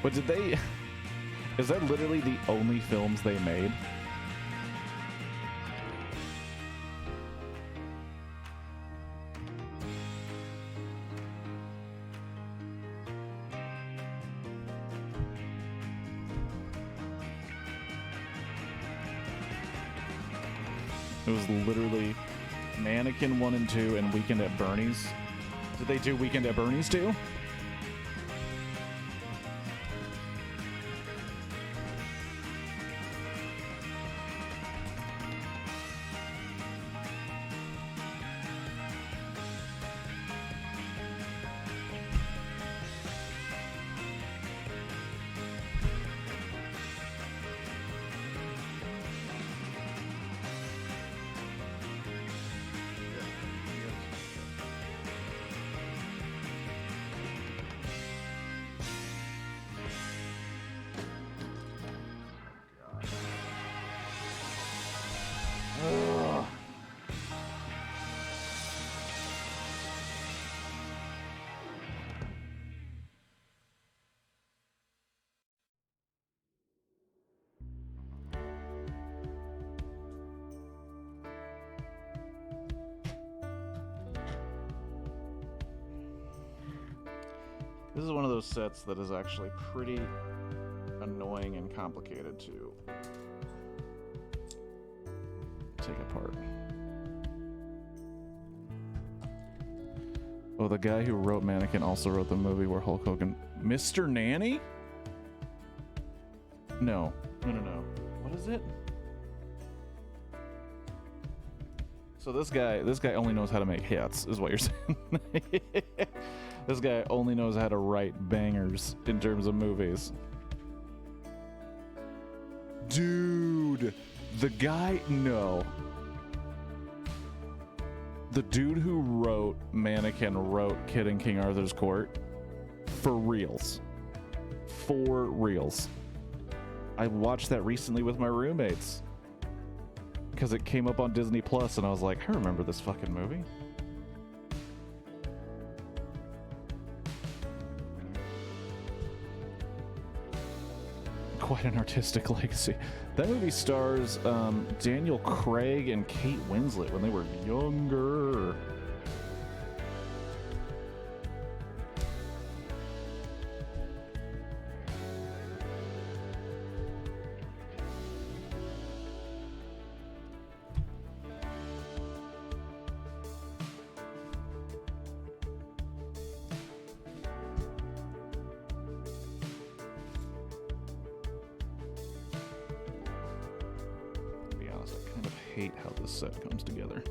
But did they... Is that literally the only films they made? It was literally Mannequin 1 and 2 and Weekend at Bernie's. Did they do Weekend at Bernie's too? This is one of those sets that is actually pretty annoying and complicated to take apart. Oh, the guy who wrote Mannequin also wrote the movie where Hulk Hogan... Mr. Nanny? No. No. What is it? So this guy only knows how to make hits, is what you're saying. This guy only knows how to write bangers in terms of movies. Dude, the guy, no. The dude who wrote Mannequin wrote Kid in King Arthur's Court. For reals. For reals. I watched that recently with my roommates. Because it came up on Disney Plus and I was like, I remember this fucking movie. Quite an artistic legacy. That movie stars Daniel Craig and Kate Winslet when they were younger. Hate how this set comes together,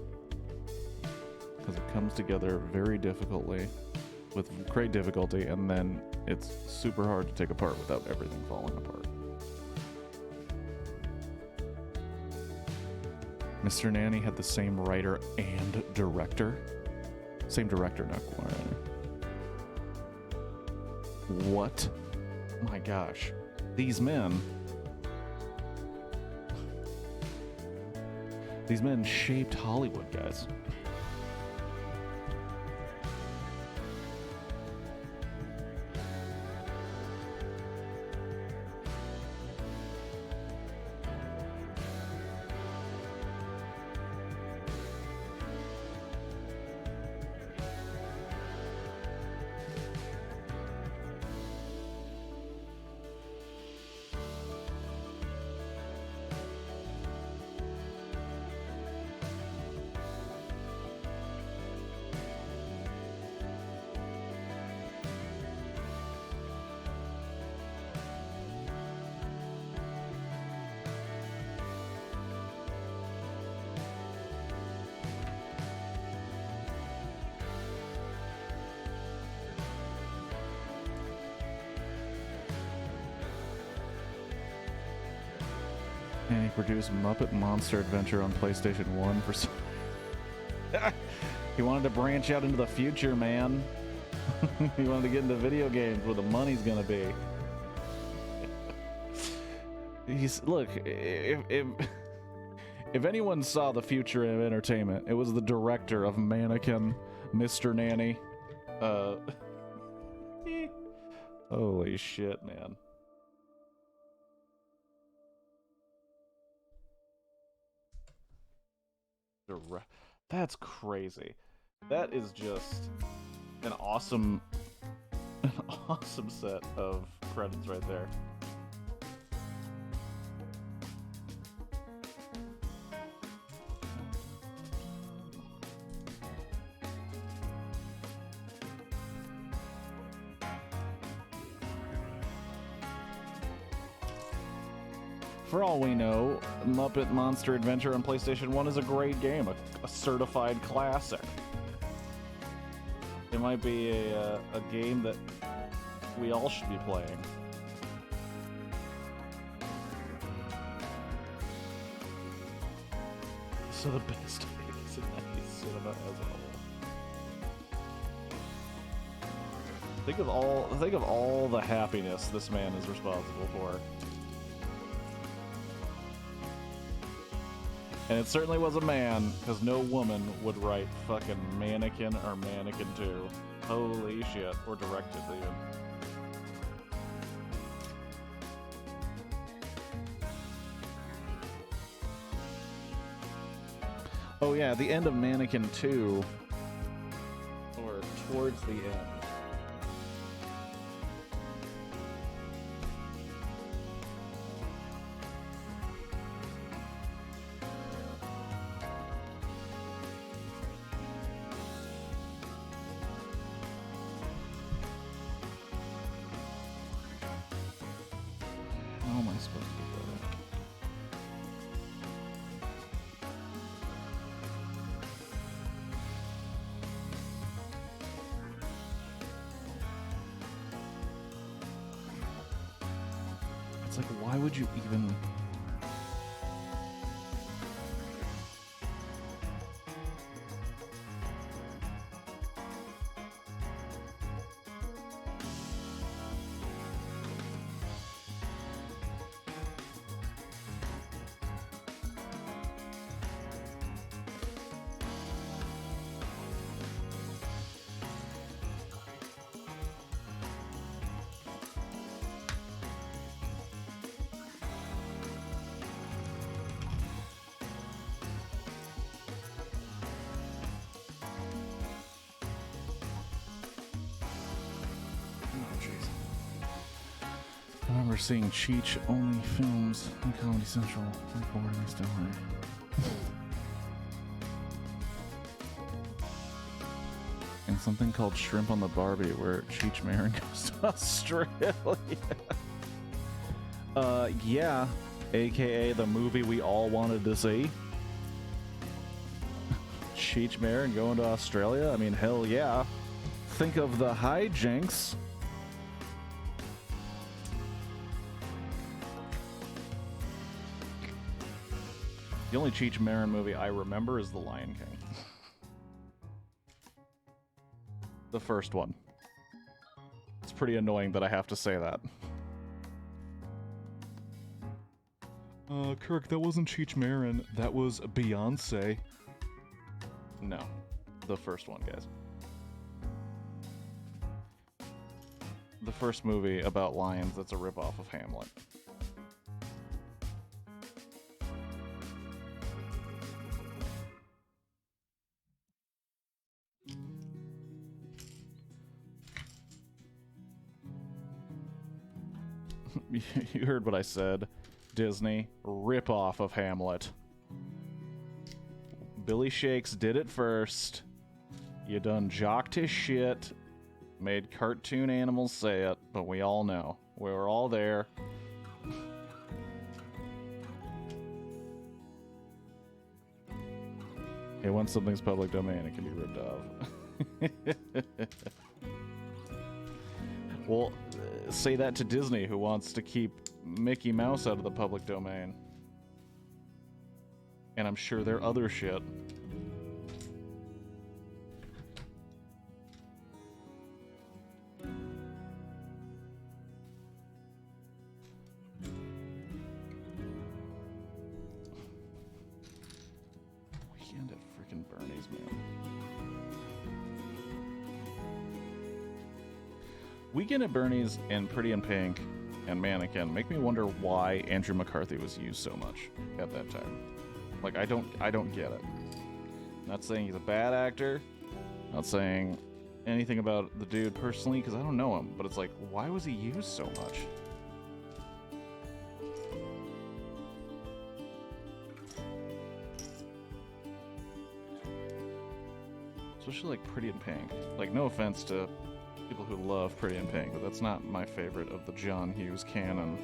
because it comes together very difficultly, with great difficulty, and then it's super hard to take apart without everything falling apart. Mr. Nanny had the same writer and director. Same director, not writer. What? My gosh. These men shaped Hollywood, guys. produced Muppet Monster Adventure on PlayStation 1 for some... He wanted to branch out into the future, man. He wanted to get into video games where the money's gonna be. Look, if anyone saw the future of entertainment, it was the director of Mannequin, Mr. Nanny. Holy shit, man. That's crazy. That is just an awesome set of credits right there. For all we know, Muppet Monster Adventure on PlayStation 1 is a great game, a certified classic. It might be a game that we all should be playing. So the best 80s and 90s cinema as a whole. Think of all the happiness this man is responsible for. And it certainly was a man, because no woman would write fucking Mannequin or Mannequin 2. Holy shit. Or direct it even. Oh yeah, the end of Mannequin 2, or towards the end. How am I supposed to do that? It's like, why would you even... I remember seeing Cheech-only films on Comedy Central. Recording still high. And something called Shrimp on the Barbie, where Cheech Marin goes to Australia. Yeah. AKA the movie we all wanted to see. Cheech Marin going to Australia? I mean, hell yeah. Think of the hijinks. The only Cheech Marin movie I remember is The Lion King. The first one. It's pretty annoying that I have to say that. Kirk, that wasn't Cheech Marin. That was Beyonce. No. The first one, guys. The first movie about lions that's a ripoff of Hamlet. You heard what I said. Disney, rip-off of Hamlet. Billy Shakes did it first. You done jocked his shit, made cartoon animals say it, but we all know. We were all there. Hey, once something's public domain, it can be ripped off. Well, say that to Disney, who wants to keep Mickey Mouse out of the public domain. And I'm sure there are other shit. Weekend at frickin' Bernie's, man. Weekend at Bernie's and Pretty in Pink and Mannequin make me wonder why Andrew McCarthy was used so much at that time. Like, I don't get it. Not saying he's a bad actor. Not saying anything about the dude personally, because I don't know him. But it's like, why was he used so much? Especially like Pretty in Pink. Like, no offense to people who love Pretty in Pink, but that's not my favorite of the John Hughes canon.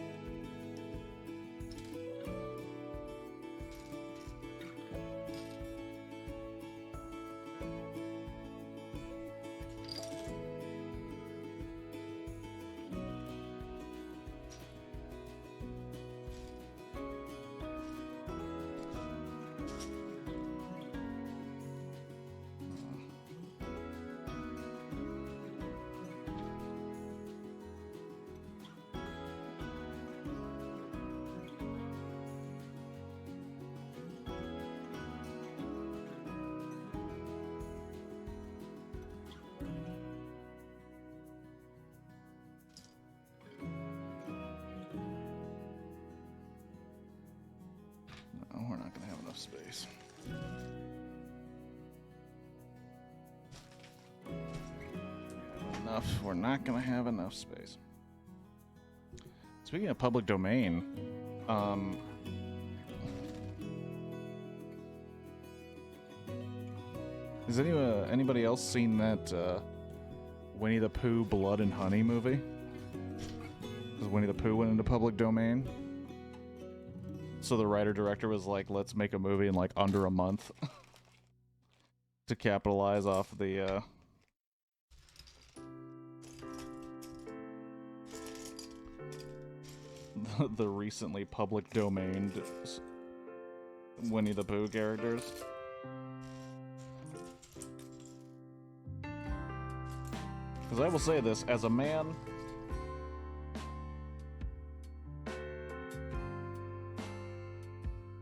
Space. We're not gonna have enough space. Speaking of public domain, has anybody else seen that Winnie the Pooh Blood and Honey movie? Because Winnie the Pooh went into public domain. So the writer-director was like, let's make a movie in like under a month to capitalize off the the recently public domained Winnie the Pooh characters. Because I will say this, as a man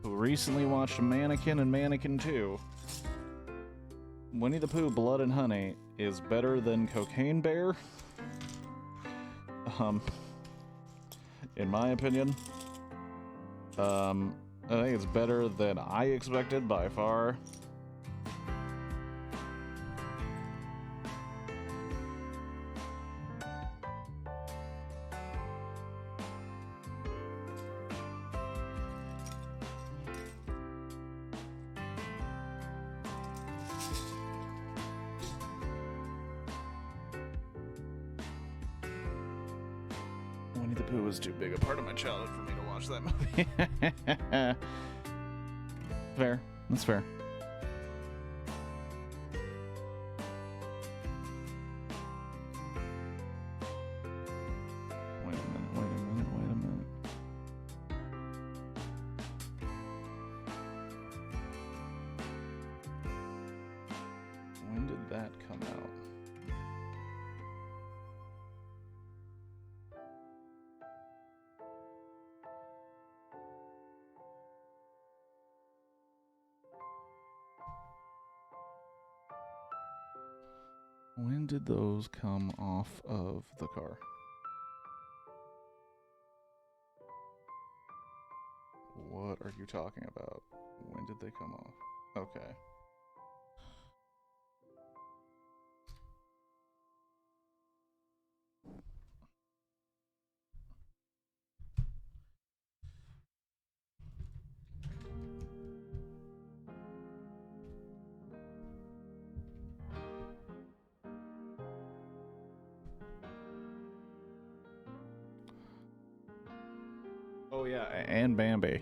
recently watched Mannequin and Mannequin 2, Winnie the Pooh Blood and Honey is better than Cocaine Bear. In my opinion. I think it's better than I expected by far. Winnie the Pooh was too big a part of my childhood for me to watch that movie. Fair. That's fair. Wait a minute. When did that come out? When did those come off of the car? What are you talking about? When did they come off? Okay. Oh yeah, and Bambi.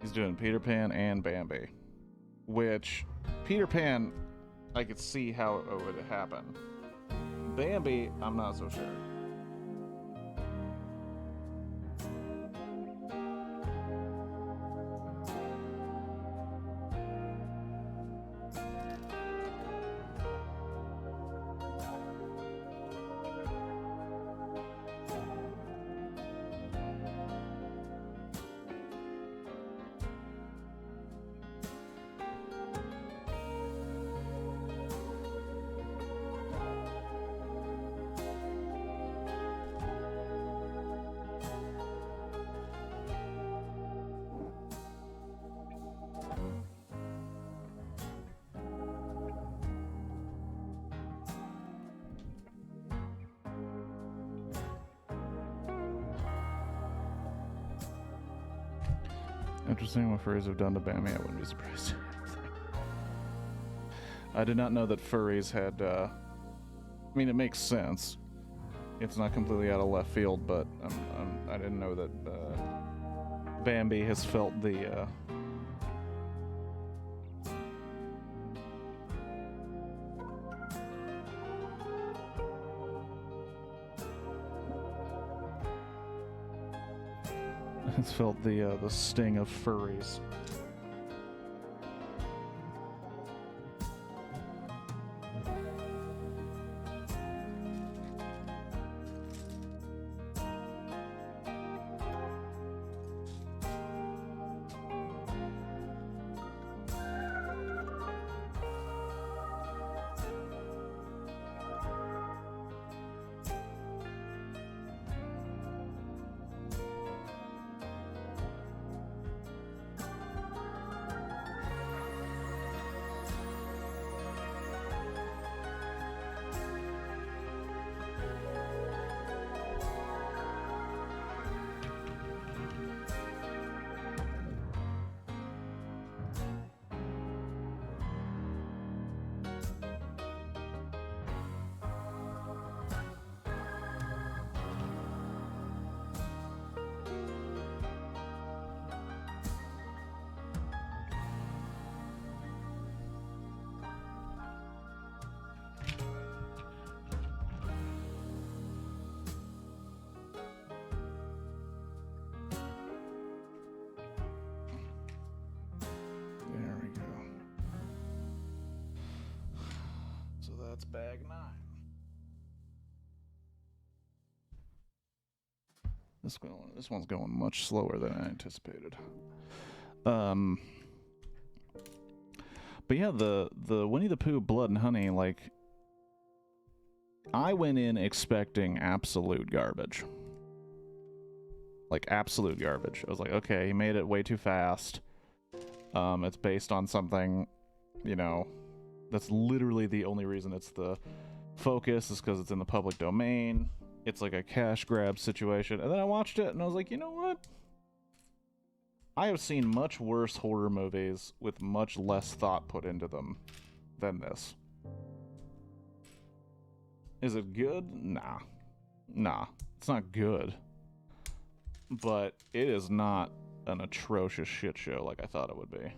He's doing Peter Pan and Bambi. Which, Peter Pan, I could see how it would happen. Bambi, I'm not so sure. Interesting what furries have done to Bambi. I wouldn't be surprised. I did not know that furries had, I mean, it makes sense. It's not completely out of left field, but I didn't know that Bambi has felt the, has felt the sting of furries. That's bag 9. This one's going much slower than I anticipated. But yeah, the Winnie the Pooh Blood and Honey, like, I went in expecting absolute garbage. Like, absolute garbage. I was like, okay, he made it way too fast. It's based on something, you know, that's literally the only reason it's the focus is because it's in the public domain. It's like a cash grab situation. And then I watched it and I was like, you know what? I have seen much worse horror movies with much less thought put into them than this. Is it good? Nah. Nah. It's not good. But it is not an atrocious shit show like I thought it would be.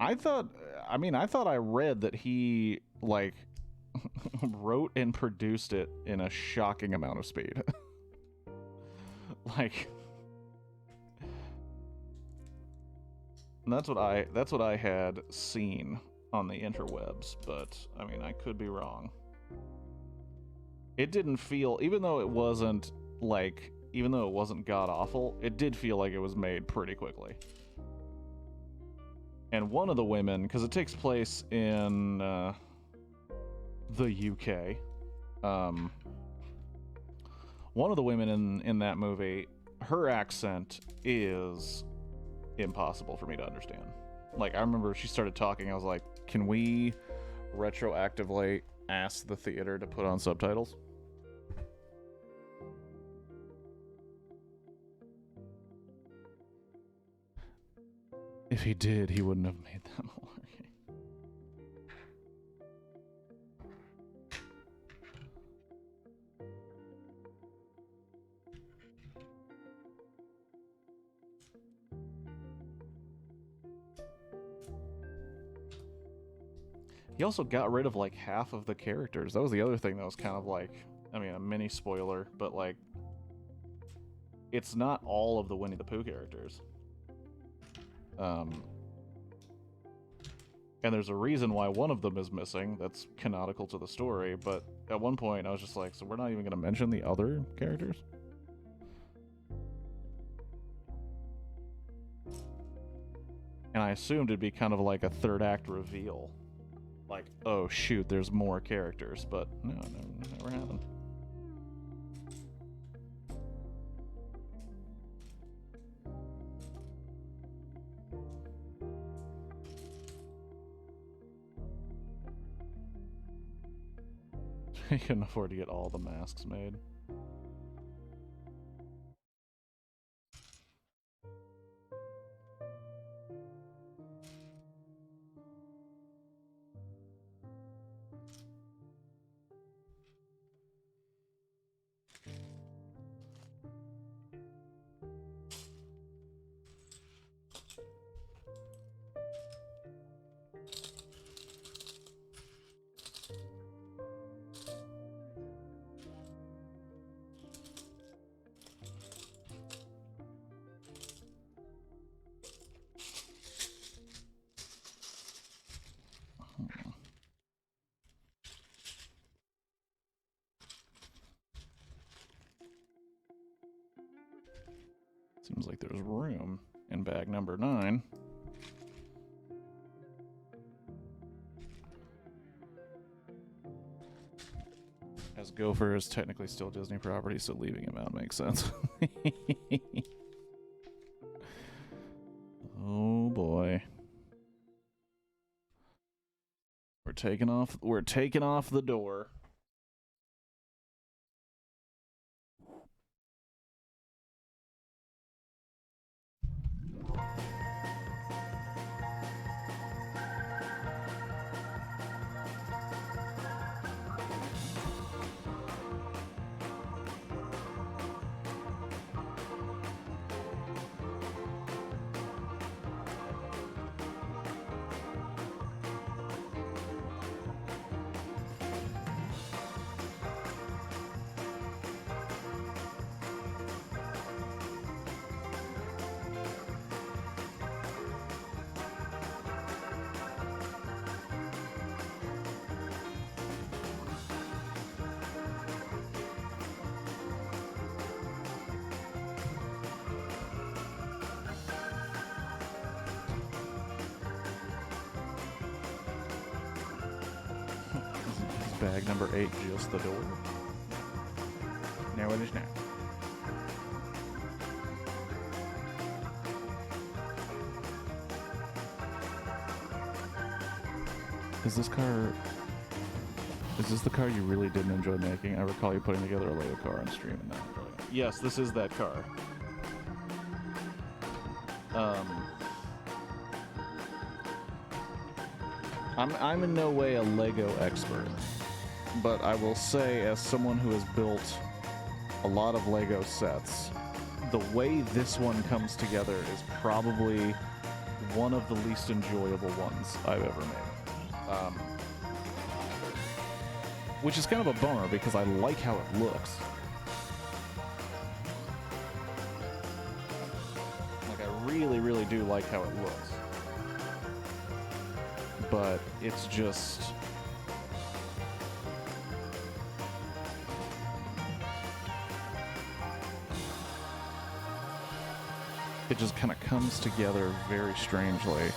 I thought I read that he, like, wrote and produced it in a shocking amount of speed. Like, that's what I had seen on the interwebs, but I mean, I could be wrong. It didn't feel, even though it wasn't god awful, it did feel like it was made pretty quickly. And one of the women, because it takes place in the UK, one of the women in that movie, her accent is impossible for me to understand. Like, I remember she started talking, I was like, can we retroactively ask the theater to put on subtitles? If he did, he wouldn't have made that more. He also got rid of, like, half of the characters. That was the other thing that was kind of like, I mean, a mini spoiler, but, like, it's not all of the Winnie the Pooh characters. And there's a reason why one of them is missing that's canonical to the story, but at one point I was just like, so we're not even going to mention the other characters? And I assumed it'd be kind of like a third act reveal. Like, oh shoot, there's more characters, but no, never happened. He couldn't afford to get all the masks made. Seems like there's room in bag number 9. As Gopher is technically still Disney property, so leaving him out makes sense. Oh boy. We're taking off the door. Bag number 8, just the door. No, it is not. Is this the car you really didn't enjoy making? I recall you putting together a Lego car on stream and that. Yes, this is that car. I'm in no way a Lego expert, but I will say, as someone who has built a lot of Lego sets, the way this one comes together is probably one of the least enjoyable ones I've ever made. Which is kind of a bummer, because I like how it looks. Like, I really, really do like how it looks. But it's just... it just kind of comes together very strangely.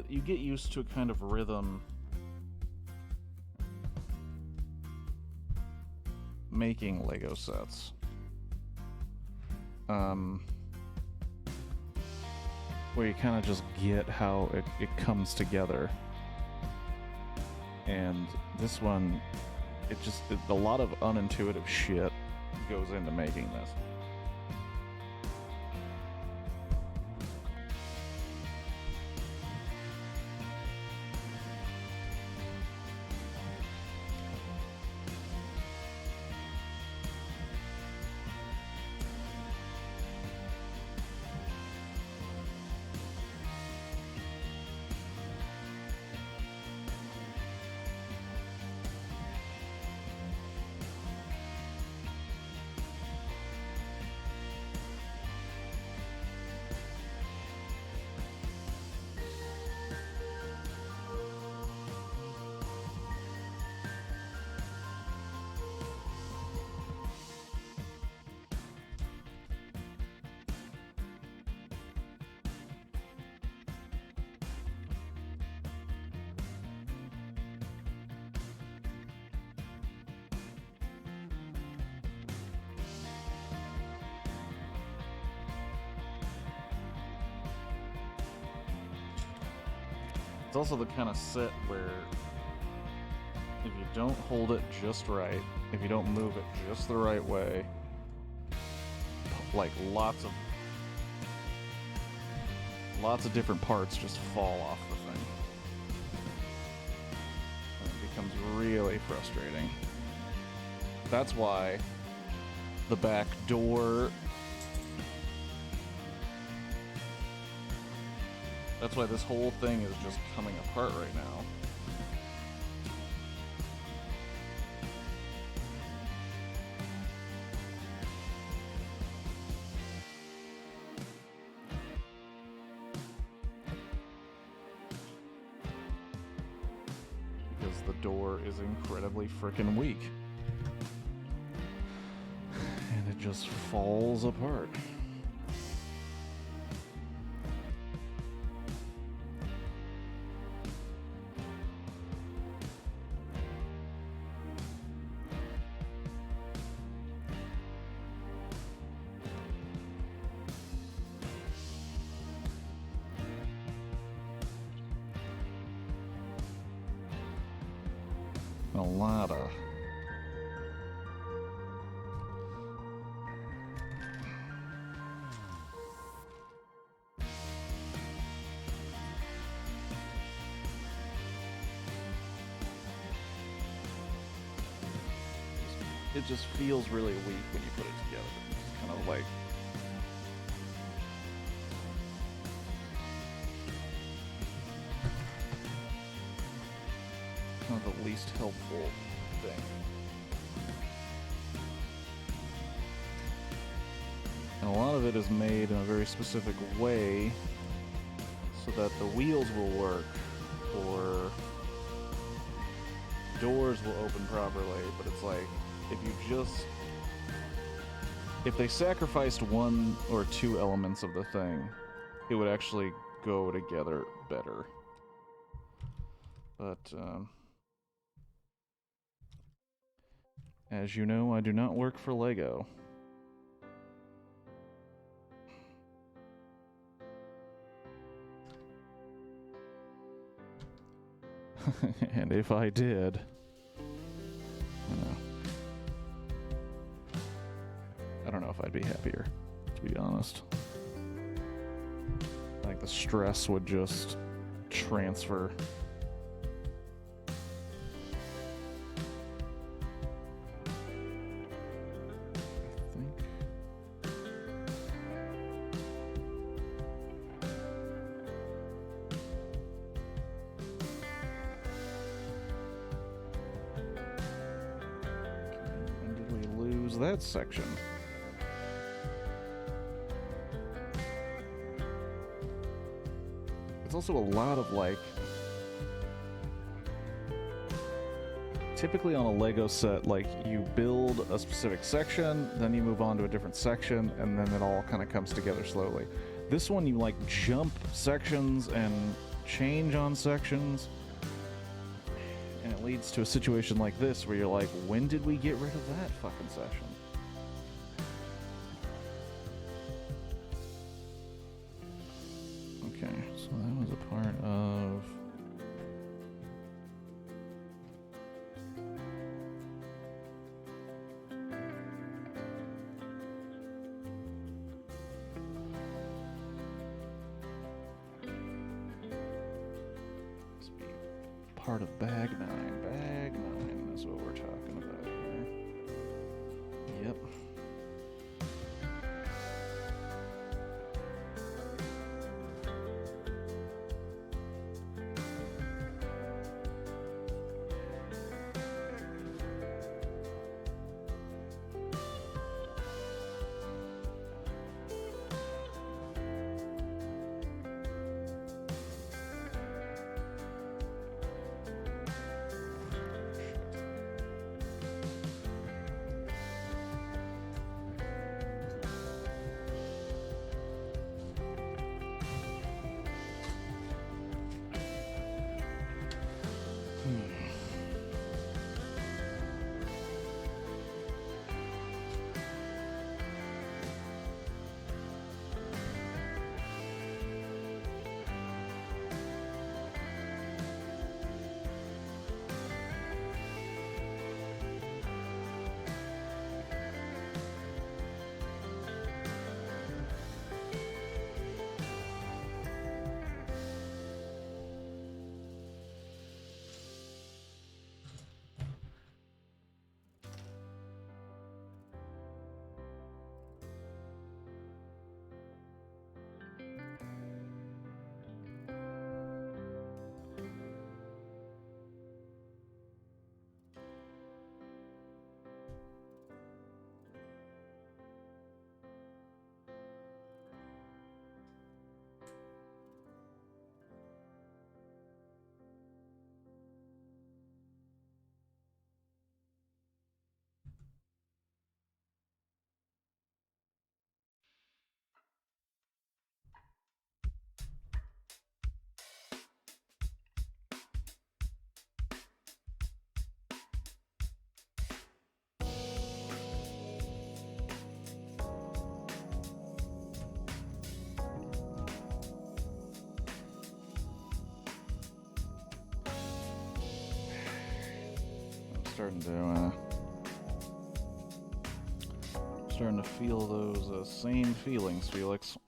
You get used to a kind of rhythm making Lego sets. Where you kind of just get how it comes together. And this one, a lot of unintuitive shit goes into making this. It's also the kind of set where if you don't hold it just right, if you don't move it just the right way, like lots of different parts just fall off the thing. And it becomes really frustrating. That's why the back door... That's why this whole thing is just coming apart right now. Because the door is incredibly frickin' weak. And it just falls apart. A lot of... It just feels really weak when you put it together. It's kind of like... kind of the least helpful thing. And a lot of it is made in a very specific way so that the wheels will work, or doors will open properly, but it's like, if they sacrificed one or two elements of the thing, it would actually go together better. But, as you know, I do not work for Lego. And if I did, you know, I don't know if I'd be happier, to be honest. Like, the stress would just transfer. That section. It's also a lot of, like, typically on a Lego set, like, you build a specific section, then you move on to a different section, and then it all kind of comes together slowly. This one, you, like, jump sections and change on sections, and it leads to a situation like this where you're like, when did we get rid of that fucking section? Okay, so that was a part of... This be part of Bag 9. Bag 9 is what we're talking about here. Yep. Starting to feel those same feelings, Felix.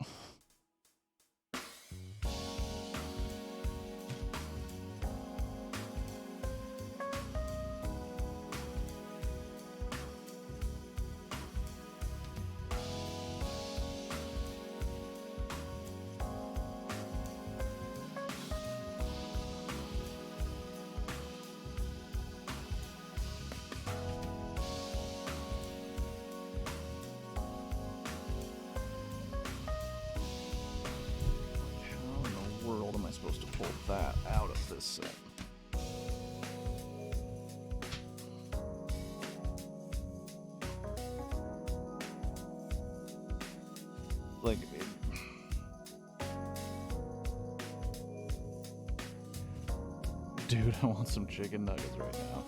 Supposed to pull that out of this set. Like, dude, I want some chicken nuggets right now.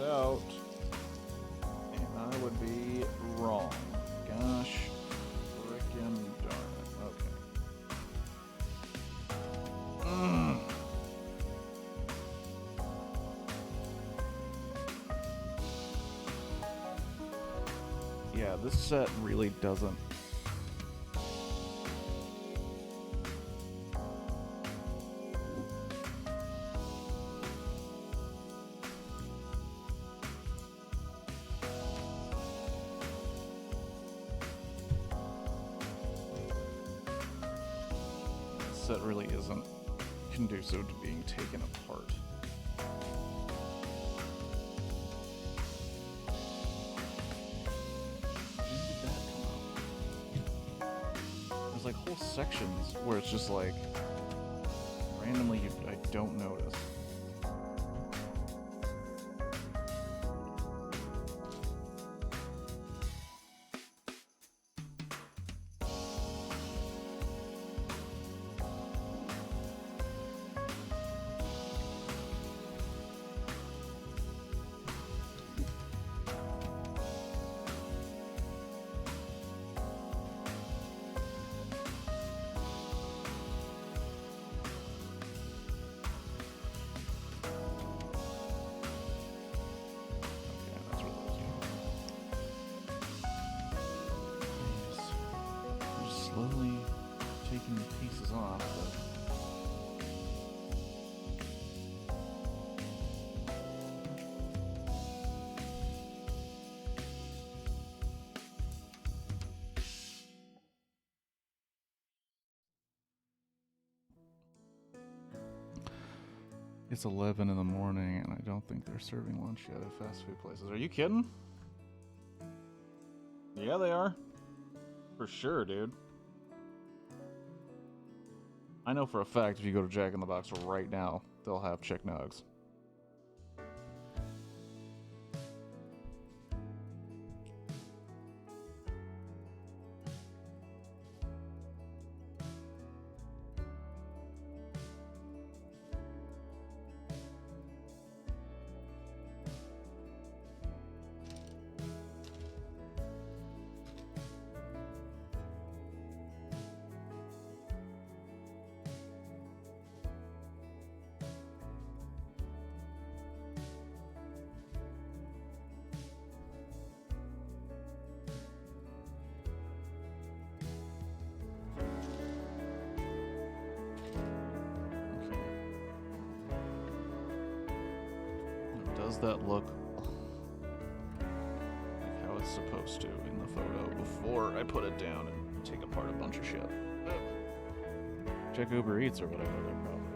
Out, and I would be wrong. Gosh, frickin' darn it. Okay. Yeah, this set really doesn't. That really isn't conducive to being taken apart. When did that come out? There's like whole sections where it's just like randomly I don't notice. Slowly taking the pieces off, but it's 11 in the morning and I don't think they're serving lunch yet at fast food places. Are you kidding? Yeah, they are. For sure, dude. I know for a fact if you go to Jack in the Box right now, they'll have chick nugs. Does that look like how it's supposed to in the photo before I put it down and take apart a bunch of shit? Check Uber Eats or whatever they're probably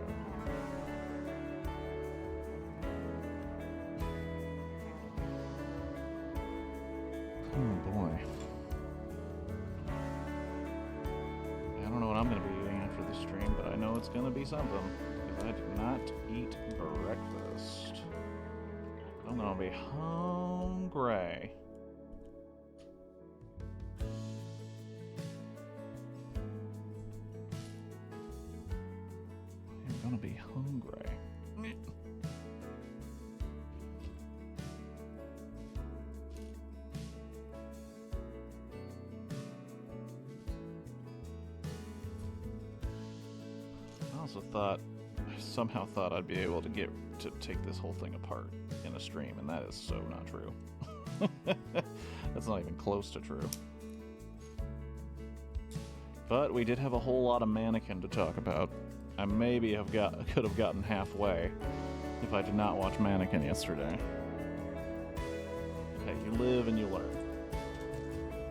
are. Oh boy. I don't know what I'm going to be eating after the stream, but I know it's going to be something, because I did not eat breakfast. I'm gonna be hungry. I'm gonna be hungry. somehow thought I'd be able to take this whole thing apart in a stream, and that is so not true. That's not even close to true. But we did have a whole lot of mannequin to talk about. I maybe could have gotten halfway if I did not watch Mannequin yesterday. Hey, you live and you learn.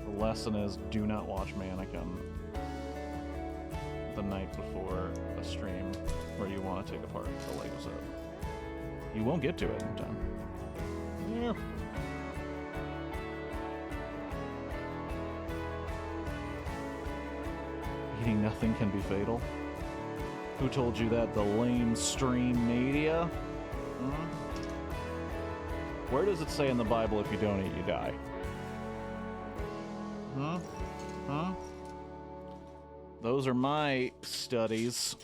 The lesson is, do not watch Mannequin the night before a stream where you want to take apart the Lego set. You won't get to it in time. Yeah. Eating nothing can be fatal. Who told you that? The lame stream media? Where does it say in the Bible if you don't eat, you die? Those are my studies.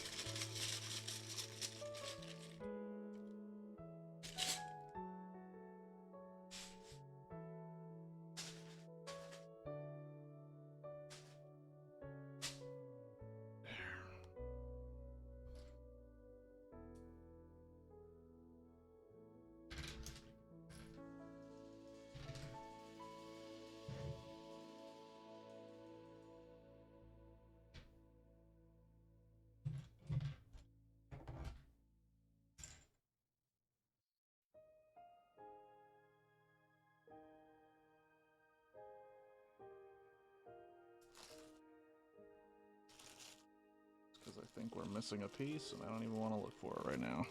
Because I think we're missing a piece, and I don't even want to look for it right now.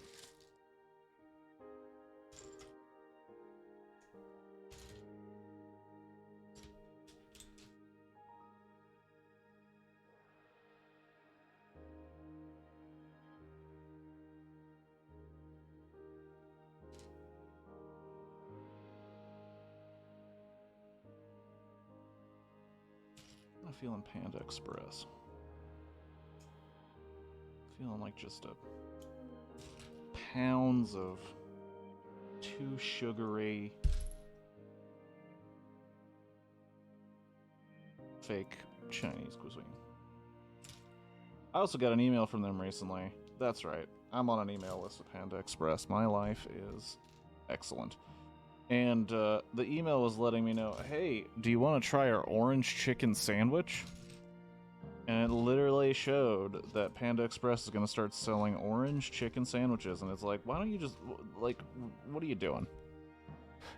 I'm feeling Panda Express. Feeling like just pounds of too sugary fake Chinese cuisine. I also got an email from them recently. That's right. I'm on an email list with Panda Express. My life is excellent. And the email was letting me know, hey, do you want to try our orange chicken sandwich? And it literally showed that Panda Express is going to start selling orange chicken sandwiches. And it's like, why don't you just, like, what are you doing?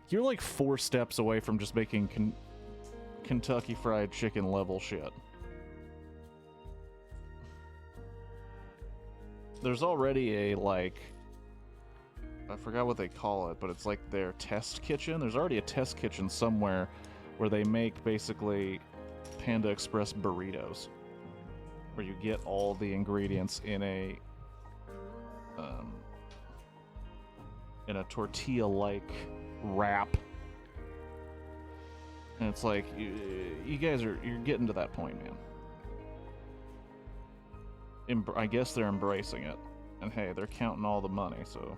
You're like 4 steps away from just making Kentucky Fried Chicken level shit. There's already a, like, I forgot what they call it, but it's like their test kitchen. There's already a test kitchen somewhere where they make basically Panda Express burritos, where you get all the ingredients in a tortilla-like wrap, and it's like you guys you're getting to that point, man. I guess they're embracing it, and hey, they're counting all the money, so.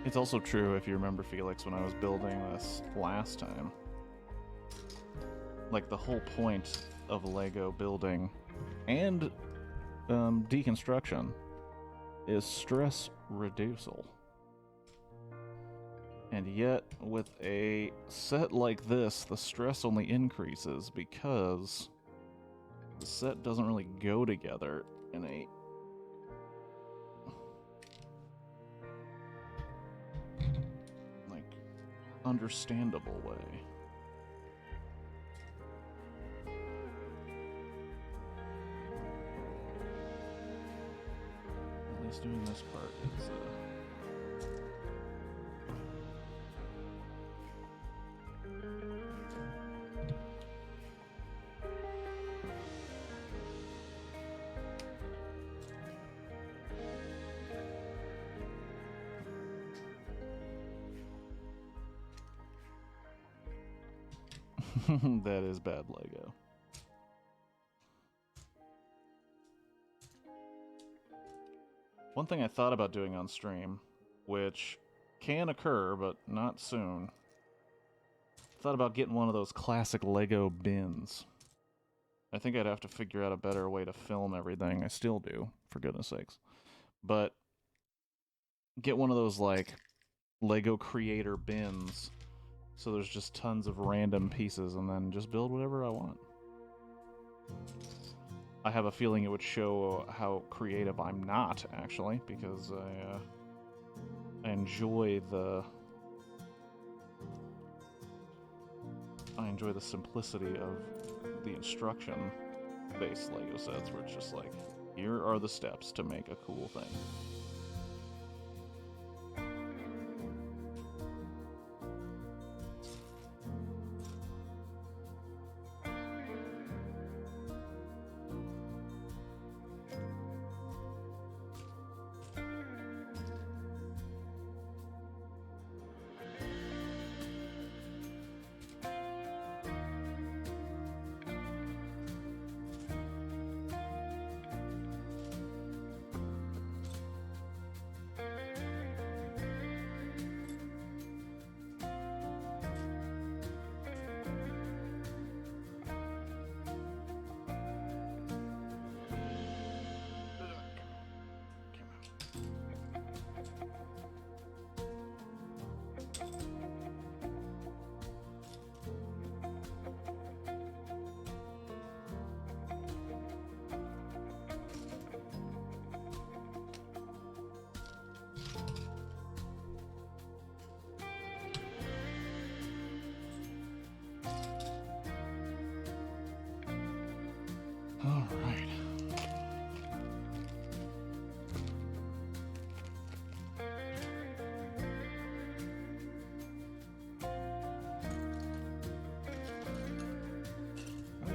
It's also true, if you remember, Felix, when I was building this last time, like the whole point of Lego building and deconstruction is stress reducial. And yet, with a set like this, the stress only increases because the set doesn't really go together in a understandable way. At least doing this part is that is bad Lego. One thing I thought about doing on stream, which can occur, but not soon, thought about getting one of those classic Lego bins. I think I'd have to figure out a better way to film everything. I still do, for goodness sakes. But get one of those, like, Lego creator bins. So there's just tons of random pieces, and then just build whatever I want. I have a feeling it would show how creative I'm not, actually, because I enjoy the simplicity of the instruction-based Lego sets, where it's just like, here are the steps to make a cool thing.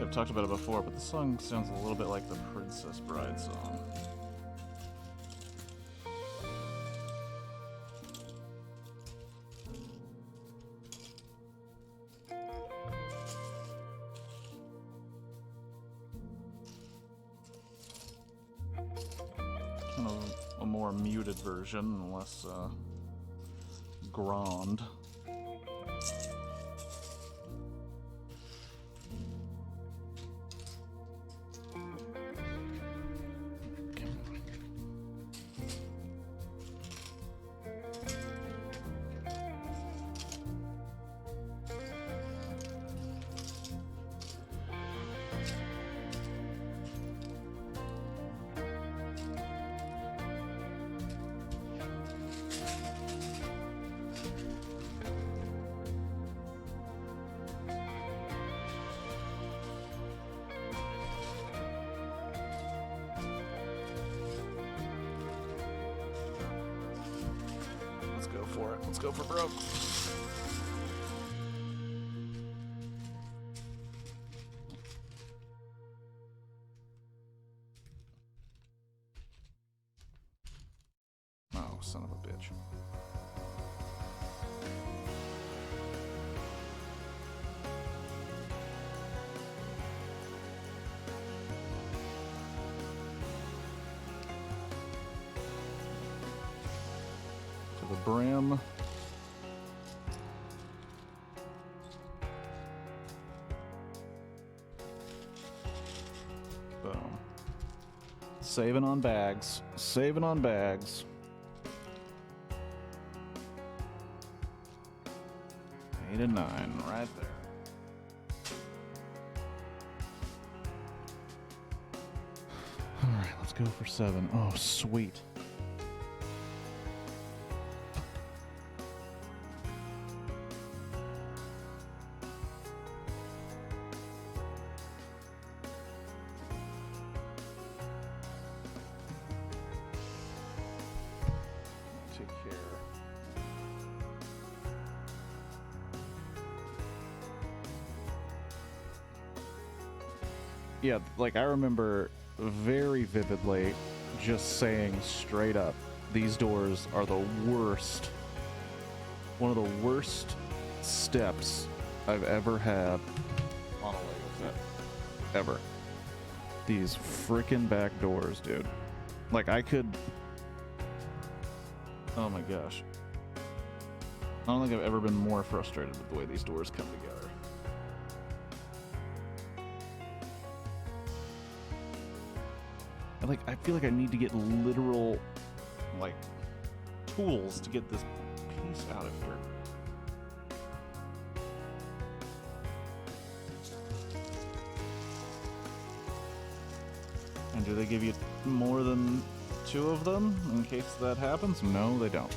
I've talked about it before, but the song sounds a little bit like the Princess Bride song. Kind of a more muted version, less grand. Let's go for broke. Oh, son of a bitch. To the brim. Boom. Saving on bags. Saving on bags. 8 and 9, right there. Alright, let's go for 7. Oh, sweet. yeah, like I remember very vividly just saying straight up, these doors are the worst, one of the worst steps I've ever had on a Lego set. Ever. These freaking back doors, dude. Like I could... Oh my gosh. I don't think I've ever been more frustrated with the way these doors come together. I feel like I need to get literal, like, tools to get this piece out of here. And do they give you more than 2 of them in case that happens? No, they don't.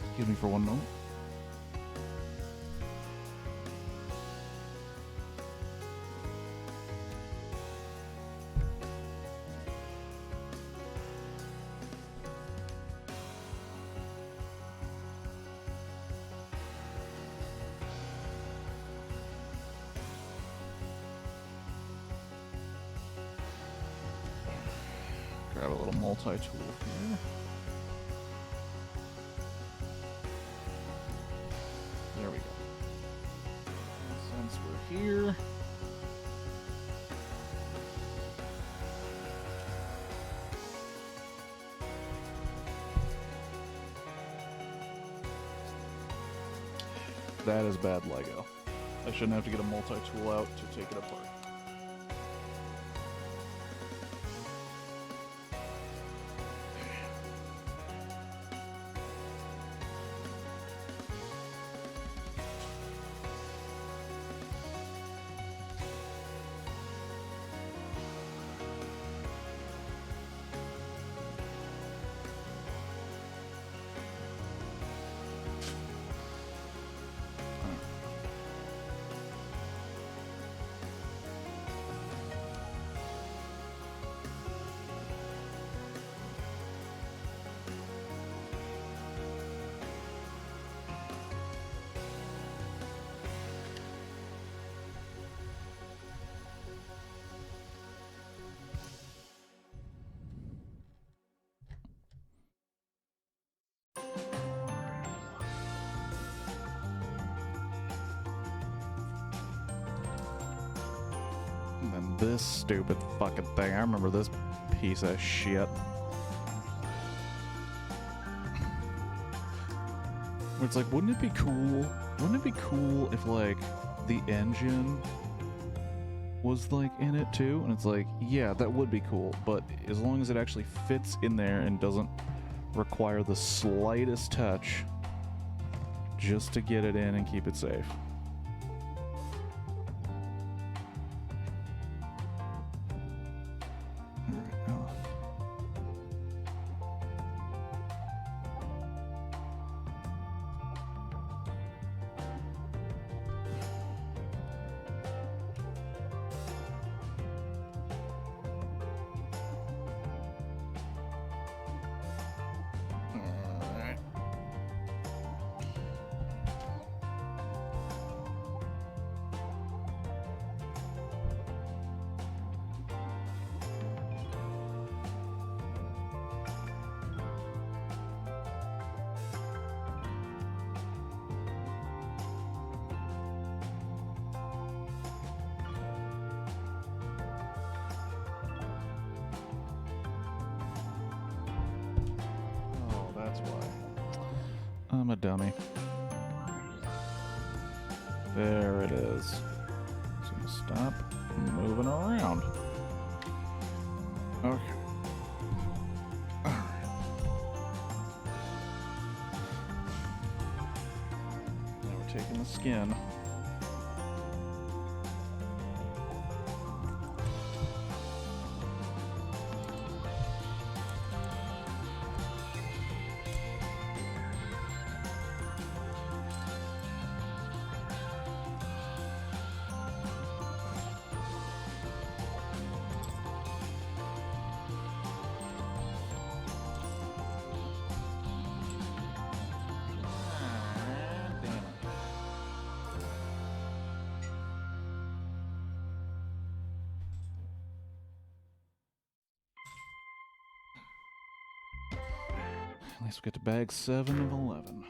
Excuse me for one moment. Grab a little multi-tool here. There we go. Since we're here, that is bad Lego. I shouldn't have to get a multi-tool out to take it apart. And then this stupid fucking thing. I remember this piece of shit. Where it's like, wouldn't it be cool? Wouldn't it be cool if, like, the engine was, like, in it too? And it's like, yeah, that would be cool. But as long as it actually fits in there and doesn't require the slightest touch just to get it in and keep it safe. I'm a dummy. There it is. Just gonna stop moving around. Okay. Alright. Now we're taking the skin. Damn it. At least we get to bag 7 of 11.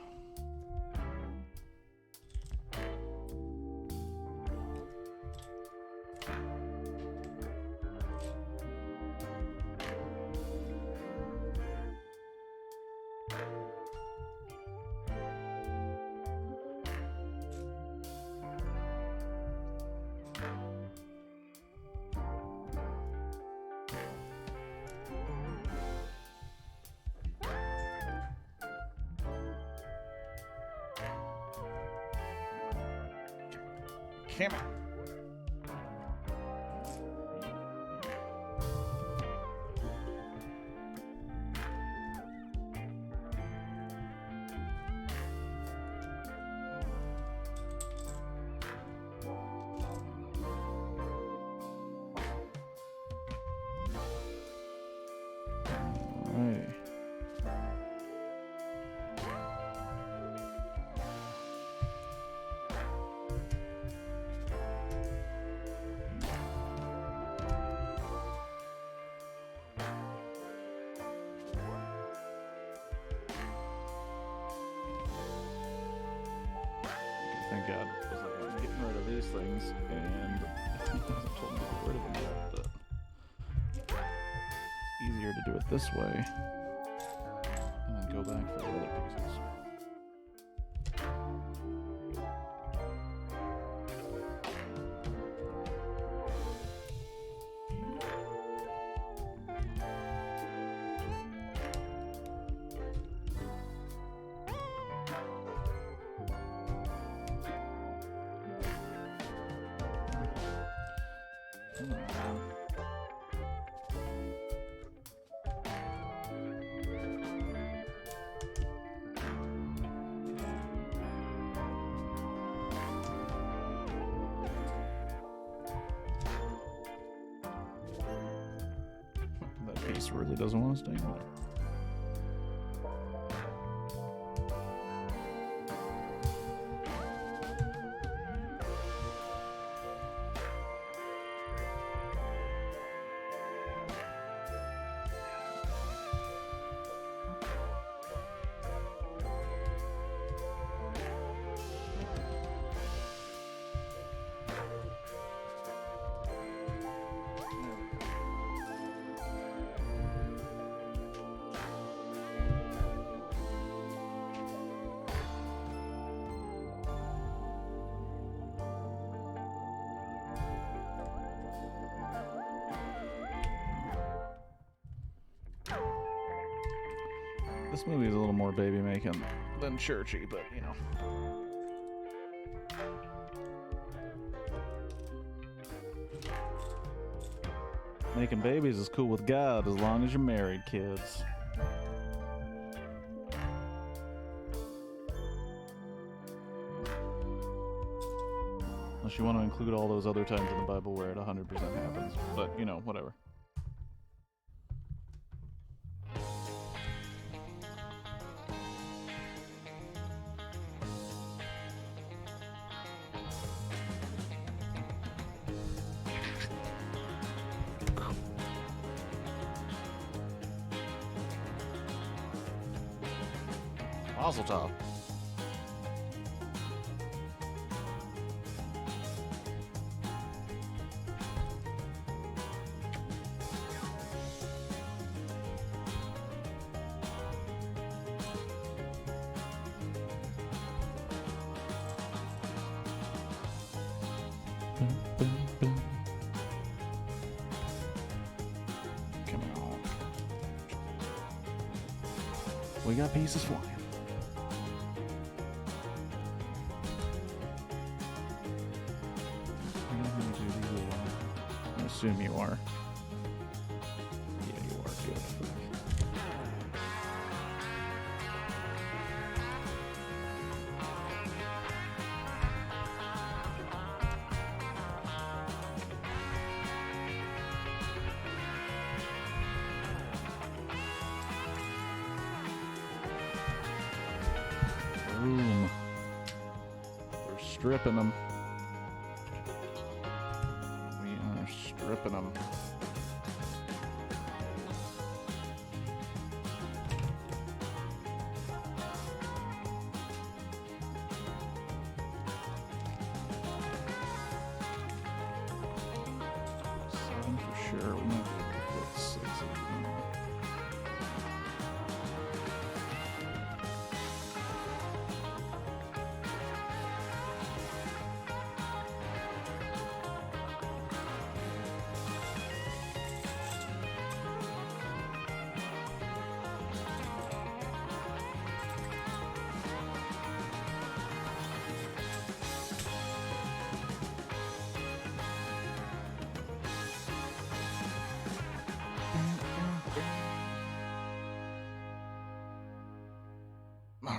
Come on. Alrighty. Thank God. I was like, I'm getting rid of these things, and he hasn't told me to get rid of them yet, but it's easier to do it this way, and then go back for the other pieces. That piece really doesn't want to stay in there. This movie is a little more baby making than churchy, but you know. Making babies is cool with God as long as you're married, kids. Unless you want to include all those other times in the Bible where it 100% happens. But, you know, whatever. Mazel tov. Come on. We got pieces flying. I assume you are. Yeah, you are. Good. Boom. We're stripping them. Stripping them. Sure, we might be able to fit 6 of them. All right.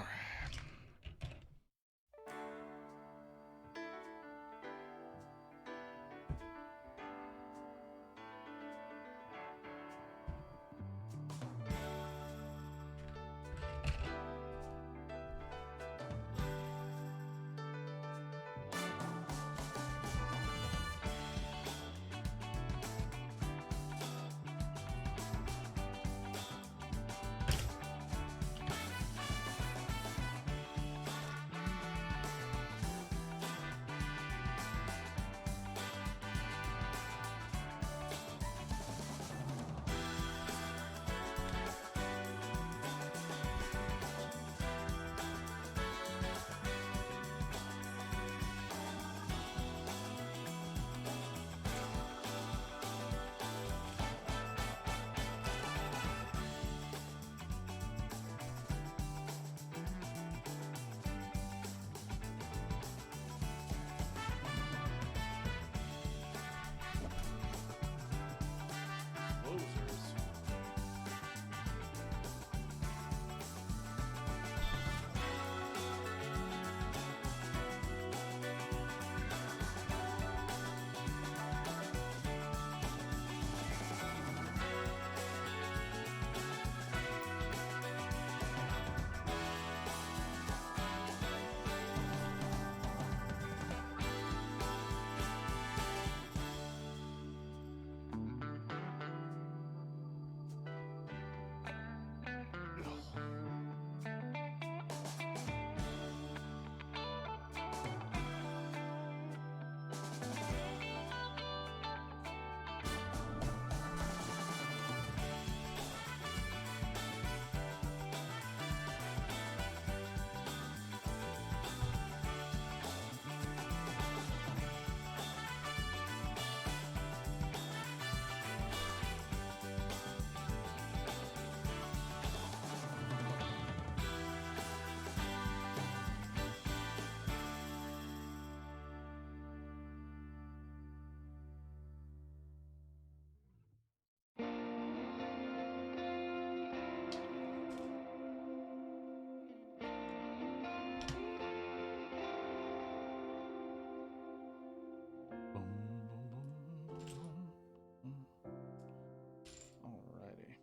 Alrighty.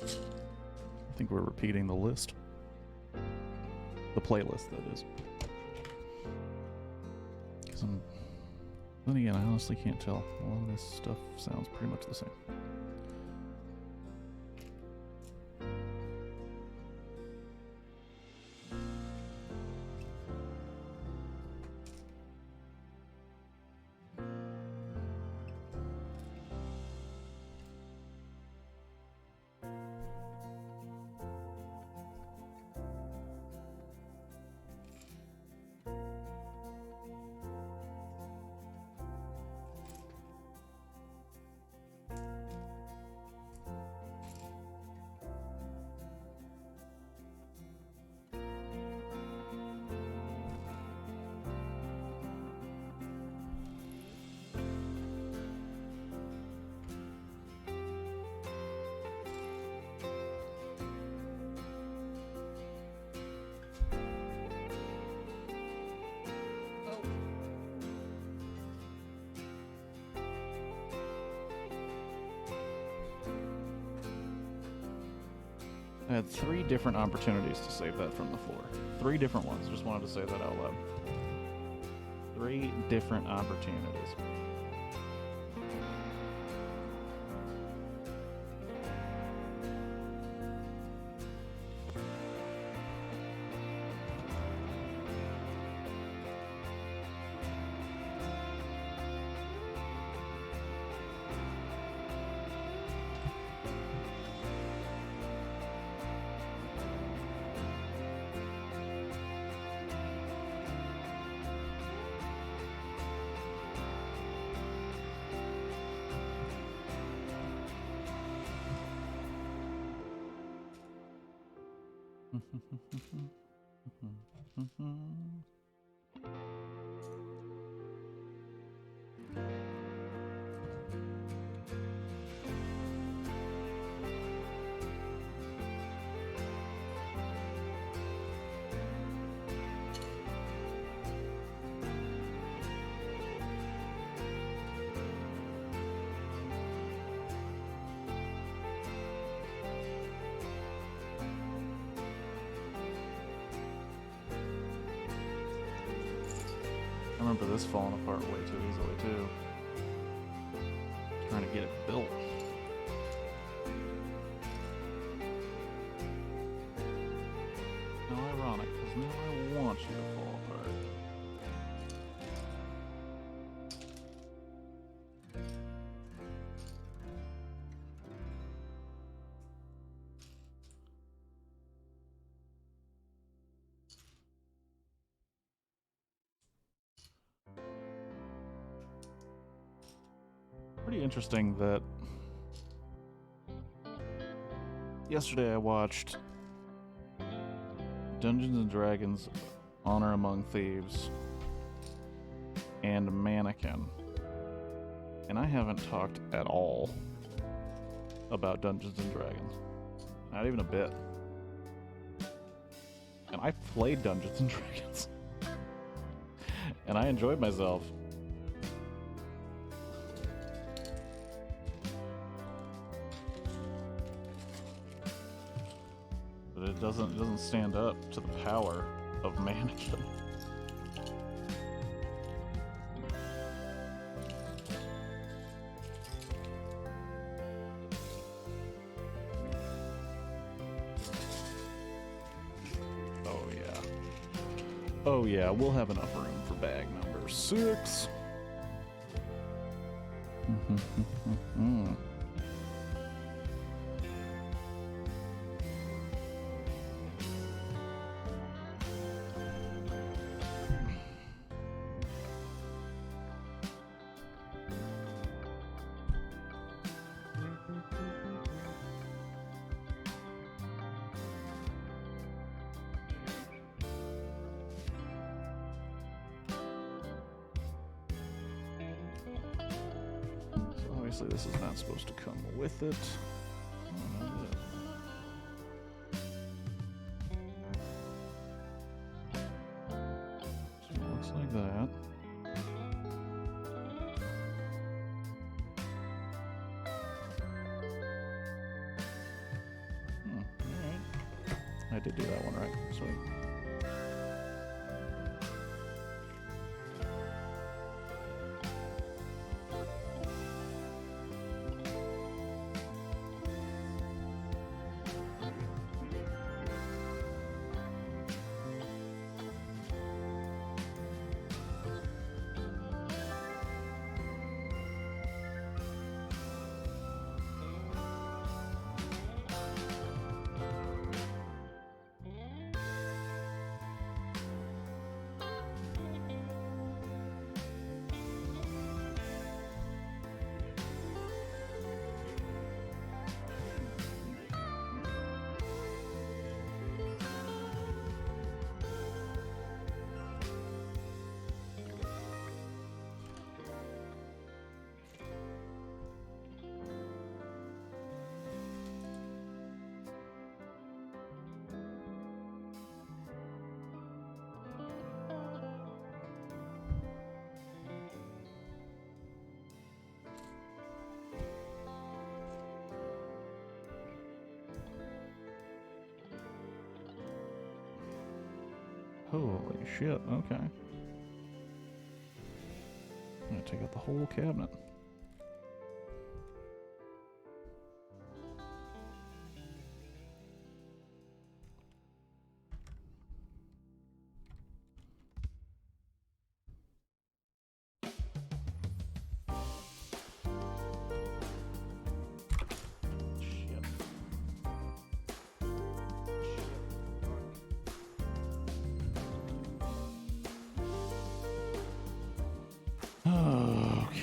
I think we're repeating the list. The playlist, that is. Then again, I honestly can't tell. A lot of this stuff sounds pretty much the same. I had 3 different opportunities to save that from the floor. 3 different ones. Just wanted to say that out loud. 3 different opportunities. I remember this falling apart way too easily too. Trying to get it built. How ironic, because now I want you to fall apart. Pretty interesting that yesterday I watched Dungeons and Dragons Honor Among Thieves and Mannequin, and I haven't talked at all about Dungeons and Dragons. Not even a bit. And I played Dungeons and Dragons. And I enjoyed myself. But it doesn't stand up to the power of Mannequin. Oh yeah. Oh yeah, we'll have enough room for bag number 6. Obviously, this is not supposed to come with it. Oh, no, so it looks like that. Alright. I did do that one right. Sweet. Holy shit, okay. I'm gonna take out the whole cabinet. Okay.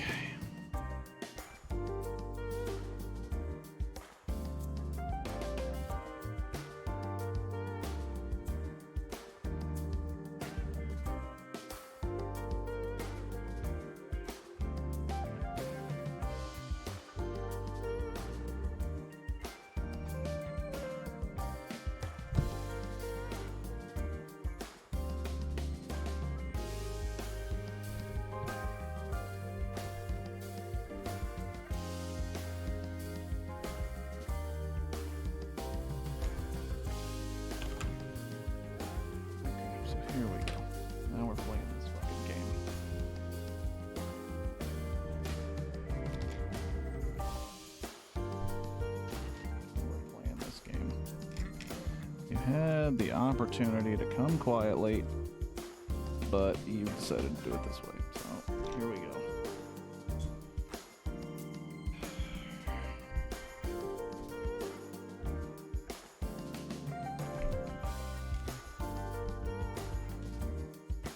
So here we go. Now we're playing this fucking game. We're playing this game. You had the opportunity to come quietly, but you decided to do it this way. So here we go.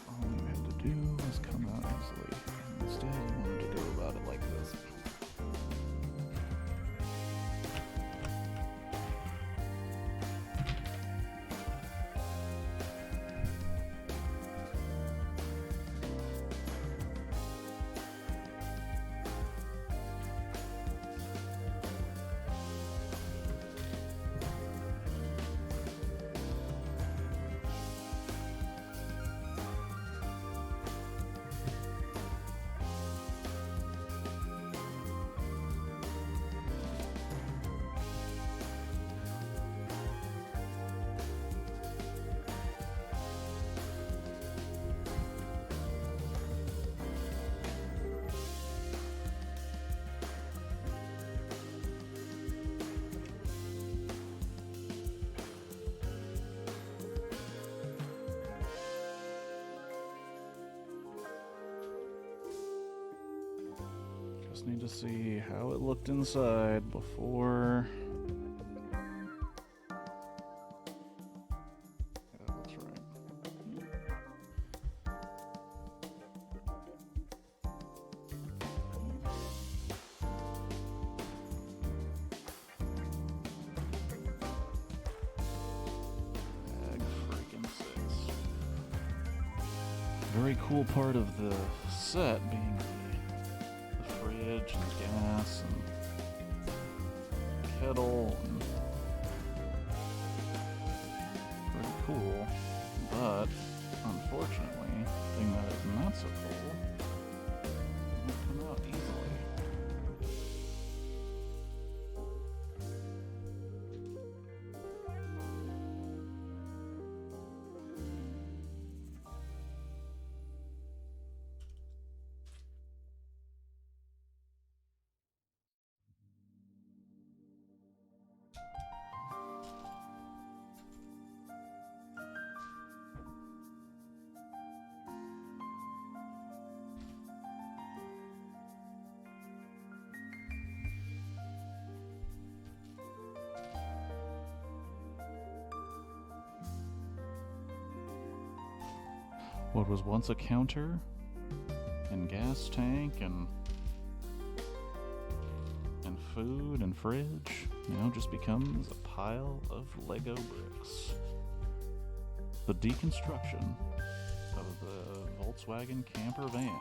All you had to do was come out easily. Instead, you wanted to do about it like this. Just need to see how it looked inside before. Yeah, that's right. Bag freaking 6. Very cool part of the set being the fridge and gas and kettle and pretty cool, but unfortunately the thing that is not so cool doesn't come out easily. What was once a counter and gas tank and food and fridge now just becomes a pile of Lego bricks. The deconstruction of the Volkswagen camper van.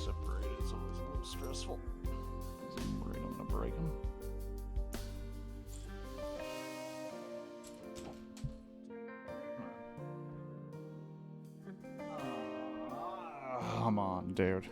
Separated, it's always a little stressful. I'm worried I'm gonna break them. Come on, dude.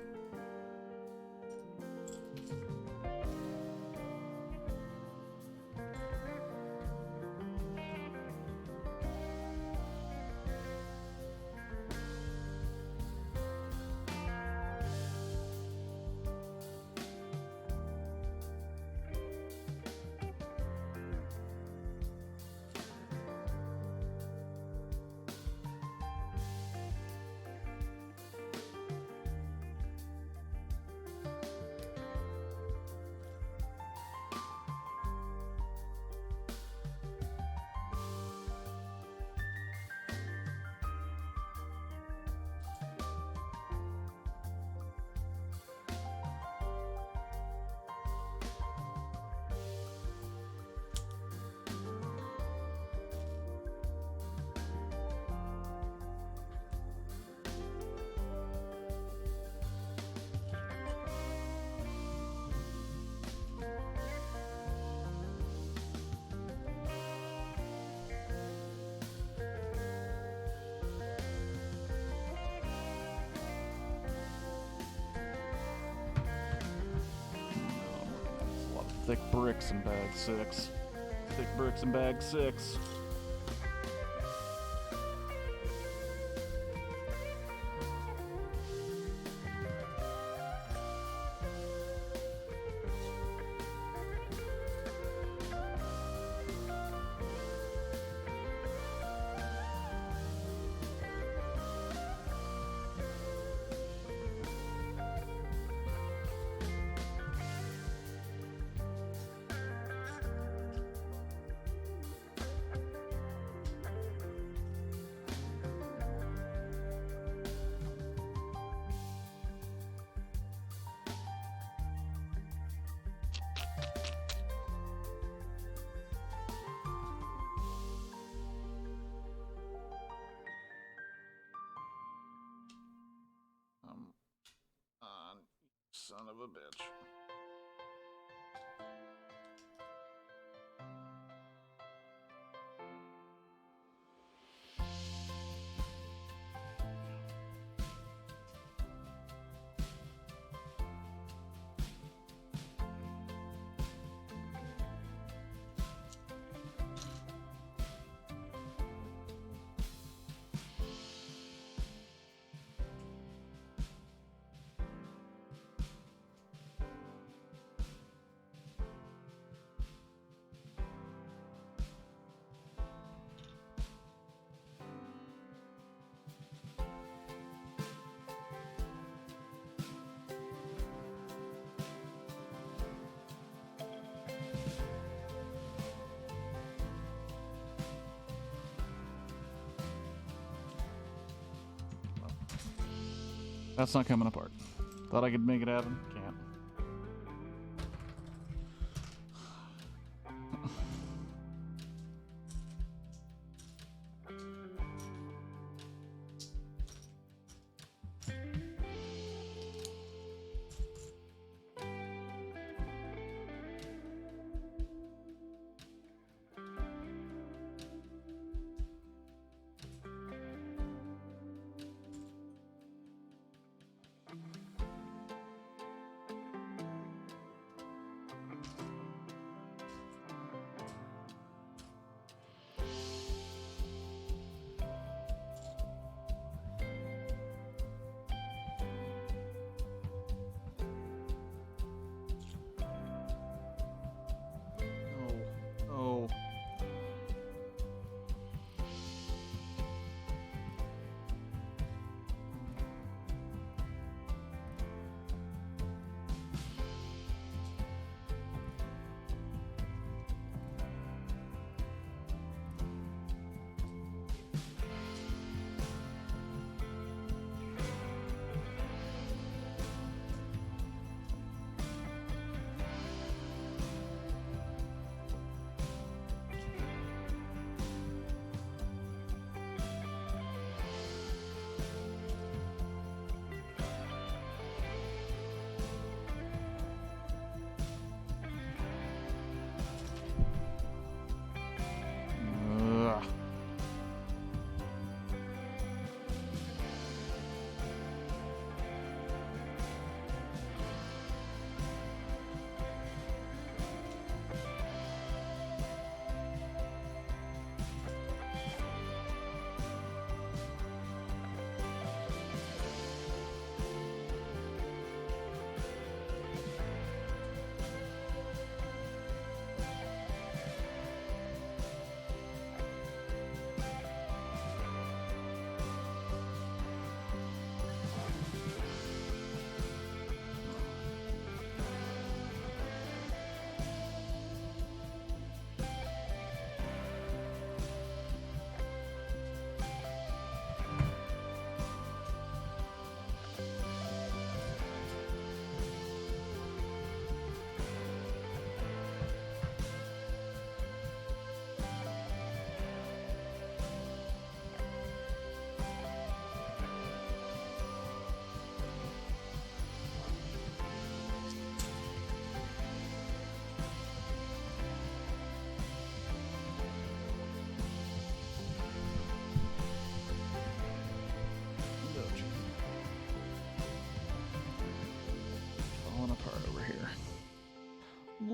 Thick bricks in bag 6. Thick bricks in bag 6. Son of a bitch. That's not coming apart. Thought I could make it happen. Can't.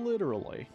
Literally.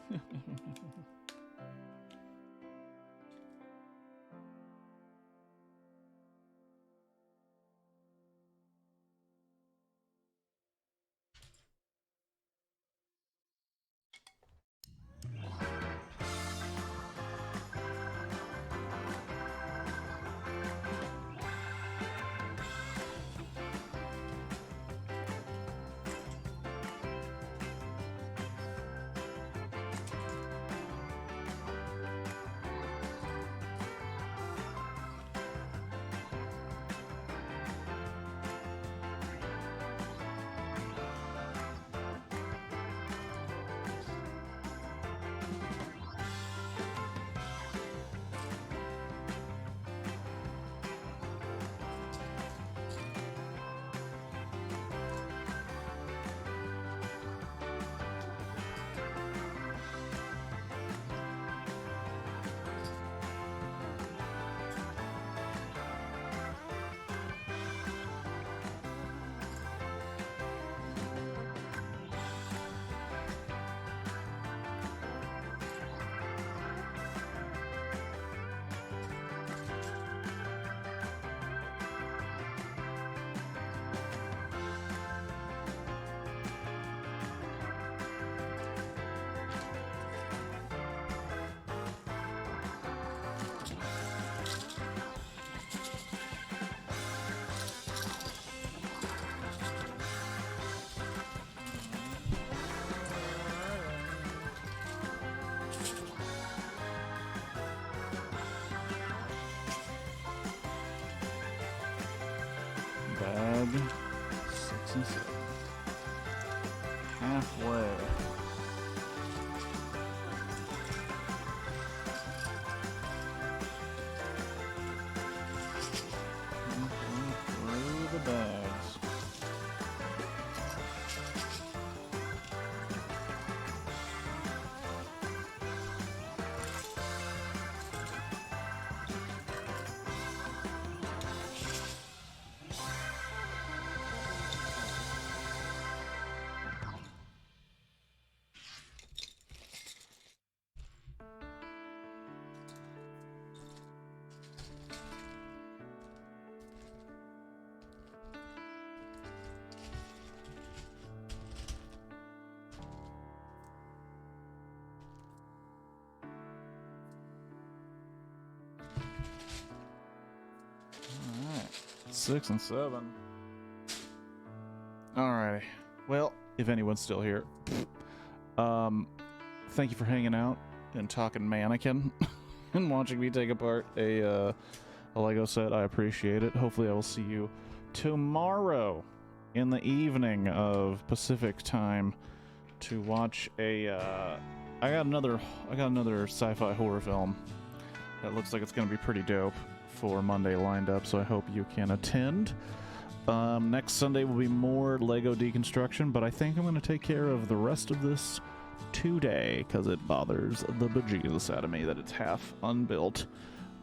Bag 6 and 7. Halfway. Through the bags. Alright. 6 and 7. Alrighty. Well, if anyone's still here. Thank you for hanging out and talking mannequin and watching me take apart a Lego set. I appreciate it. Hopefully I will see you tomorrow in the evening of Pacific time to watch a I got another sci-fi horror film that looks like it's going to be pretty dope for Monday lined up, so I hope you can attend. Next Sunday will be more Lego Deconstruction, but I think I'm going to take care of the rest of this today because it bothers the bejesus out of me that it's half unbuilt.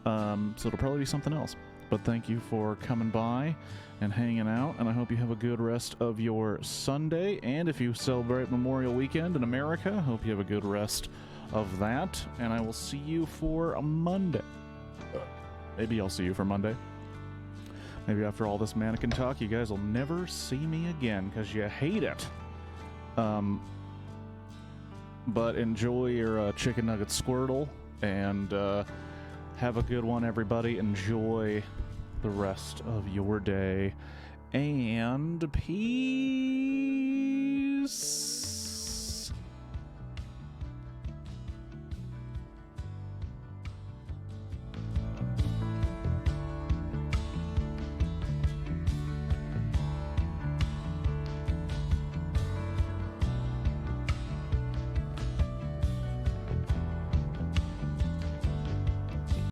So it'll probably be something else. But thank you for coming by and hanging out, and I hope you have a good rest of your Sunday. And if you celebrate Memorial Weekend in America, I hope you have a good rest of that. And I will see you for a Monday. Maybe I'll see you for Monday. Maybe after all this mannequin talk, you guys will never see me again because you hate it. But enjoy your chicken nugget squirtle, and have a good one, everybody. Enjoy the rest of your day, and peace.